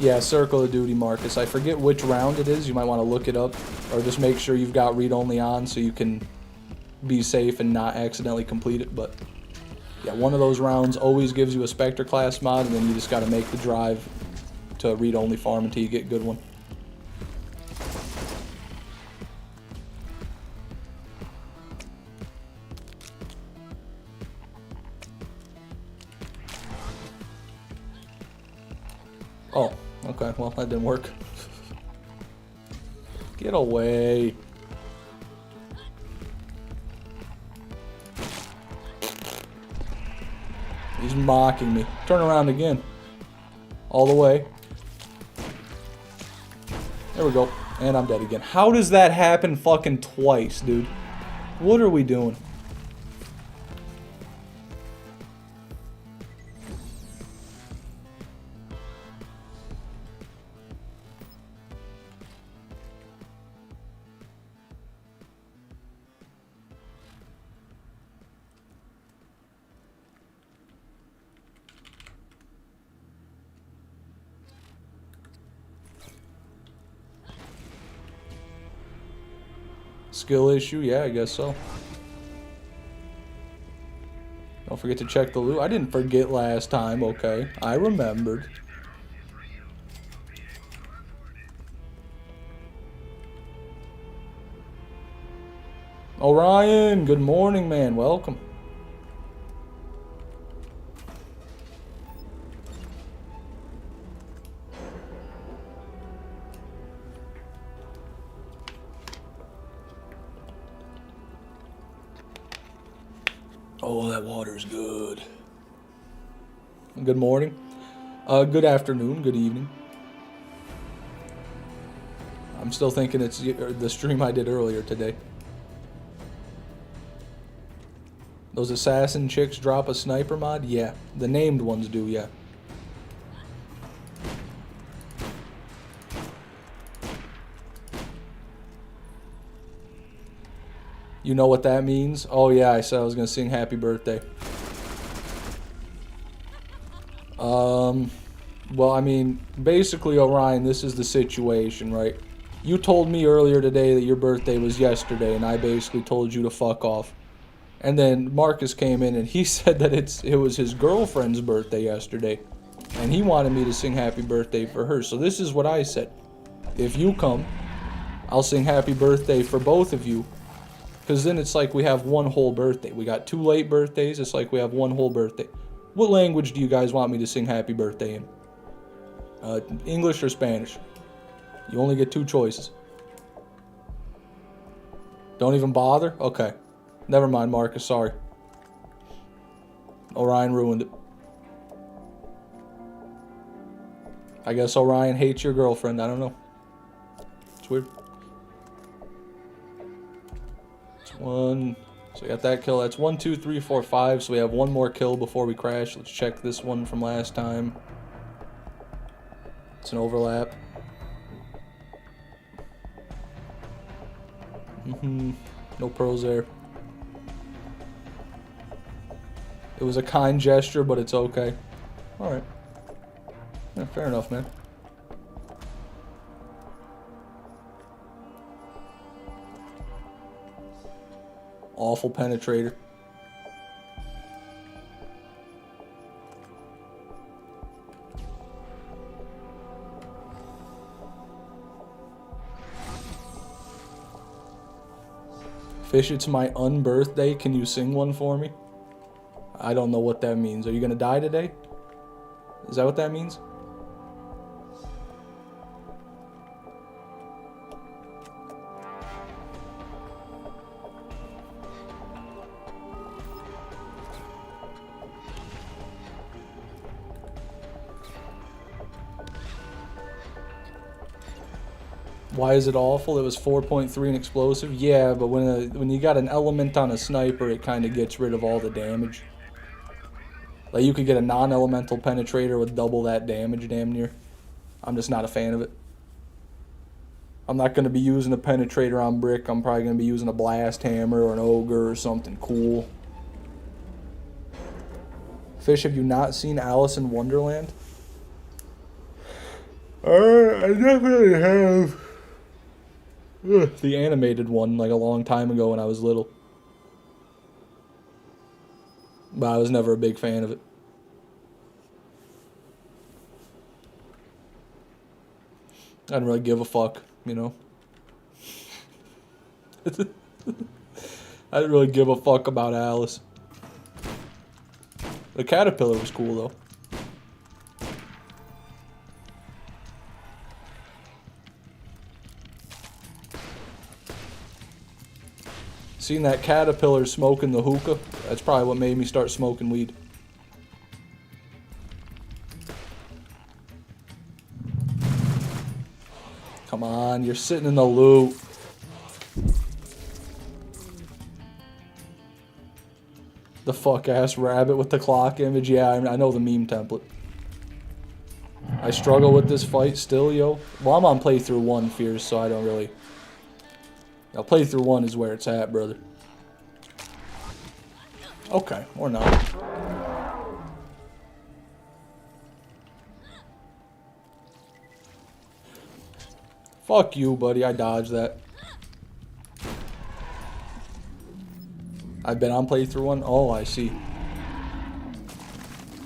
[SPEAKER 2] Yeah, Circle of Duty, Marcus. I forget which round it is. You might want to look it up. Or just make sure you've got read-only on so you can be safe and not accidentally complete it. But yeah, one of those rounds always gives you a Spectre class mod, and then you just got to make the drive to read-only farm until you get a good one. Oh, okay. Well, that didn't work. Get away. He's mocking me. Turn around again. All the way. There we go. And I'm dead again. How does that happen fucking twice, dude? What are we doing? Skill issue? Yeah, I guess so. Don't forget to check the loot. I didn't forget last time, okay. I remembered. Orion, good morning, man. Welcome. Oh, that water's good. Good morning. Good afternoon. Good evening. I'm still thinking it's the stream I did earlier today. Those assassin chicks drop a sniper mod? Yeah. The named ones do, yeah. You know what that means? Oh yeah, I said I was gonna sing happy birthday. Well, I mean, basically, Orion, this is the situation, right? You told me earlier today that your birthday was yesterday, and I basically told you to fuck off. And then Marcus came in and he said that it was his girlfriend's birthday yesterday, and he wanted me to sing happy birthday for her. So this is what I said. If you come, I'll sing happy birthday for both of you. Because then it's like we have one whole birthday. We got 2 late birthdays. It's like we have one whole birthday. What language do you guys want me to sing happy birthday in? English or Spanish? You only get 2 choices. Don't even bother? Okay. Never mind, Marcus. Sorry. Orion ruined it. I guess Orion hates your girlfriend. I don't know. It's weird. One, so we got that kill. That's 1, 2, 3, 4, 5. So we have one more kill before we crash. Let's check this one from last time. It's an overlap. No pearls there. It was a kind gesture, but it's okay. Alright. Yeah, fair enough, man. Awful penetrator. Fish, it's my unbirthday. Can you sing one for me? I don't know what that means. Are you gonna die today? Is that what that means? Why is it awful? It was 4.3 and explosive. Yeah, but when you got an element on a sniper, it kind of gets rid of all the damage. Like, you could get a non-elemental penetrator with double that damage, damn near. I'm just not a fan of it. I'm not going to be using a penetrator on brick. I'm probably going to be using a blast hammer or an ogre or something cool. Fish, have you not seen Alice in Wonderland? I definitely have. Ugh, the animated one, like a long time ago when I was little. But I was never a big fan of it. I didn't really give a fuck, you know. I didn't really give a fuck about Alice. The caterpillar was cool, though. Seen that caterpillar smoking the hookah? That's probably what made me start smoking weed. Come on, you're sitting in the loot. The fuck-ass rabbit with the clock image. Yeah, I know the meme template. I struggle with this fight still, yo. Well, I'm on playthrough 1, Fears, so I don't really... Now, playthrough 1 is where it's at, brother. Okay, or not. Fuck you, buddy. I dodged that. I've been on playthrough 1. Oh, I see.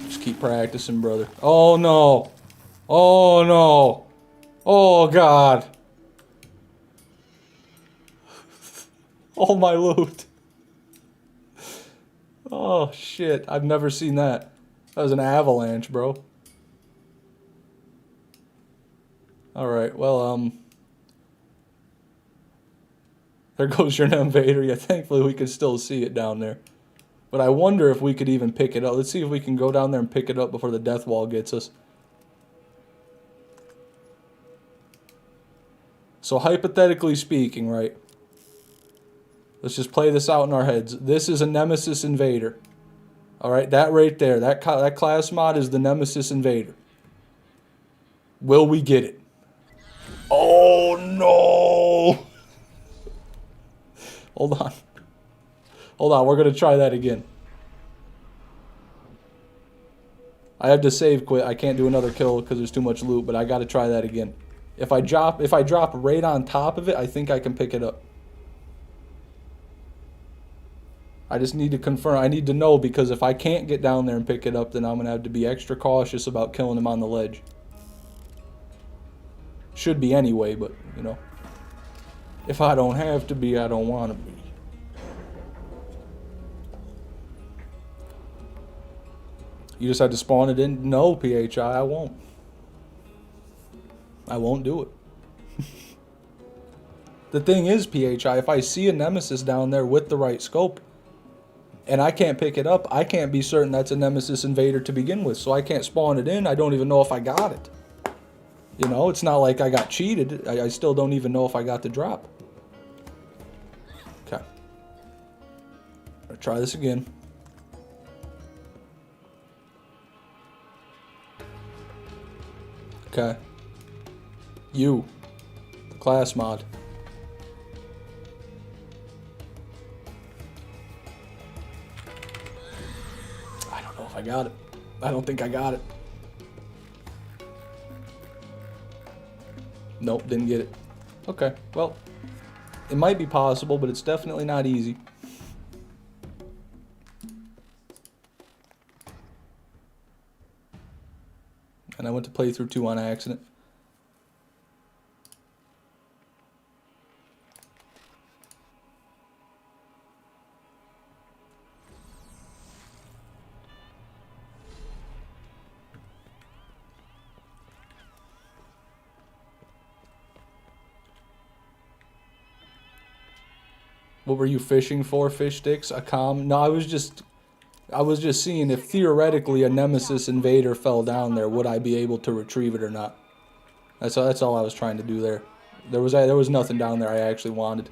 [SPEAKER 2] Just keep practicing, brother. Oh, no. Oh, no. Oh, God. All my loot. Oh, shit. I've never seen that. That was an avalanche, bro. Alright, well, there goes your Invader. Yeah, thankfully we can still see it down there. But I wonder if we could even pick it up. Let's see if we can go down there and pick it up before the death wall gets us. So hypothetically speaking, right? Let's just play this out in our heads. This is a Nemesis Invader. Alright, that right there. That class mod is the Nemesis Invader. Will we get it? Oh, no! Hold on. Hold on, we're going to try that again. I have to save quit. I can't do another kill because there's too much loot, but I got to try that again. If I drop right on top of it, I think I can pick it up. I just need to confirm. I need to know, because if I can't get down there and pick it up, then I'm going to have to be extra cautious about killing him on the ledge. Should be anyway, but, you know. If I don't have to be, I don't want to be. You just had to spawn it in? No, PHI, I won't. I won't do it. The thing is, PHI, if I see a Nemesis down there with the right scope, and I can't pick it up, I can't be certain that's a Nemesis Invader to begin with, so I can't spawn it in. I don't even know if I got it. You know, it's not like I got cheated. I still don't even know if I got the drop. Okay. I'll try this again. Okay. You. Class mod. I don't know if I got it. I don't think I got it. Nope, didn't get it. Okay, well, it might be possible, but it's definitely not easy. And I went to playthrough 2 on accident. What were you fishing for? Fish sticks? A comm? No, I was just seeing if theoretically a Nemesis Invader fell down there, would I be able to retrieve it or not? That's all I was trying to do there. There was nothing down there I actually wanted.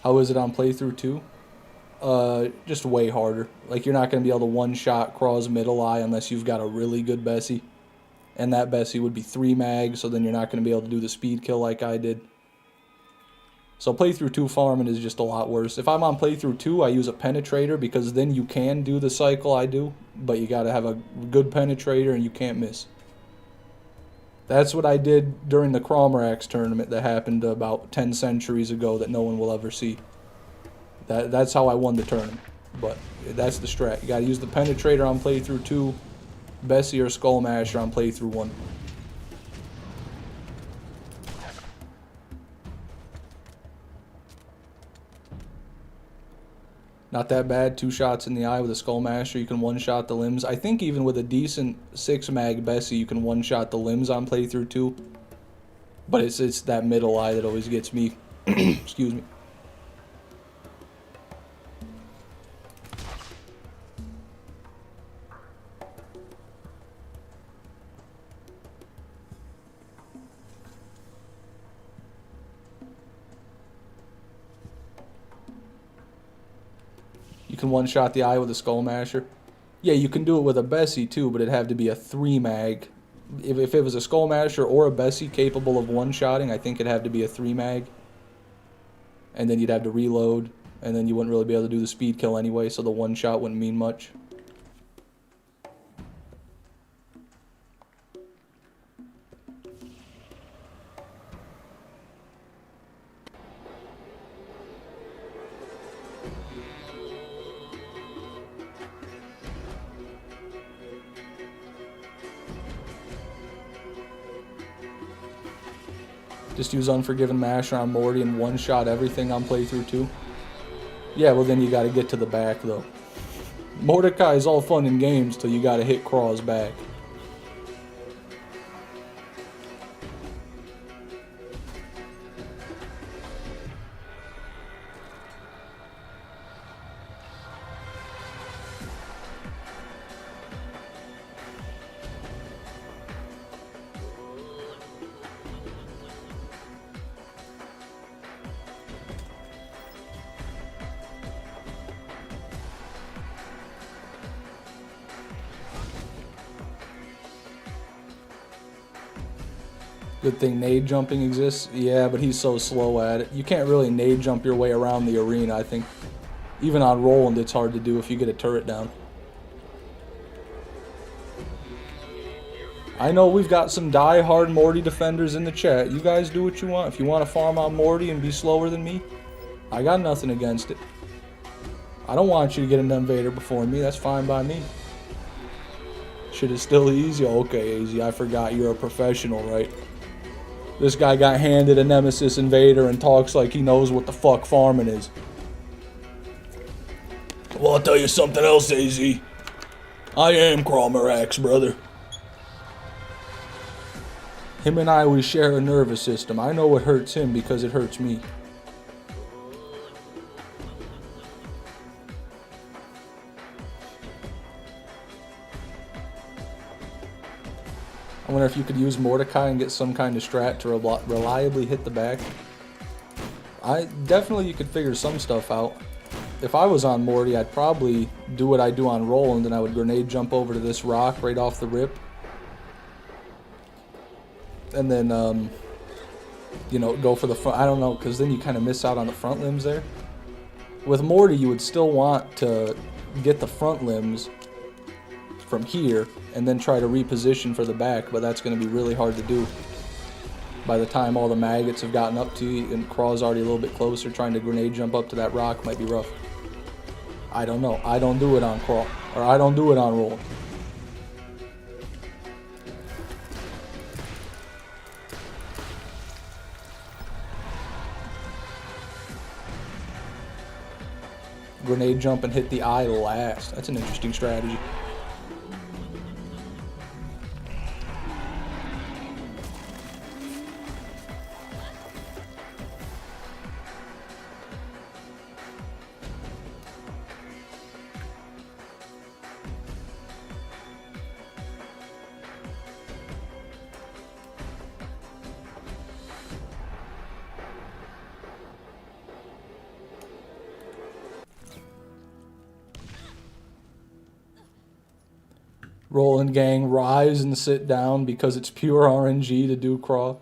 [SPEAKER 2] How is it on playthrough 2? Just way harder. Like, you're not going to be able to one-shot Craw's middle eye unless you've got a really good Bessie. And that Bessie would be 3 mags, so then you're not going to be able to do the speed kill like I did. So playthrough 2 farming is just a lot worse. If I'm on playthrough 2, I use a penetrator, because then you can do the cycle I do, but you gotta have a good penetrator and you can't miss. That's what I did during the Cromrax tournament that happened about 10 centuries ago that no one will ever see. That's how I won the tournament. But that's the strat. You gotta use the penetrator on playthrough 2, Bessie or Skullmasher on playthrough 1. Not that bad. 2 shots in the eye with a Skullmasher. You can one-shot the limbs. I think even with a decent 6-mag Bessie, you can one-shot the limbs on playthrough 2. But it's that middle eye that always gets me. Excuse me. You can one-shot the eye with a Skull Masher. Yeah, you can do it with a Bessie too, but it'd have to be a 3-mag. If it was a Skull Masher or a Bessie capable of one-shotting, I think it'd have to be a 3-mag. And then you'd have to reload, and then you wouldn't really be able to do the speed kill anyway, so the one-shot wouldn't mean much. Just use Unforgiven Masher on Morty and one-shot everything on playthrough 2. Yeah, well then you gotta get to the back though. Mordecai is all fun and games till you gotta hit Craw's back. Good thing nade jumping exists. Yeah, but he's so slow at it. You can't really nade jump your way around the arena, I think. Even on Roland, it's hard to do if you get a turret down. I know we've got some die-hard Morty defenders in the chat. You guys do what you want. If you want to farm on Morty and be slower than me, I got nothing against it. I don't want you to get an Invader before me. That's fine by me. Shit is still easy. Okay, easy. I forgot you're a professional, right? This guy got handed a Nemesis Invader and talks like he knows what the fuck farming is. Well, I'll tell you something else, AZ. I am Crawmerax, brother. Him and we share a nervous system. I know it hurts him because it hurts me. I wonder if you could use Mordecai and get some kind of strat to reliably hit the back. Definitely you could figure some stuff out. If I was on Morty, I'd probably do what I do on Roland, and I would grenade jump over to this rock right off the rip. And then, you know, go for the front. I don't know, because then you kind of miss out on the front limbs there. With Morty, you would still want to get the front limbs from here and then try to reposition for the back, but that's going to be really hard to do. By the time all the maggots have gotten up to you and Craw's already a little bit closer, trying to grenade jump up to that rock might be rough. I don't know. I don't do it on Craw, or I don't do it on Roll. Grenade jump and hit the eye last. That's an interesting strategy. Roland gang, rise and sit down because it's pure RNG to do Craw.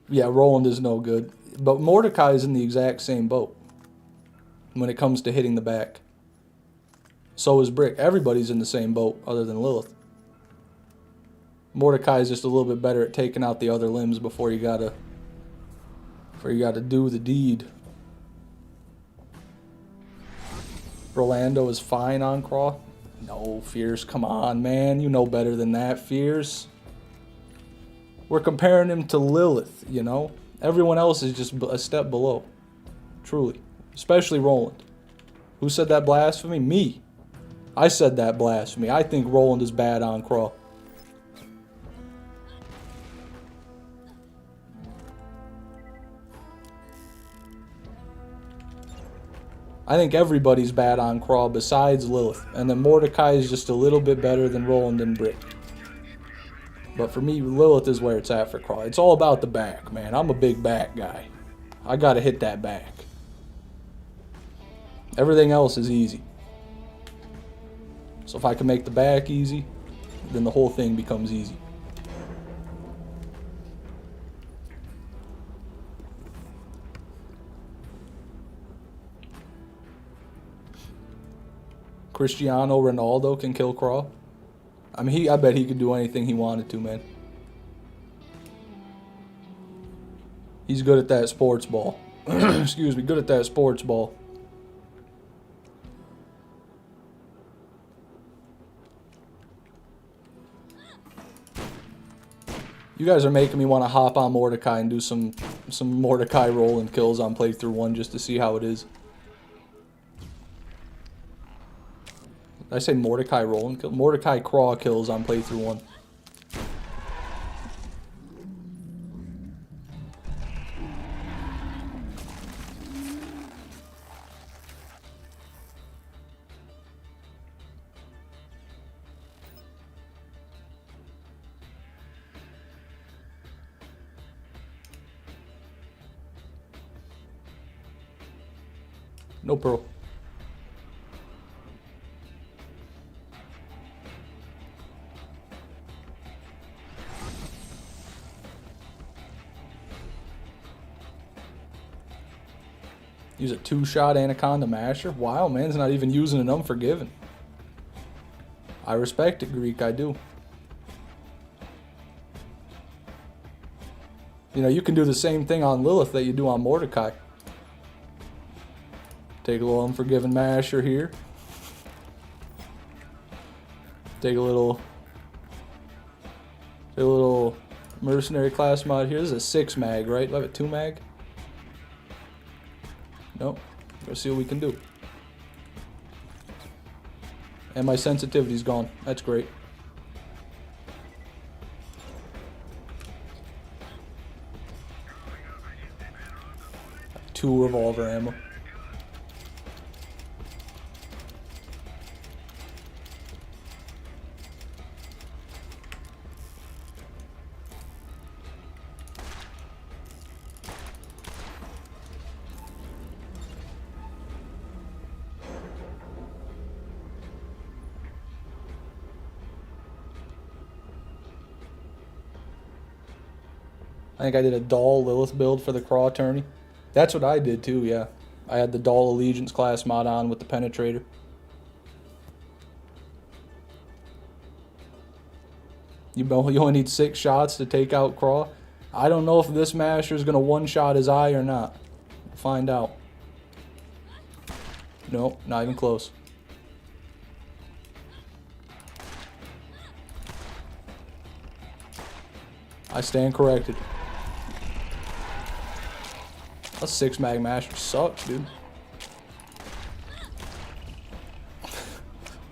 [SPEAKER 2] Yeah, Roland is no good. But Mordecai is in the exact same boat when it comes to hitting the back. So is Brick. Everybody's in the same boat other than Lilith. Mordecai is just a little bit better at taking out the other limbs before you gotta do the deed. Rolando is fine on Craw. No, Fierce, come on, man. You know better than that, Fierce. We're comparing him to Lilith, you know? Everyone else is just a step below. Truly. Especially Roland. Who said that blasphemy? Me. I said that blasphemy. I think Roland is bad on Craw. I think everybody's bad on Craw besides Lilith. And then Mordecai is just a little bit better than Roland and Britt. But for me, Lilith is where it's at for Craw. It's all about the back, man. I'm a big back guy. I gotta hit that back. Everything else is easy. So if I can make the back easy, then the whole thing becomes easy. Cristiano Ronaldo can kill Craw. I mean, I bet he could do anything he wanted to, man. He's good at that sports ball. Excuse me, good at that sports ball. You guys are making me want to hop on Mordecai and do some Mordecai roll and kills on playthrough 1 just to see how it is. Did I say Mordecai roll and kill? Mordecai Craw kills on playthrough 1. No pearl. Use a 2-shot Anaconda Masher? Wow, man's not even using an Unforgiven. I respect it, Greek, I do. You know, you can do the same thing on Lilith that you do on Mordecai. Take a little Unforgiven Masher here. Take a little Mercenary class mod here. This is a 6 mag, right? Do I have a 2 mag? Nope. Let's see what we can do. And my sensitivity's gone. That's great. Two revolver ammo. I think I did a Doll Lilith build for the Craw tourney. That's what I did too, yeah. I had the Doll Allegiance class mod on with the Penetrator. You only need 6 shots to take out Craw. I don't know if this Masher is going to one-shot his eye or not. We'll find out. Nope, not even close. I stand corrected. A 6 mag Masher sucks, dude.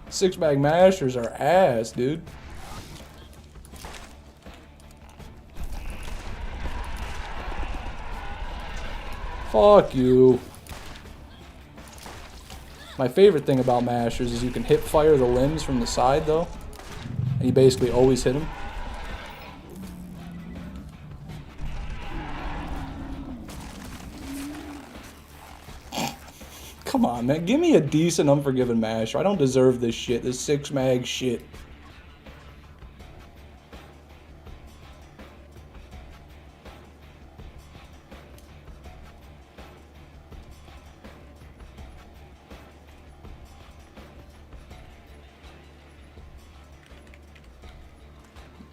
[SPEAKER 2] 6 mag Mashers are ass, dude. Fuck you. My favorite thing about Mashers is you can hip fire the limbs from the side, though. And you basically always hit them. Come on, man. Give me a decent Unforgiven Masher. I don't deserve this shit. This 6 mag shit.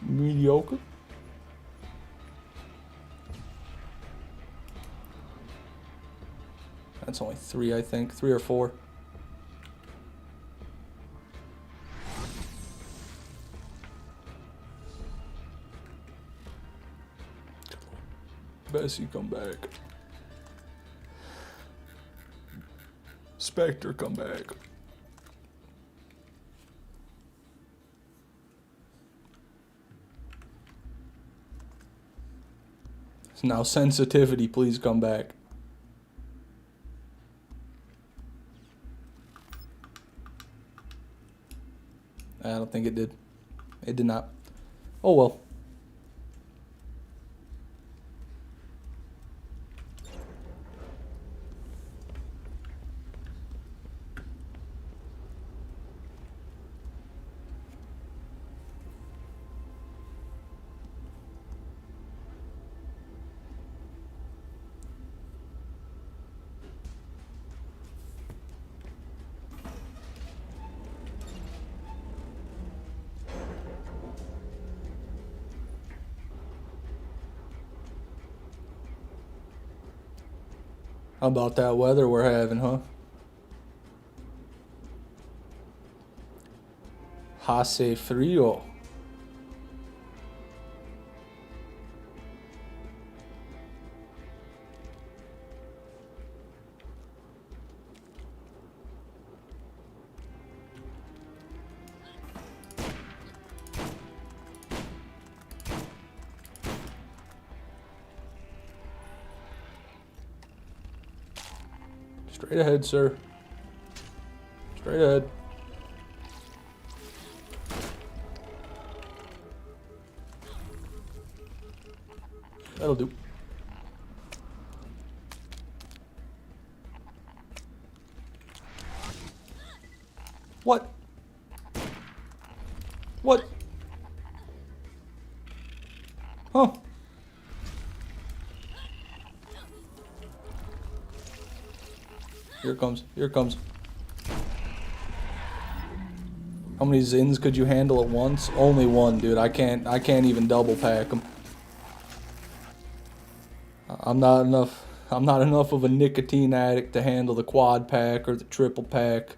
[SPEAKER 2] Mediocre. That's only 3, I think. 3 or 4. Bessie, come back. Spectre, come back. Now sensitivity, please come back. I don't think it did. It did not. Oh well. How about that weather we're having, huh? Hace frío. Straight ahead, sir. Straight ahead. That'll do. What? What? Huh? Here it comes. Here it comes. How many Zins could you handle at once? Only one, dude. I can't even double pack them. I'm not enough of a nicotine addict to handle the quad pack or the triple pack.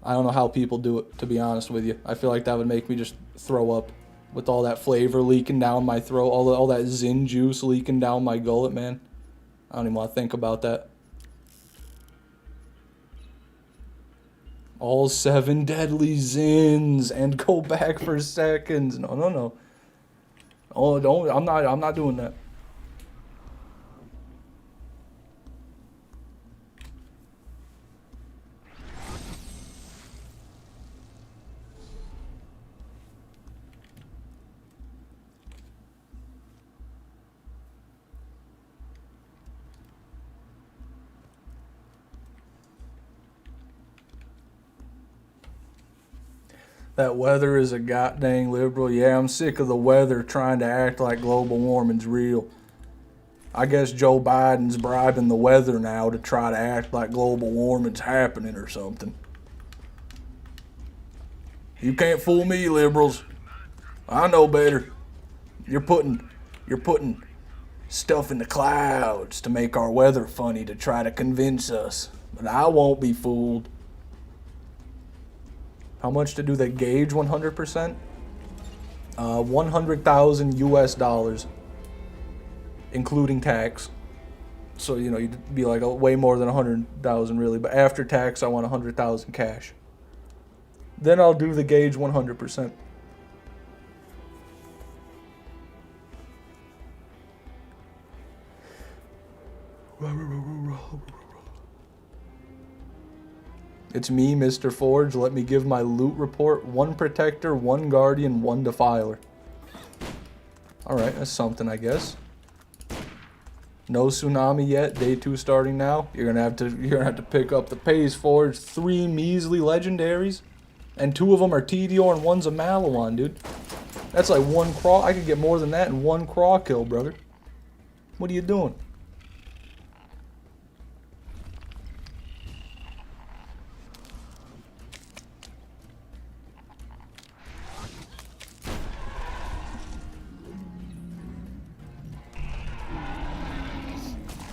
[SPEAKER 2] I don't know how people do it, to be honest with you. I feel like that would make me just throw up with all that flavor leaking down my throat, all that Zin juice leaking down my gullet, man. I don't even want to think about that. All 7 deadly Zins and go back for seconds. No, no, no. Oh, don't. I'm not doing that. That weather is a goddamn liberal. Yeah, I'm sick of the weather trying to act like global warming's real. I guess Joe Biden's bribing the weather now to try to act like global warming's happening or something. You can't fool me, liberals. I know better. You're putting stuff in the clouds to make our weather funny to try to convince us. But I won't be fooled. How much do they gauge 100%? 100,000 US dollars, including tax. So, you know, you'd be like way more than 100,000 really, but after tax, I want 100,000 cash. Then I'll do the gauge 100%. It's me, Mr. Forge. Let me give my loot report. 1 protector, 1 guardian, 1 defiler. Alright, that's something, I guess. No tsunami yet. Day 2 starting now. You're gonna have to pick up the pace, Forge. 3 measly legendaries, and 2 of them are Tediore and 1's a Malawan, dude. That's like 1 craw. I could get more than that in 1 craw kill, brother. What are you doing?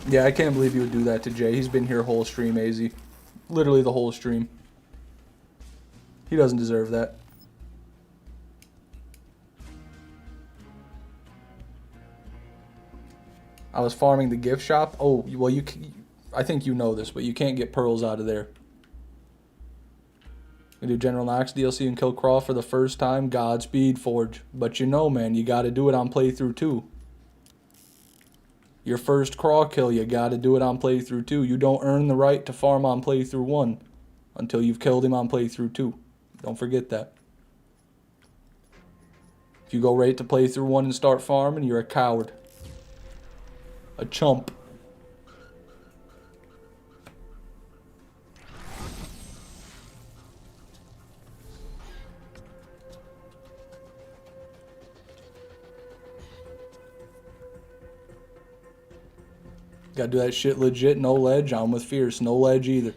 [SPEAKER 2] Yeah, I can't believe you would do that to Jay. He's been here whole stream, AZ. Literally the whole stream. He doesn't deserve that. I was farming the gift shop. Oh, well, I think you know this, but you can't get pearls out of there. You do General Knox DLC and kill Craw for the first time. Godspeed, Forge. But you know, man, you got to do it on playthrough 2. Your first craw kill, you gotta do it on playthrough 2. You don't earn the right to farm on playthrough 1. until you've killed him on playthrough 2. Don't forget that. If you go right to playthrough 1 and start farming, you're a coward. A chump. Gotta do that shit legit, no ledge. I'm with Fierce, no ledge either.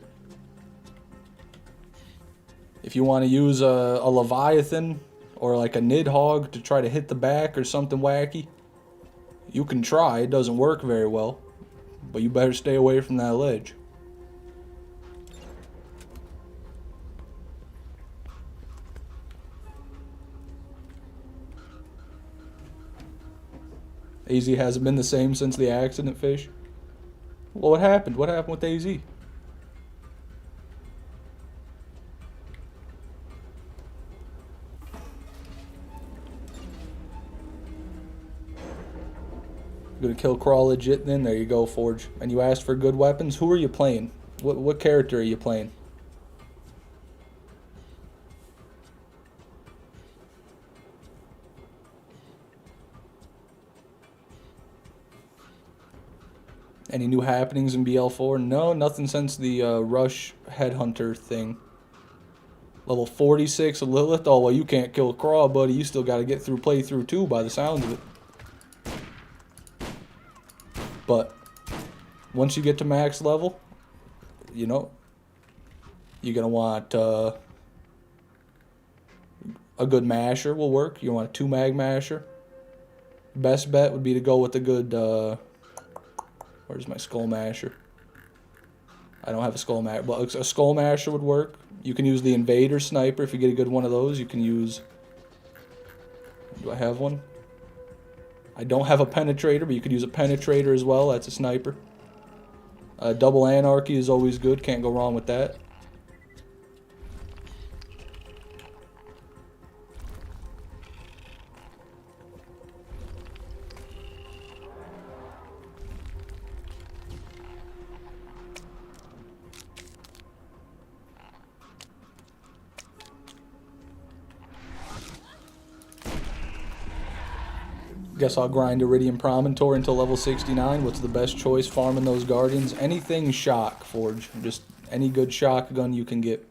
[SPEAKER 2] If you want to use a Leviathan or like a Nidhogg to try to hit the back or something wacky, you can try. It doesn't work very well, but you better stay away from that ledge. AZ hasn't been the same since the accident, Fish. Well, what happened? What happened with AZ? Gonna kill Crawl legit then? There you go, Forge. And you asked for good weapons? Who are you playing? What character are you playing? Any new happenings in BL4? No, nothing since the Rush Headhunter thing. Level 46 of Lilith? Oh, well, you can't kill Crawl, buddy. You still gotta get through playthrough 2 by the sound of it. But once you get to max level, you know, you're going to want a good masher will work. You want a 2 mag masher. Best bet would be to go with a good, where's my skull masher? I don't have a skull masher, but a skull masher would work. You can use the Invader sniper if you get a good one of those. You can use, do I have one? I don't have a penetrator, but you could use a penetrator as well. That's a sniper. Double anarchy is always good. Can't go wrong with that. Guess I'll grind Iridium Promontory until level 69. What's the best choice? Farming those Guardians. Anything shock, Forge. Just any good shotgun you can get.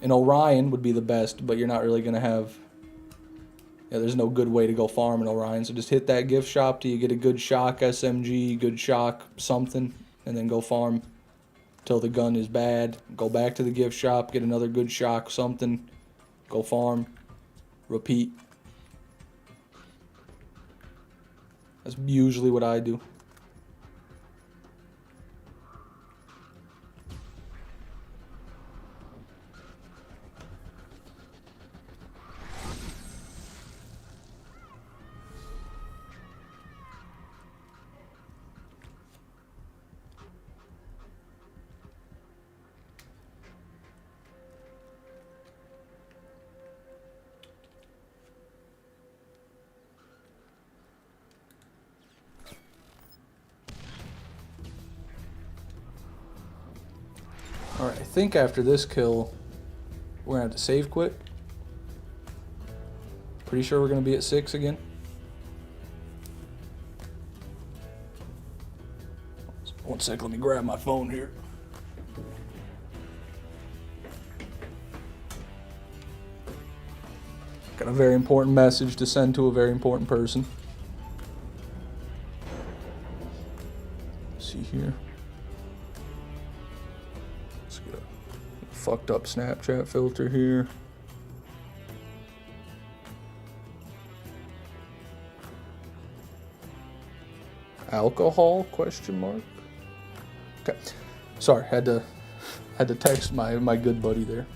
[SPEAKER 2] An Orion would be the best, but you're not really going to have... Yeah, there's no good way to go farm an Orion. So just hit that gift shop till you get a good shock SMG, good shock something, and then go farm till the gun is bad. Go back to the gift shop, get another good shock something, go farm, repeat. That's usually what I do. Alright, I think after this kill, we're going to have to save quit. Pretty sure we're going to be at 6 again. One sec, let me grab my phone here. Got a very important message to send to a very important person. Let's see here. Let's get a fucked up Snapchat filter here. Alcohol? Question mark. Okay. Sorry, had to text my good buddy there.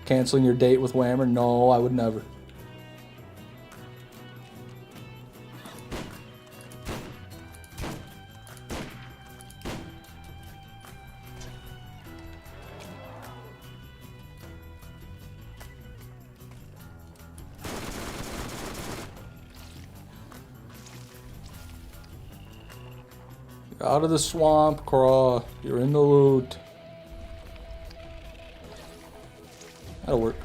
[SPEAKER 2] Canceling your date with Whammer? No, I would never. Out of the swamp, Craw. You're in the loot. That'll work.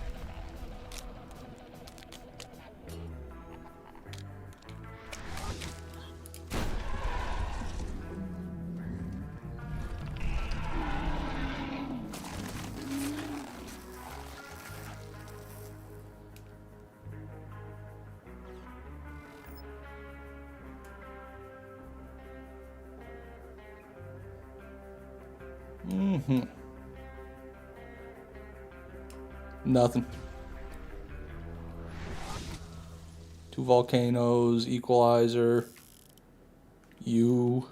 [SPEAKER 2] Nothing. 2 volcanoes, equalizer, you.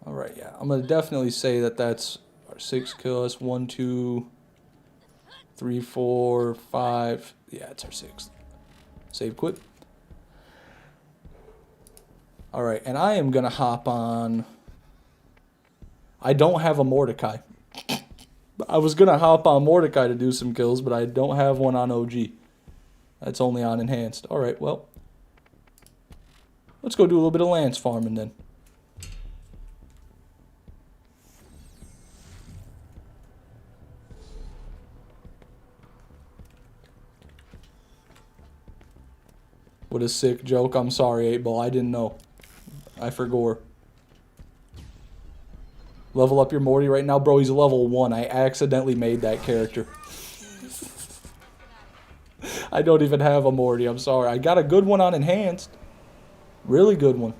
[SPEAKER 2] Alright, yeah. I'm going to definitely say that that's our 6 kills. 1, 2, 3, 4, 5. Yeah, it's our 6th. Save quit. Alright, and I am going to hop on. I don't have a Mordecai. I was going to hop on Mordecai to do some kills, but I don't have one on OG. That's only on Enhanced. Alright, well. Let's go do a little bit of lance farming then. What a sick joke. I'm sorry, 8-Ball. I didn't know. I forgot. Level up your Morty right now. Bro, he's level 1. I accidentally made that character. I don't even have a Morty. I'm sorry. I got a good one on Enhanced. Really good one.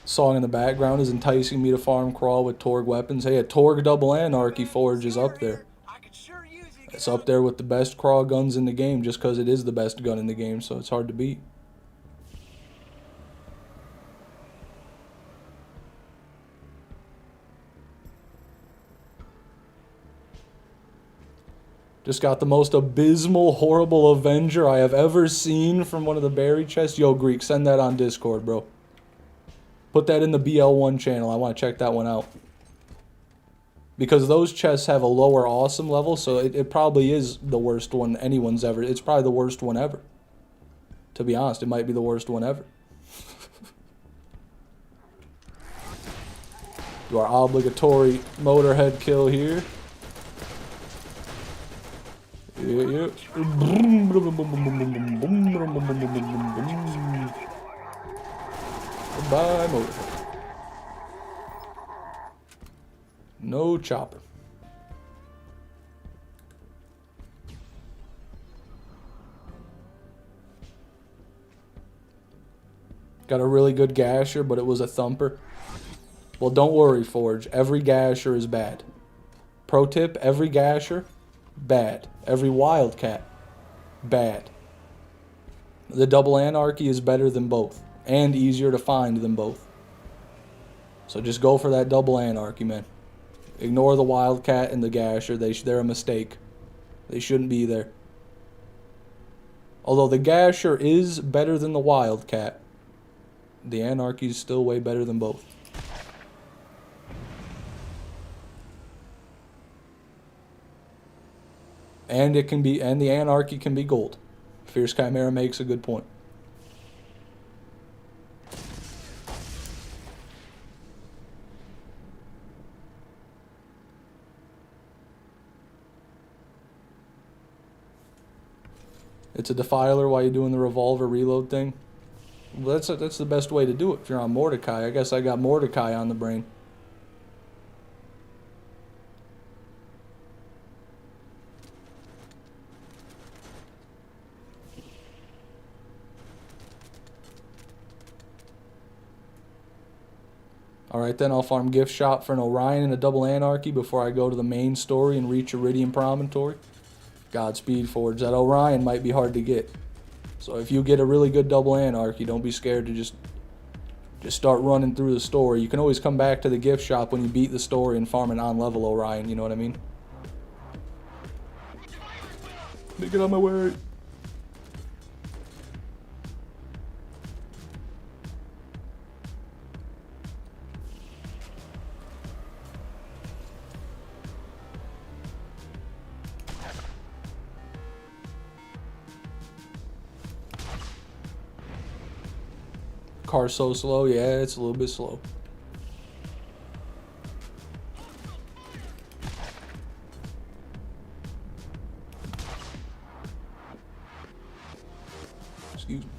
[SPEAKER 2] Song in the background is enticing me to farm crawl with Torg weapons. Hey, a Torg double Anarchy Forge is up there. It's up there with the best crawl guns in the game just because it is the best gun in the game, so it's hard to beat. Just got the most abysmal, horrible Avenger I have ever seen from one of the berry chests. Yo, Greek, send that on Discord, bro. Put that in the BL1 channel. I want to check that one out. Because those chests have a lower awesome level, so it probably is the worst one anyone's ever. It's probably the worst one ever. To be honest, it might be the worst one ever. Do our obligatory Motorhead kill here. Yeah. Goodbye, Motorhead. No chopper. Got a really good gasher, but it was a thumper. Well, don't worry, Forge. Every gasher is bad. Pro tip, every gasher, bad. Every wildcat, bad. The double Anarchy is better than both. And easier to find than both. So just go for that double Anarchy, man. Ignore the wildcat and the gasher. They're a mistake. They shouldn't be there. Although the gasher is better than the wildcat, the Anarchy is still way better than both. And it can be, and the Anarchy can be gold. Fierce Chimera makes a good point. It's a defiler while you're doing the revolver reload thing. Well, that's the best way to do it if you're on Mordecai. I guess I got Mordecai on the brain. Alright then, I'll farm Gift Shop for an Orion and a double Anarchy before I go to the main story and reach Iridium Promontory. Godspeed, Forge. That Orion might be hard to get. So if you get a really good double Anarchy, don't be scared to just start running through the story. You can always come back to the gift shop when you beat the story and farm an on-level Orion, you know what I mean? Let me get on my way. Car so slow. Yeah, it's a little bit slow. Excuse me.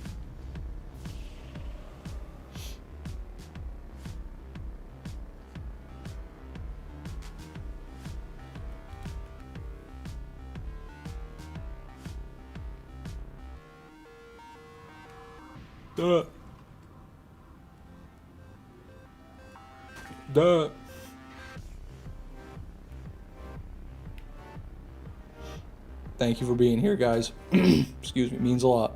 [SPEAKER 2] Duh. Duh. Thank you for being here, guys. Excuse me, means a lot.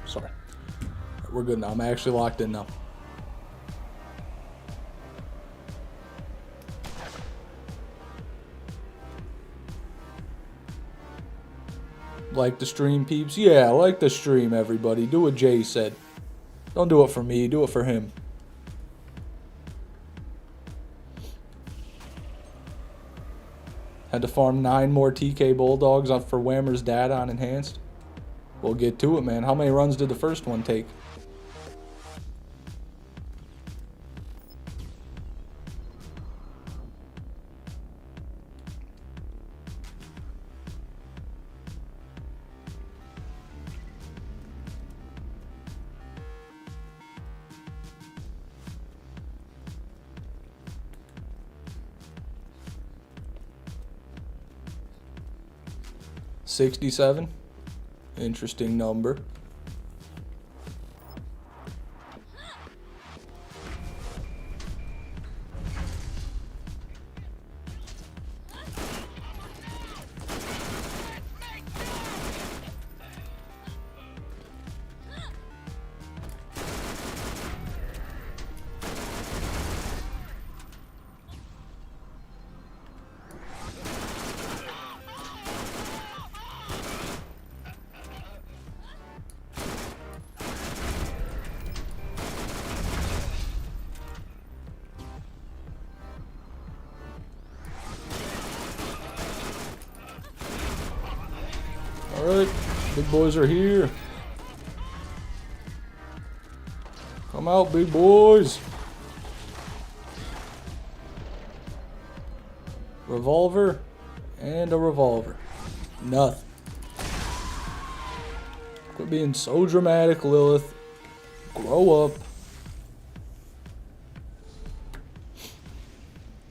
[SPEAKER 2] Sorry. We're good now. I'm actually locked in now. Like the stream, peeps? Yeah, like the stream, everybody. Do what Jay said. Don't do it for me, do it for him. Had to farm 9 more TK Bulldogs for Whammer's data on Enhanced. We'll get to it, man. How many runs did the first one take? $67. Interesting number. Alright, big boys are here. Come out, big boys. Revolver and a revolver. Nothing. Quit being so dramatic, Lilith. Grow up.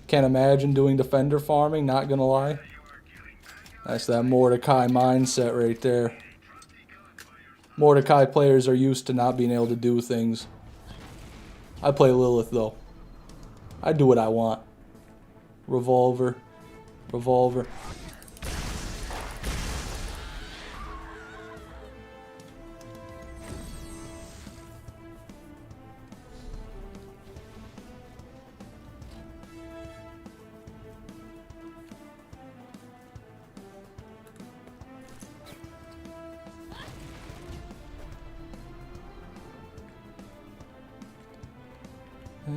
[SPEAKER 2] Can't imagine doing defender farming, not gonna lie. That's that Mordecai mindset right there. Mordecai players are used to not being able to do things. I play Lilith though. I do what I want. Revolver. Revolver.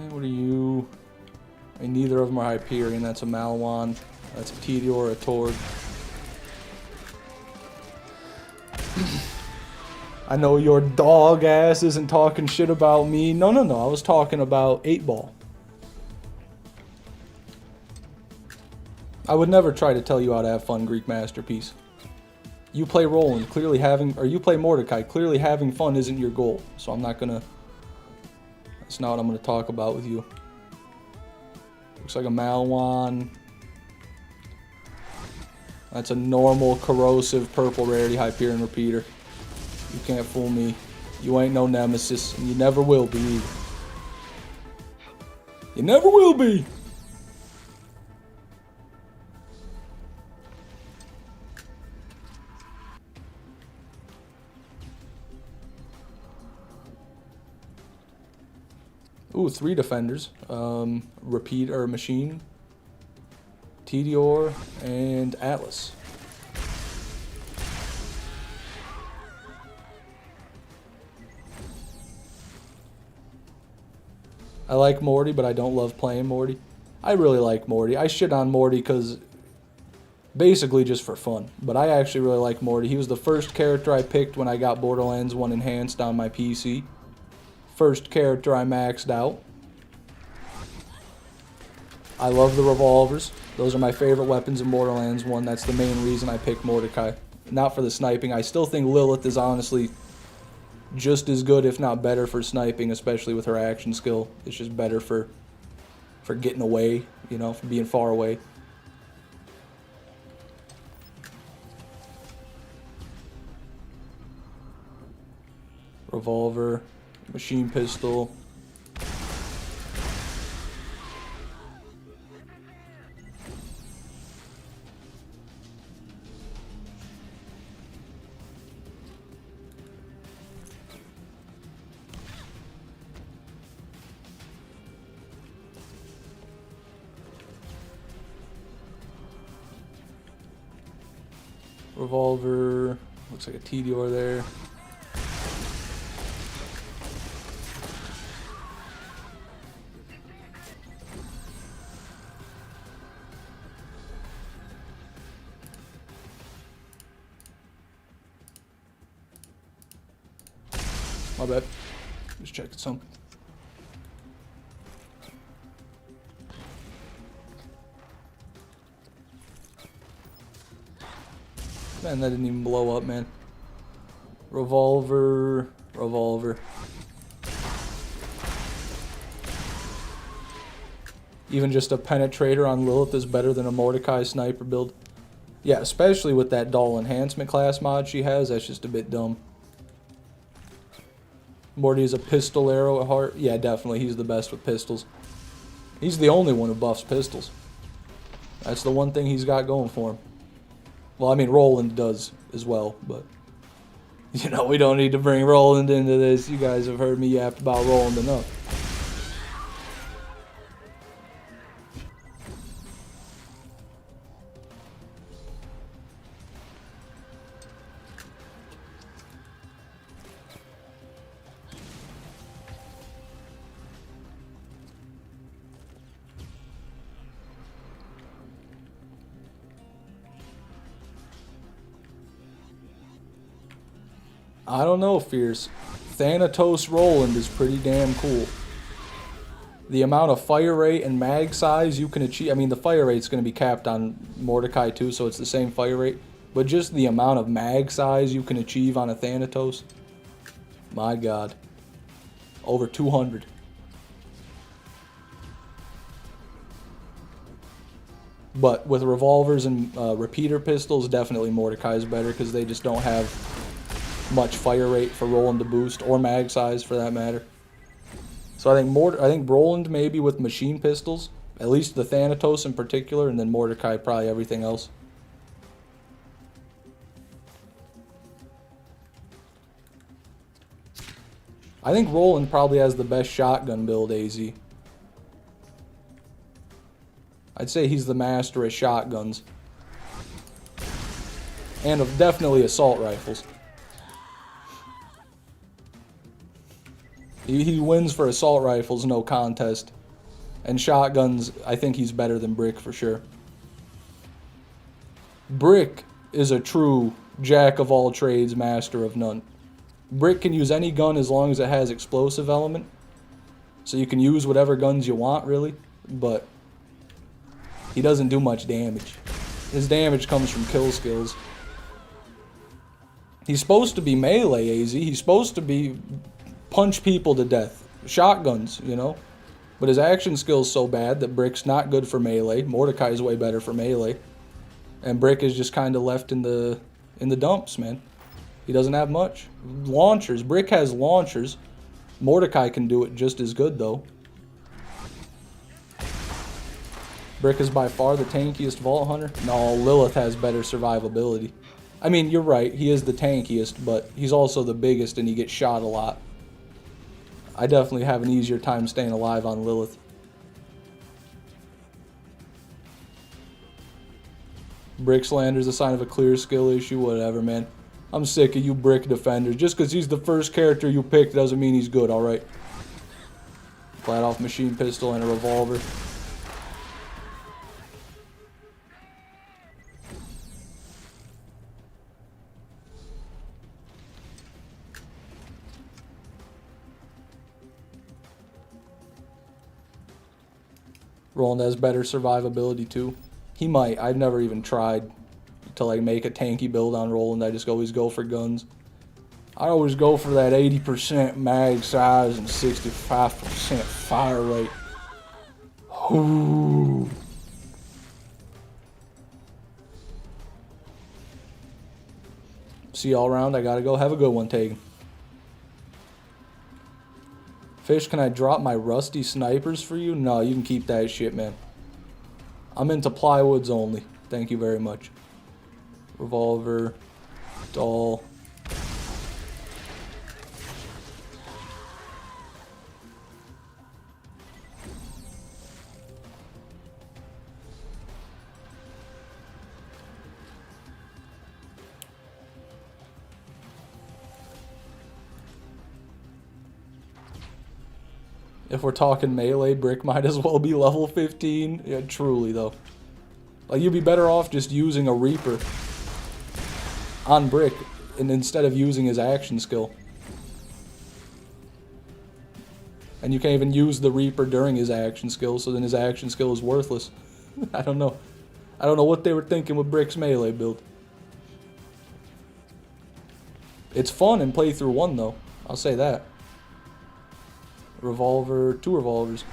[SPEAKER 2] What are you? I mean, neither of them are Hyperion. That's a Malwan. That's a Tedior, a Tord. I know your dog ass isn't talking shit about me. No. I was talking about 8-Ball. I would never try to tell you how to have fun, Greek Masterpiece. You play Roland, clearly having, or you play Mordecai, clearly having fun isn't your goal. So I'm not gonna. That's not what I'm going to talk about with you. Looks like a Malwan. That's a normal, corrosive, purple rarity Hyperion repeater. You can't fool me. You ain't no Nemesis, and you never will be either. You never will be! Ooh, 3 defenders. Repeat or machine. Tedior and Atlas. I like Morty, but I don't love playing Morty. I really like Morty. I shit on Morty because basically just for fun. But I actually really like Morty. He was the first character I picked when I got Borderlands 1 Enhanced on my PC. First character I maxed out. I love the revolvers. Those are my favorite weapons in Borderlands 1. That's the main reason I picked Mordecai. Not for the sniping. I still think Lilith is honestly just as good, if not better, for sniping, especially with her action skill. It's just better for getting away, you know, for being far away. Revolver, machine pistol. Revolver, looks like a T-Dior there. My bad. Just checking something. Man, that didn't even blow up, man. Revolver, revolver. Even just a penetrator on Lilith is better than a Mordecai sniper build. Yeah, especially with that doll enhancement class mod she has, that's just a bit dumb. Morty is a pistol arrow at heart. Yeah, definitely, he's the best with pistols. He's the only one who buffs pistols. That's the one thing he's got going for him. Well, I mean, Roland does as well, but, you know, we don't need to bring Roland into this. You guys have heard me yap about Roland enough. I don't know, Fierce. Thanatos Roland is pretty damn cool. The amount of fire rate and mag size you can achieve. I mean, the fire rate's going to be capped on Mordecai too, so it's the same fire rate. But just the amount of mag size you can achieve on a Thanatos. My God. Over 200. But with revolvers and repeater pistols, definitely Mordecai is better because they just don't have much fire rate for Roland to boost, or mag size for that matter. So I think Roland maybe with machine pistols, at least the Thanatos in particular, and then Mordecai probably everything else. I think Roland probably has the best shotgun build, AZ. I'd say he's the master of shotguns. And of definitely assault rifles. He wins for assault rifles, no contest. And shotguns, I think he's better than Brick for sure. Brick is a true jack of all trades, master of none. Brick can use any gun as long as it has explosive element. So you can use whatever guns you want, really. But he doesn't do much damage. His damage comes from kill skills. He's supposed to be melee, AZ. He's supposed to be punch people to death. Shotguns, you know. But his action skill's so bad that Brick's not good for melee. Mordecai's way better for melee. And Brick is just kind of left in the dumps, man. He doesn't have much. Launchers. Brick has launchers. Mordecai can do it just as good, though. Brick is by far the tankiest Vault Hunter. No, Lilith has better survivability. I mean, you're right. He is the tankiest, but he's also the biggest and he gets shot a lot. I definitely have an easier time staying alive on Lilith. Brick Slander's a sign of a clear skill issue. Whatever, man. I'm sick of you Brick defenders. Just because he's the first character you picked doesn't mean he's good, alright? Flat off machine pistol and a revolver. Roland has better survivability too. He might. I've never even tried to like make a tanky build on Roland. I just always go for guns. I always go for that 80% mag size and 65% fire rate. Ooh. See you all around. I gotta go. Have a good one, Tegan. Fish, can I drop my rusty snipers for you? No, you can keep that shit, man. I'm into plywoods only. Thank you very much. Revolver. Doll. If we're talking melee, Brick might as well be level 15. Yeah, truly, though. Like, you'd be better off just using a Reaper on Brick and instead of using his action skill. And you can't even use the Reaper during his action skill, so then his action skill is worthless. I don't know. I don't know what they were thinking with Brick's melee build. It's fun in playthrough 1, though. I'll say that. Revolver, 2 revolvers.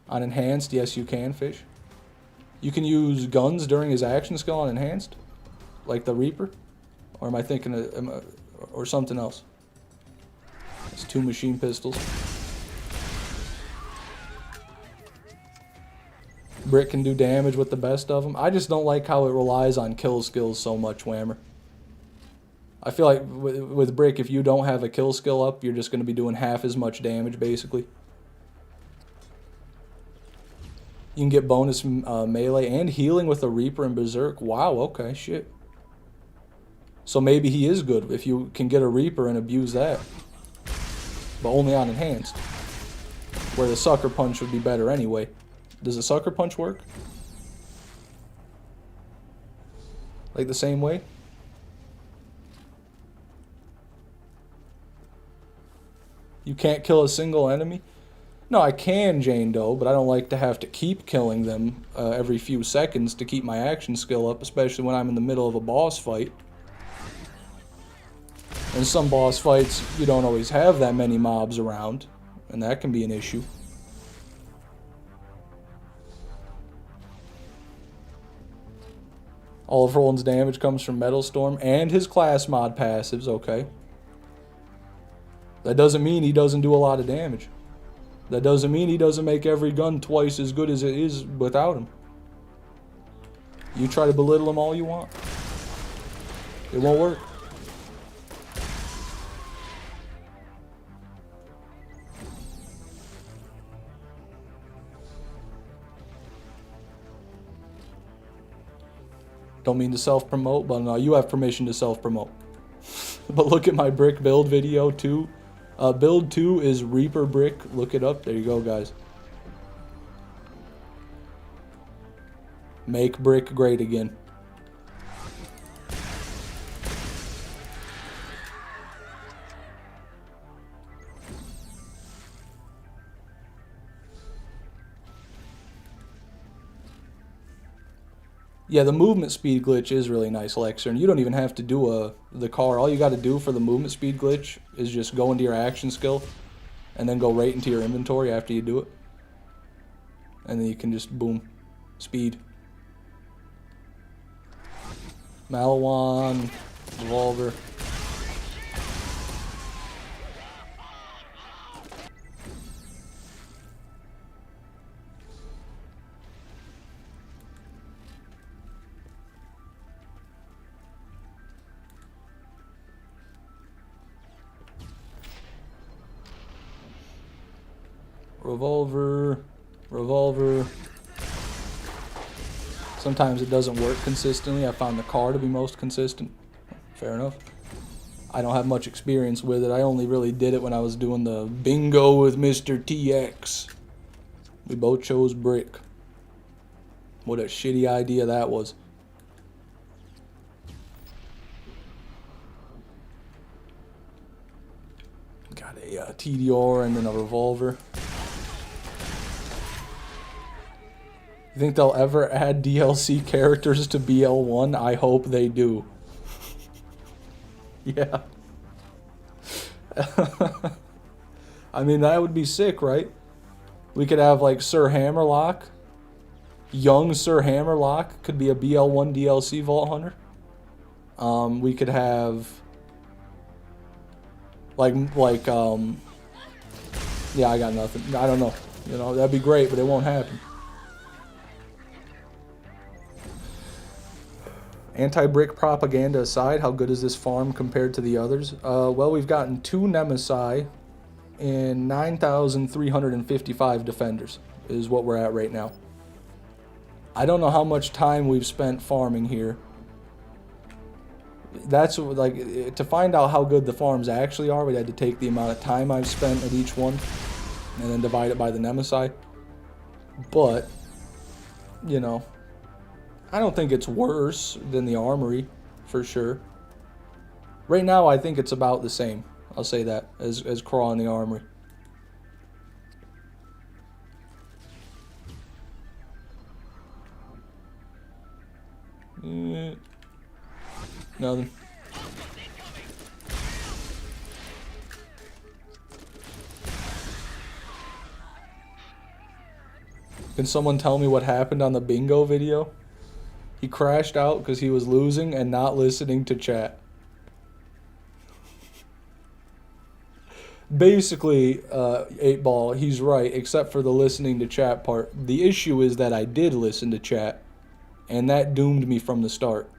[SPEAKER 2] On enhanced, yes you can, Fish. You can use guns during his action skill on enhanced? Like the Reaper? Or am I thinking of, or something else? It's 2 machine pistols. Brick can do damage with the best of them. I just don't like how it relies on kill skills so much, Whammer. I feel like with Brick, if you don't have a kill skill up, you're just going to be doing half as much damage, basically. You can get bonus melee and healing with a Reaper and Berserk. Wow, okay, shit. So maybe he is good if you can get a Reaper and abuse that. But only on enhanced. Where the Sucker Punch would be better anyway. Does the Sucker Punch work? Like the same way? You can't kill a single enemy? No, I can, Jane Doe, but I don't like to have to keep killing them every few seconds to keep my action skill up, especially when I'm in the middle of a boss fight. In some boss fights, you don't always have that many mobs around, and that can be an issue. All of Roland's damage comes from Metal Storm and his class mod passives, okay. That doesn't mean he doesn't do a lot of damage. That doesn't mean he doesn't make every gun twice as good as it is without him. You try to belittle him all you want. It won't work. Don't mean to self-promote, but no, you have permission to self-promote. But look at my Brick build video too. Build 2 is Reaper Brick. Look it up. There you go, guys. Make Brick great again. Yeah, the movement speed glitch is really nice, Lexer, and you don't even have to do the car. All you got to do for the movement speed glitch is just go into your action skill and then go right into your inventory after you do it. And then you can just, boom, speed. Malawan, revolver. Revolver. Revolver. Sometimes it doesn't work consistently. I found the car to be most consistent. Fair enough. I don't have much experience with it. I only really did it when I was doing the bingo with Mr. TX. We both chose brick. What a shitty idea that was. Got a TDR and then a revolver. You think they'll ever add DLC characters to BL1? I hope they do. Yeah. I mean, that would be sick, right? We could have, like, Sir Hammerlock. Young Sir Hammerlock could be a BL1 DLC Vault Hunter. We could have... yeah, I got nothing. I don't know. You know, that'd be great, but it won't happen. Anti-brick propaganda aside, how good is this farm compared to the others? Well, we've gotten 2 Nemesis and 9,355 defenders is what we're at right now. I don't know how much time we've spent farming here. That's like, to find out how good the farms actually are, we'd had to take the amount of time I've spent at each one and then divide it by the Nemesis. But, you know, I don't think it's worse than the Armory, for sure. Right now, I think it's about the same. I'll say that, as Crawl in the Armory. Nothing. Can someone tell me what happened on the bingo video? He crashed out because he was losing and not listening to chat. Basically, 8Ball, he's right, except for the listening to chat part. The issue is that I did listen to chat, and that doomed me from the start.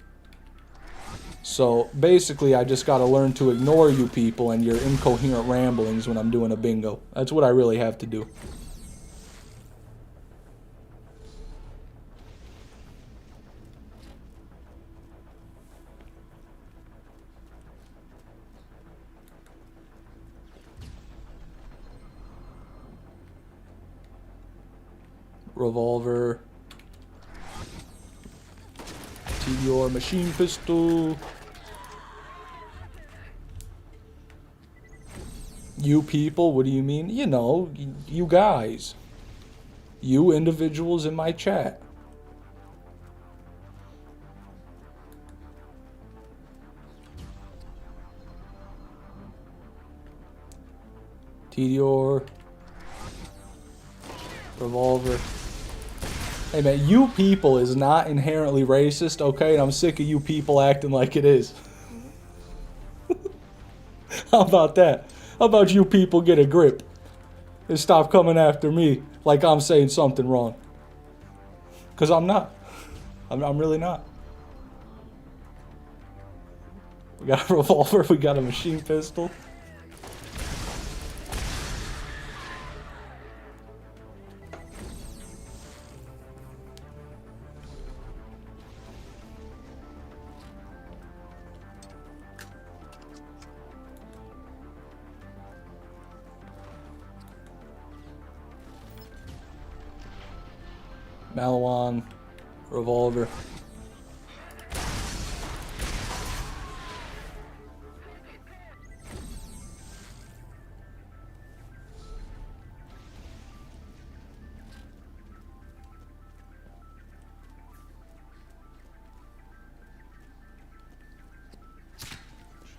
[SPEAKER 2] So, basically, I just gotta learn to ignore you people and your incoherent ramblings when I'm doing a bingo. That's what I really have to do. Revolver. TDR machine pistol. You people, what do you mean? You know, you guys. You individuals in my chat. TDR. Revolver. Hey man, you people is not inherently racist, okay? And I'm sick of you people acting like it is. How about that? How about you people get a grip and stop coming after me like I'm saying something wrong? Because I'm not. I'm really not. We got a revolver, we got a machine pistol. Malawan, revolver.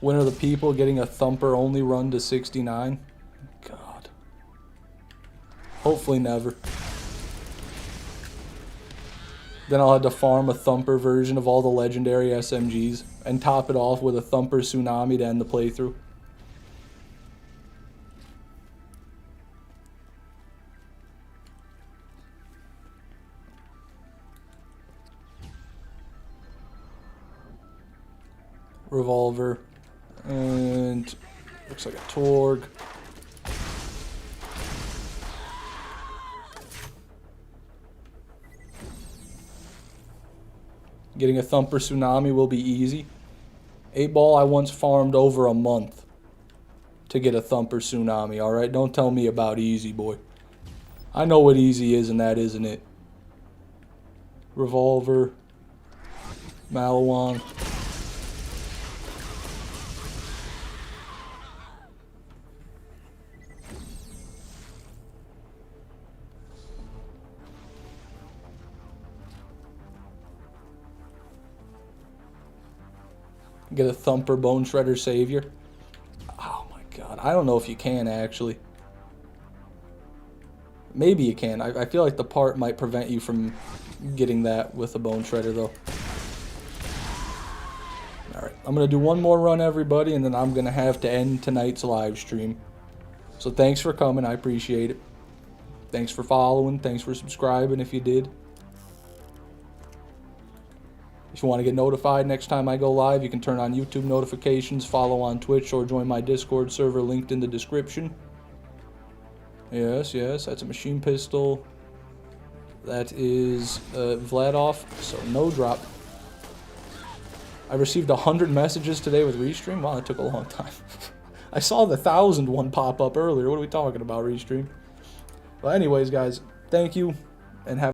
[SPEAKER 2] When are the people getting a thumper only run to 69? God. Hopefully never. Then I'll have to farm a thumper version of all the legendary SMGs and top it off with a thumper tsunami to end the playthrough. Revolver. And looks like a Torg. Getting a Thumper Tsunami will be easy. 8-Ball, I once farmed over a month to get a Thumper Tsunami, alright? Don't tell me about easy, boy. I know what easy is, and that isn't it. Revolver. Malawan. Get a Thumper Bone Shredder Savior. Oh my god. I don't know if you can, actually. Maybe you can. I feel like the part might prevent you from getting that with a Bone Shredder, though. Alright, I'm going to do one more run, everybody, and then I'm going to have to end tonight's live stream. So thanks for coming. I appreciate it. Thanks for following. Thanks for subscribing if you did. If you want to get notified next time I go live, you can turn on YouTube notifications, follow on Twitch, or join my Discord server linked in the description. Yes, that's a machine pistol. That is Vladov, so no drop. I received 100 messages today with Restream. Wow, that took a long time. I saw the 1,000 one pop up earlier. What are we talking about, Restream? Well, anyways, guys, thank you, and have